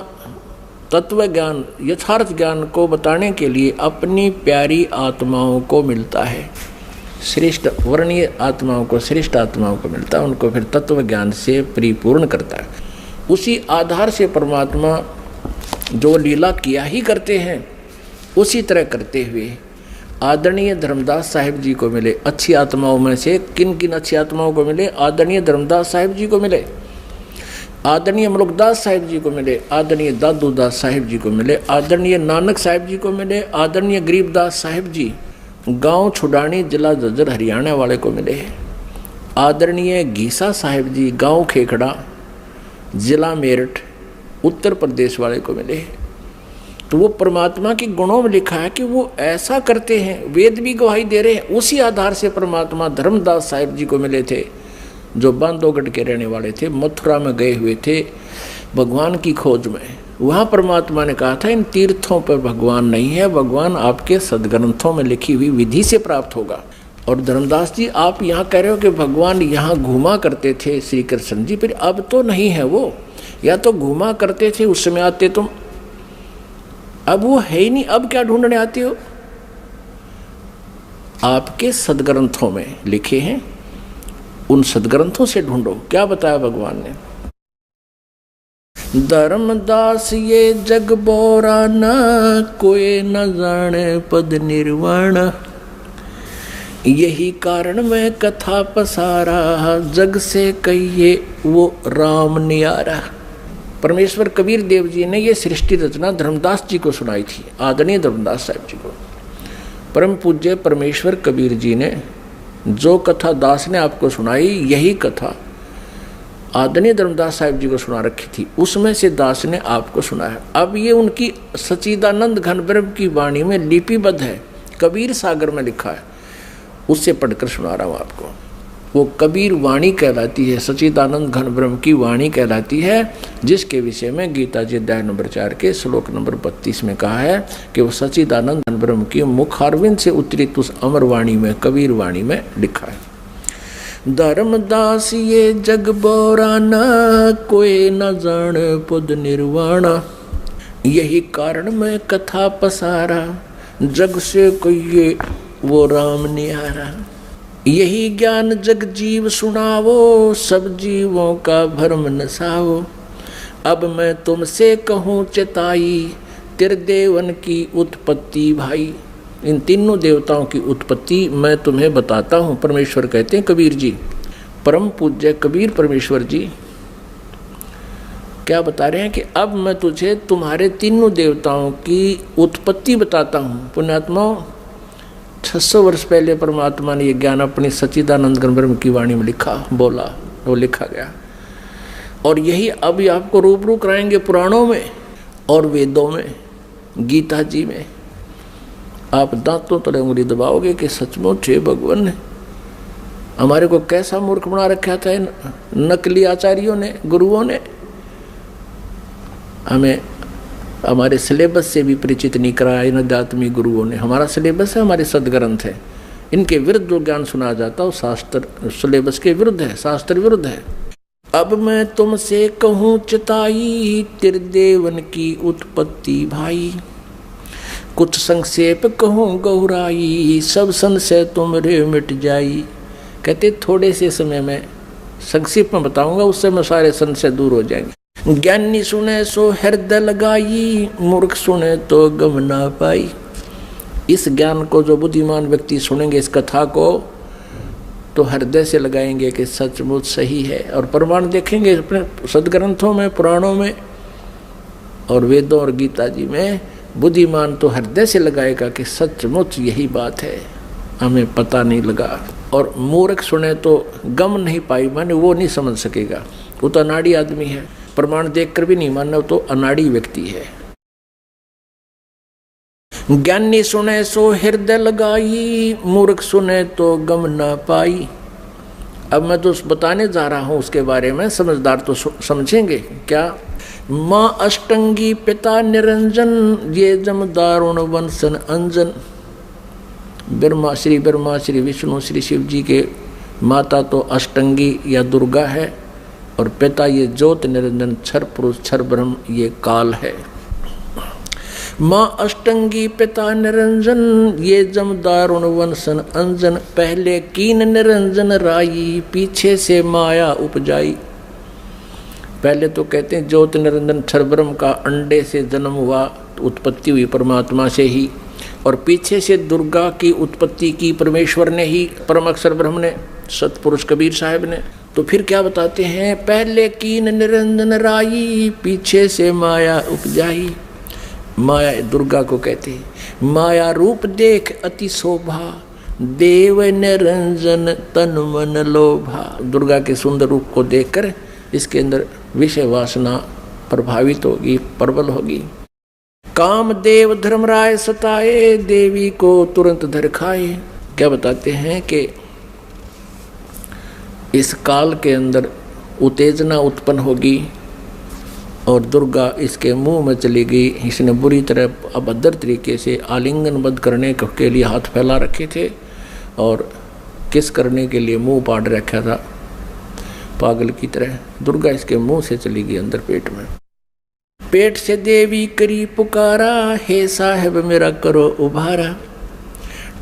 तत्व ज्ञान, यथार्थ ज्ञान को बताने के लिए अपनी प्यारी आत्माओं को मिलता है, श्रेष्ठ वर्णीय आत्माओं को, श्रेष्ठ आत्माओं को मिलता है, उनको फिर तत्व ज्ञान से परिपूर्ण करता है। उसी आधार से परमात्मा जो लीला किया ही करते हैं, उसी तरह करते हुए आदरणीय धर्मदास साहिब जी को मिले। अच्छी आत्माओं में से किन किन अच्छी आत्माओं को मिले? आदरणीय धर्मदास साहिब जी को मिले, आदरणीय मलुकदास साहिब जी को मिले, आदरणीय दादूदास साहिब जी को मिले, आदरणीय नानक साहिब जी को मिले, आदरणीय गरीबदास साहिब जी गांव छुडानी जिला झज्जर हरियाणा वाले को मिले, आदरणीय गीसा साहिब जी गांव खेखड़ा जिला मेरठ उत्तर प्रदेश वाले को मिले। तो वो परमात्मा के गुणों में लिखा है कि वो ऐसा करते हैं, वेद भी गवाही दे रहे हैं। उसी आधार से परमात्मा धर्मदास साहिब जी को मिले थे, जो बांधवगढ़ के रहने वाले थे, मथुरा में गए हुए थे भगवान की खोज में। वहाँ परमात्मा ने कहा था इन तीर्थों पर भगवान नहीं है, भगवान आपके सदग्रंथों में लिखी हुई विधि से प्राप्त होगा। और धर्मदास जी आप यहाँ कह रहे हो कि भगवान यहाँ घूमा करते थे श्री कृष्ण जी, फिर अब तो नहीं है वो, या तो घूमा करते थे उस समय आते तुम, अब वो है ही नहीं, अब क्या ढूंढने आते हो? आपके सदग्रंथों में लिखे हैं, उन सदग्रंथों से ढूंढो। क्या बताया भगवान ने? धर्मदास ये जग बोरा न, कोई न जाने पद निर्वाण। यही कारण मैं कथा पसारा, जग से कहिए वो राम नियारा। परमेश्वर कबीर देव जी ने ये सृष्टि रचना धर्मदास जी को सुनाई थी, आदरणीय धर्मदास साहब जी को। परम पूज्य परमेश्वर कबीर जी ने जो कथा दास ने आपको सुनाई, यही कथा आदरणीय धर्मदास साहब जी को सुना रखी थी, उसमें से दास ने आपको सुनाया। अब ये उनकी सच्चिदानंद घन ब्रह्म की वाणी में लिपिबद्ध है, कबीर सागर में लिखा है, उससे पढ़कर सुना रहा हूँ आपको। वो कबीर वाणी कहलाती है, सच्चिदानंद घन ब्रह्म की वाणी कहलाती है, जिसके विषय में गीता जी अध्याय नंबर 4 के श्लोक नंबर 32 में कहा है कि वो सच्चिदानंद घन ब्रह्म की मुखारविंद से उतरित उस अमर वाणी में, कबीर वाणी में लिखा है। धर्मदास ये जग बोरा न, कोई न जान पद निर्वाणा। यही कारण मैं कथा पसारा, जग से कहिए वो राम निहारा। यही ज्ञान जग जीव सुनावो, सब जीवों का भ्रम नसाओ। अब मैं तुमसे कहूँ चेताई, त्रिदेवन की उत्पत्ति भाई। इन तीनों देवताओं की उत्पत्ति मैं तुम्हें बताता हूँ, परमेश्वर कहते हैं कबीर जी। परम पूज्य कबीर परमेश्वर जी क्या बता रहे हैं कि अब मैं तुझे तुम्हारे तीनों देवताओं की उत्पत्ति बताता हूँ। पुण्यात्माओं, 600 वर्ष पहले परमात्मा ने ये ज्ञान अपनी सच्चिदानंद घन ब्रह्म की वाणी में लिखा, बोला, वो लिखा गया। और यही अब आपको रूबरू कराएंगे पुराणों में और वेदों में, गीता जी में। आप दांतों तले उंगली दबाओगे कि सचमुच हे भगवान ने हमारे को कैसा मूर्ख बना रखा था इन नकली आचार्यों ने, गुरुओं ने। हमें हमारे सिलेबस से भी परिचित नहीं कराया इन अध्यात्मिक गुरुओं ने। हमारा सिलेबस है, हमारे सदग्रंथ है, इनके विरुद्ध जो ज्ञान सुना जाता है वो शास्त्र सिलेबस के विरुद्ध है, शास्त्र विरुद्ध है। अब मैं तुमसे कहूँ चेताई, त्रिदेवन की उत्पत्ति भाई। कुछ संक्षेप कहूँ गौराई, सब संशय तुमरे मिट जाई। कहते थोड़े से समय में संक्षेप में बताऊंगा, उससे में सारे संशय दूर हो जाएंगे। ज्ञानी सुने सो हृदय लगाई, मूर्ख सुने तो गम ना पाई। इस ज्ञान को जो बुद्धिमान व्यक्ति सुनेंगे, इस कथा को, तो हृदय से लगाएंगे कि सचमुच सही है। और प्रमाण देखेंगे अपने सदग्रंथों में, पुराणों में और वेदों और गीता जी में। बुद्धिमान तो हृदय से लगाएगा कि सचमुच यही बात है, हमें पता नहीं लगा। और मूर्ख सुने तो गम नहीं पाई, माने वो नहीं समझ सकेगा, वो तो अनाड़ी आदमी है। प्रमाण देखकर भी नहीं मानना, तो अनाड़ी व्यक्ति है। ज्ञानी सुने सो हृदय लगाई, मूर्ख सुने तो गम ना पाई। अब मैं तो बताने जा रहा हूं उसके बारे में, समझदार तो समझेंगे क्या। माँ अष्टंगी पिता निरंजन, ये जमदारुण वंशन अंजन। ब्रह्मा श्री विष्णु श्री शिव जी के माता तो अष्टंगी या दुर्गा है, और पिता ये ज्योत निरंजन क्षर पुरुष क्षर ब्रह्म ये काल है। माँ अष्टंगी पिता निरंजन, ये जमदारुण वंशन अंजन। पहले कीन निरंजन राई, पीछे से माया उपजाई। पहले तो कहते हैं ज्योत निरंजन क्षर ब्रह्म का अंडे से जन्म हुआ, उत्पत्ति हुई परमात्मा से ही, और पीछे से दुर्गा की उत्पत्ति की परमेश्वर ने ही, परम अक्षर ब्रह्म ने, सतपुरुष कबीर साहब ने। तो फिर क्या बताते हैं, पहले कीन निरंजन राई, पीछे से माया उपजाई। माया दुर्गा को कहते हैं। माया रूप देख अति शोभा, देव निरंजन तन मन लोभा। दुर्गा के सुंदर रूप को देखकर इसके अंदर विषय वासना प्रभावित होगी, प्रबल होगी। कामदेव धर्मराय सताए, देवी को तुरंत धर खाए। क्या बताते हैं कि इस काल के अंदर उत्तेजना उत्पन्न होगी और दुर्गा इसके मुंह में चली गई। इसने बुरी तरह अभद्र तरीके से आलिंगनबद्ध करने के लिए हाथ फैला रखे थे और किस करने के लिए मुंह पाड़ रखा था पागल की तरह। दुर्गा इसके मुंह से चली गई अंदर पेट में। पेट से देवी करी पुकारा, हे साहेब मेरा करो उभारा।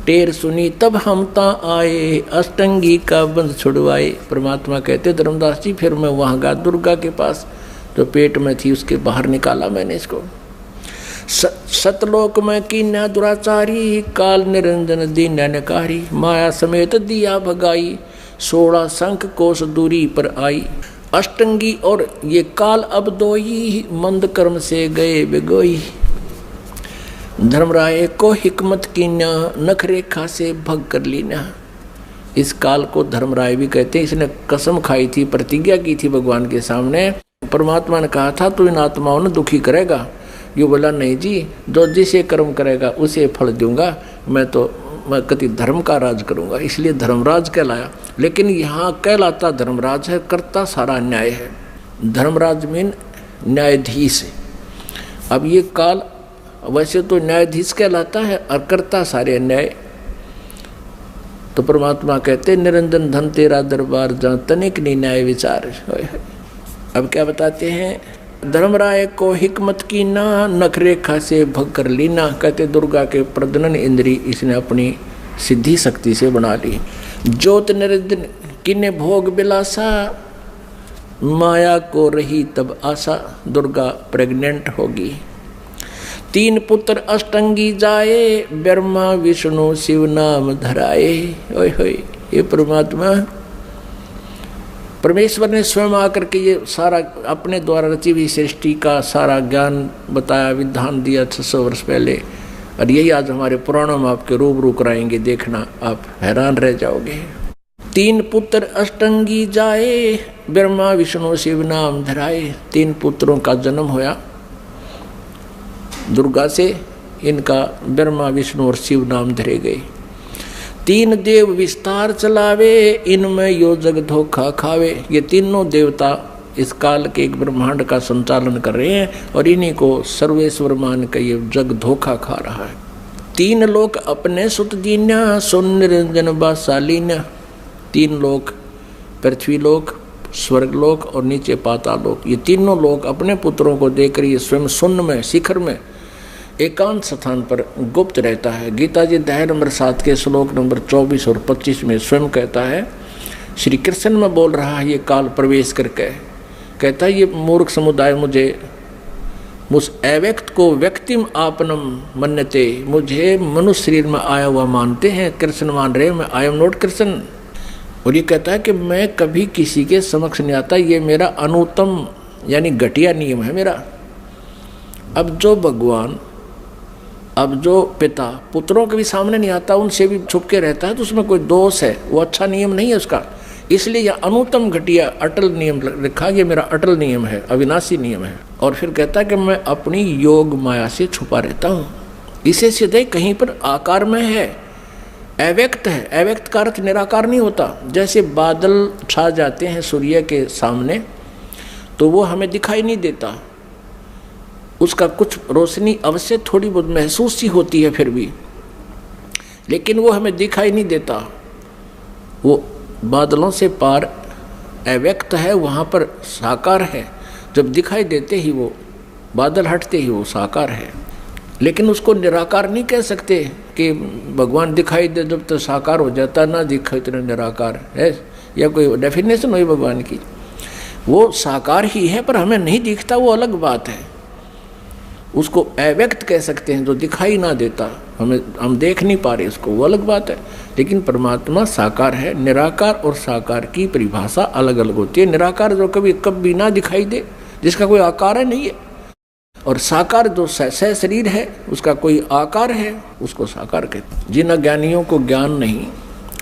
टेर सुनी तब हम ता आए, अष्टंगी का बंध छुड़वाए। परमात्मा कहते धर्मदास जी फिर मैं वहाँ गया दुर्गा के पास, जो पेट में थी उसके बाहर निकाला मैंने इसको। सतलोक में कीन्या दुराचारी, काल निरंजन दीन नकारी। माया समेत दिया भगाई, 16 शंख कोस दूरी पर आई। अष्टंगी और ये काल अब दोई, मंद कर्म से गए बिगोई। धर्मराय को हिकमत कीन्या, नख रेखा से भग कर लीना। इस काल को धर्मराय भी कहते हैं। इसने कसम खाई थी, प्रतिज्ञा की थी भगवान के सामने। परमात्मा ने कहा था तू इन आत्माओं ने दुखी करेगा। ये बोला नहीं जी, जो जिसे कर्म करेगा उसे फल दूंगा। मैं कति धर्म का राज करूंगा, इसलिए धर्मराज कहलाया। लेकिन यहाँ कहलाता धर्मराज है, करता सारा न्याय है। धर्मराज मीन न्यायाधीश है। अब ये काल वैसे तो न्यायाधीश कहलाता है और करता सारे न्याय। तो परमात्मा कहते निरंजन धन तेरा दरबार, जहाँ तनिक नहीं न्याय विचार। अब क्या बताते हैं, धर्मराय को हिकमत की ना, नख रेखा से भग कर लीना। कहते दुर्गा के प्रजनन इंद्री इसने अपनी सिद्धि शक्ति से बना ली। ज्योत निरंजन किन्ने भोग बिलासा, माया को रही तब आशा। दुर्गा प्रेग्नेंट होगी। 3 पुत्र अष्टंगी जाए, ब्रह्मा विष्णु शिव नाम धराए। ओए होए, ये परमात्मा परमेश्वर ने स्वयं आकर के ये सारा अपने द्वारा रची हुई सृष्टि का सारा ज्ञान बताया, विधान दिया 600 वर्ष पहले। और यही आज हमारे पुराणों में आपके रूबरू कराएंगे, देखना आप हैरान रह जाओगे। 3 पुत्र अष्टंगी जाए, ब्रह्मा विष्णु शिव नाम धराए। 3 पुत्रों का जन्म होया दुर्गा से, इनका ब्रह्मा विष्णु और शिव नाम धरे गए। 3 देव विस्तार चलावे, इनमें यो जग धोखा खावे। ये तीनों देवता इस काल के एक ब्रह्मांड का संचालन कर रहे हैं और इन्हीं को सर्वेश्वर मान के ये जग धोखा खा रहा है। 3 लोक अपने सुत दीन्या, सुन निरंजन बासालीन्या। 3 लोक, पृथ्वी लोक, स्वर्ग लोक और नीचे पाताल लोक, ये तीनों लोक अपने पुत्रों को देकर ये स्वयं शून्य में, शिखर में, एकांत स्थान पर गुप्त रहता है। गीता जी अध्याय नंबर 7 के श्लोक नंबर 24 और 25 में स्वयं कहता है, श्री कृष्ण में बोल रहा है ये काल प्रवेश करके, कहता है ये मूर्ख समुदाय मुझे उस अव्यक्त को व्यक्तिम आपनम मन्यते, मुझे मनुष्य शरीर में आया हुआ मानते हैं, कृष्ण मान रहे हैं, मैं आई एम नॉट कृष्ण। और ये कहता है कि मैं कभी किसी के समक्ष नहीं आता, ये मेरा अनुत्तम यानी घटिया नियम है मेरा। अब जो भगवान, अब जो पिता पुत्रों के भी सामने नहीं आता, उनसे भी छुप के रहता है, तो उसमें कोई दोष है, वो अच्छा नियम नहीं है उसका। इसलिए यह अनुत्तम घटिया अटल नियम लिखा, ये मेरा अटल नियम है, अविनाशी नियम है। और फिर कहता है कि मैं अपनी योग माया से छुपा रहता हूँ। इसे सीधे कहीं पर आकार में है, अव्यक्त है। अव्यक्त का अर्थ निराकार नहीं होता। जैसे बादल छा जाते हैं सूर्य के सामने तो वो हमें दिखाई नहीं देता, उसका कुछ रोशनी अवश्य थोड़ी बहुत महसूस सी होती है फिर भी, लेकिन वो हमें दिखाई नहीं देता। वो बादलों से पार अव्यक्त है, वहाँ पर साकार है। जब दिखाई देते ही वो बादल हटते ही वो साकार है। लेकिन उसको निराकार नहीं कह सकते कि भगवान दिखाई दे जब तो साकार हो जाता, ना दिखाई तो निराकार है, या कोई डेफिनेशन हुई भगवान की। वो साकार ही है पर हमें नहीं दिखता, वो अलग बात है। उसको अव्यक्त कह सकते हैं, जो दिखाई ना देता, हम देख नहीं पा रहे उसको, वो अलग बात है। लेकिन परमात्मा साकार है। निराकार और साकार की परिभाषा अलग अलग होती है। निराकार जो कभी ना दिखाई दे, जिसका कोई आकार है नहीं है, और साकार जो सह शरीर है, उसका कोई आकार है, उसको साकार कहते हैं। जिन अज्ञानियों को ज्ञान नहीं,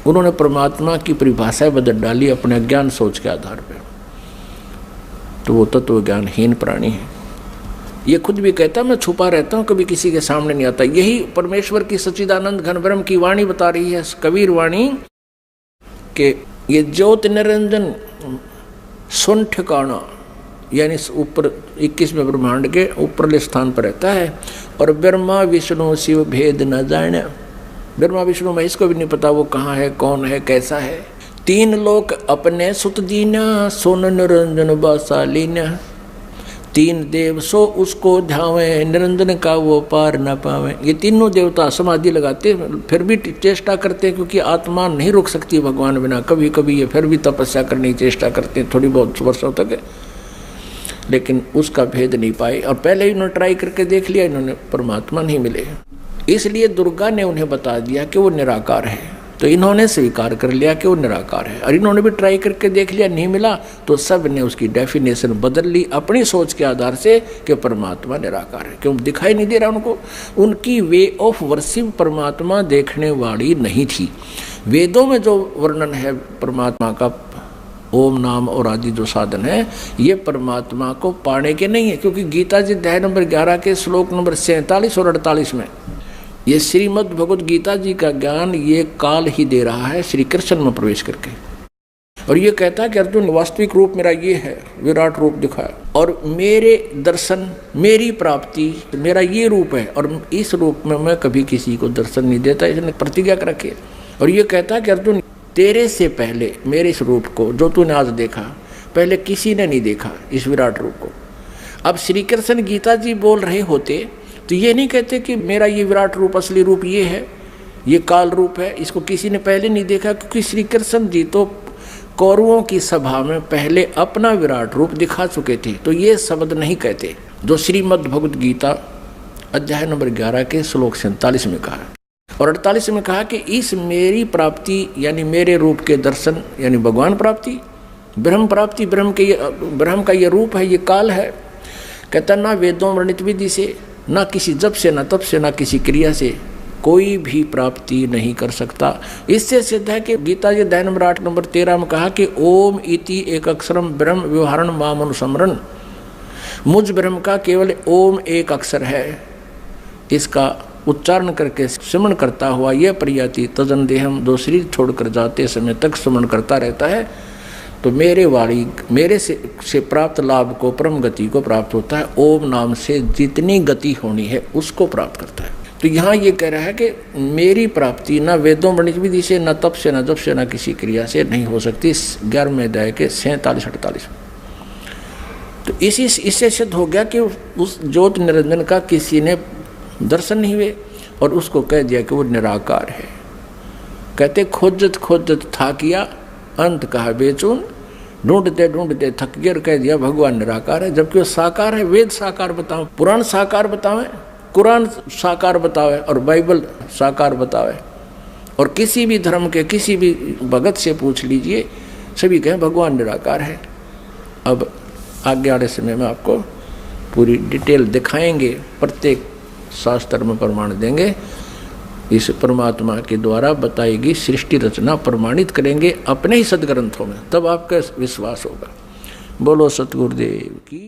उन्होंने परमात्मा की परिभाषा बदल डाली अपने अज्ञान सोच के आधार पर, तो वो तत्व ज्ञानहीन प्राणी है। ये खुद भी कहता है मैं छुपा रहता हूँ, कभी किसी के सामने नहीं आता। यही परमेश्वर की सच्चिदानंद घन ब्रह्म की वाणी बता रही है, कबीर वाणी, कि ये ज्योत निरंजन सुन ठिकाना, यानी ऊपर 21वें ब्रह्मांड के ऊपरले स्थान पर रहता है। और ब्रह्मा विष्णु शिव भेद न जाने, ब्रह्मा विष्णु महेश को भी नहीं पता वो कहाँ है, कौन है, कैसा है। 3 लोक अपने सुत दीना, सोन निरंजन बासालीना। तीन देव सो उसको ध्यावे, निरंजन का वो पार न पावे। ये तीनों देवता समाधि लगाते फिर भी चेष्टा करते हैं, क्योंकि आत्मा नहीं रुक सकती भगवान बिना। कभी कभी ये फिर भी तपस्या करने की चेष्टा करते हैं थोड़ी बहुत वर्षों तक, लेकिन उसका भेद नहीं पाए। और पहले ही उन्होंने ट्राई करके देख लिया, इन्होंने परमात्मा नहीं मिले। इसलिए दुर्गा ने उन्हें बता दिया कि वो निराकार है, तो इन्होंने स्वीकार कर लिया कि वो निराकार है। और इन्होंने भी ट्राई करके देख लिया, नहीं मिला, तो सब ने उसकी डेफिनेशन बदल ली अपनी सोच के आधार से कि परमात्मा निराकार है। क्यों दिखाई नहीं दे रहा उनको? उनकी वे ऑफ वर्शिप परमात्मा देखने वाली नहीं थी। वेदों में जो वर्णन है परमात्मा का, ओम नाम और आदि जो साधन है, ये परमात्मा को पाने के नहीं है। क्योंकि गीता जी अध्याय नंबर 11 के श्लोक नंबर 47 और 48 में ये श्रीमद् भगवद गीता जी का ज्ञान ये काल ही दे रहा है श्री कृष्ण में प्रवेश करके। और ये कहता है कि अर्जुन वास्तविक रूप मेरा ये है, विराट रूप दिखाया, और मेरे दर्शन, मेरी प्राप्ति, मेरा ये रूप है, और इस रूप में मैं कभी किसी को दर्शन नहीं देता, इसने प्रतिज्ञा कर रखी है। और ये कहता है कि अर्जुन तेरे से पहले मेरे इस रूप को जो तूने आज देखा, पहले किसी ने नहीं देखा इस विराट रूप को। अब श्री कृष्ण गीता जी बोल रहे होते तो ये नहीं कहते कि मेरा ये विराट रूप, असली रूप ये है, ये काल रूप है, इसको किसी ने पहले नहीं देखा। क्योंकि श्री कृष्ण जी तो कौरवों की सभा में पहले अपना विराट रूप दिखा चुके थे, तो ये शब्द नहीं कहते जो श्रीमद् भगवद गीता अध्याय नंबर 11 के श्लोक 47 में कहा और 48 में कहा कि इस मेरी प्राप्ति यानी मेरे रूप के दर्शन यानी भगवान प्राप्ति, ब्रह्म प्राप्ति, ब्रह्म का ये रूप है, ये काल है। कहता ना वेदों वर्णित विधि से, ना किसी जप से, ना तप से, ना किसी क्रिया से कोई भी प्राप्ति नहीं कर सकता। इससे सिद्ध है कि गीता जी अध्याय नंबर 8 नंबर 13 में कहा कि ओम इति एक अक्षरम ब्रह्म व्यवहारण माम अनुसमरण। मुझ ब्रह्म का केवल ओम एक अक्षर है, इसका उच्चारण करके स्मरण करता हुआ यह प्रयाति तजन देहम, दो शरीर छोड़कर जाते समय तक स्मरण करता रहता है, तो मेरे से प्राप्त लाभ को, परम गति को प्राप्त होता है। ओम नाम से जितनी गति होनी है उसको प्राप्त करता है। तो यहाँ ये कह रहा है कि मेरी प्राप्ति ना वेदों वर्णित विधि से, ना तप से, ना जप से, ना किसी क्रिया से नहीं हो सकती। 11वें अध्याय के 47-48। तो इससे सिद्ध हो गया कि उस ज्योत निरंजन का किसी ने दर्शन नहीं हुए और उसको कह दिया कि वो निराकार है। कहते खोजत खोजत था किया, अंत कहा बेचून, ढूंढते ढूंढते थक गए, कह दिया भगवान निराकार है। जबकि वो साकार है। वेद साकार बताओ, पुराण साकार बतावे, कुरान साकार बतावे और बाइबल साकार बतावे, और किसी भी धर्म के किसी भी भगत से पूछ लीजिए, सभी कहें भगवान निराकार है। अब आगे वाले समय में आपको पूरी डिटेल दिखाएंगे, प्रत्येक शास्त्र में प्रमाण देंगे। इस परमात्मा के द्वारा बताई गई सृष्टि रचना प्रमाणित करेंगे अपने ही सदग्रंथों में, तब आपका विश्वास होगा। बोलो सतगुरुदेव की।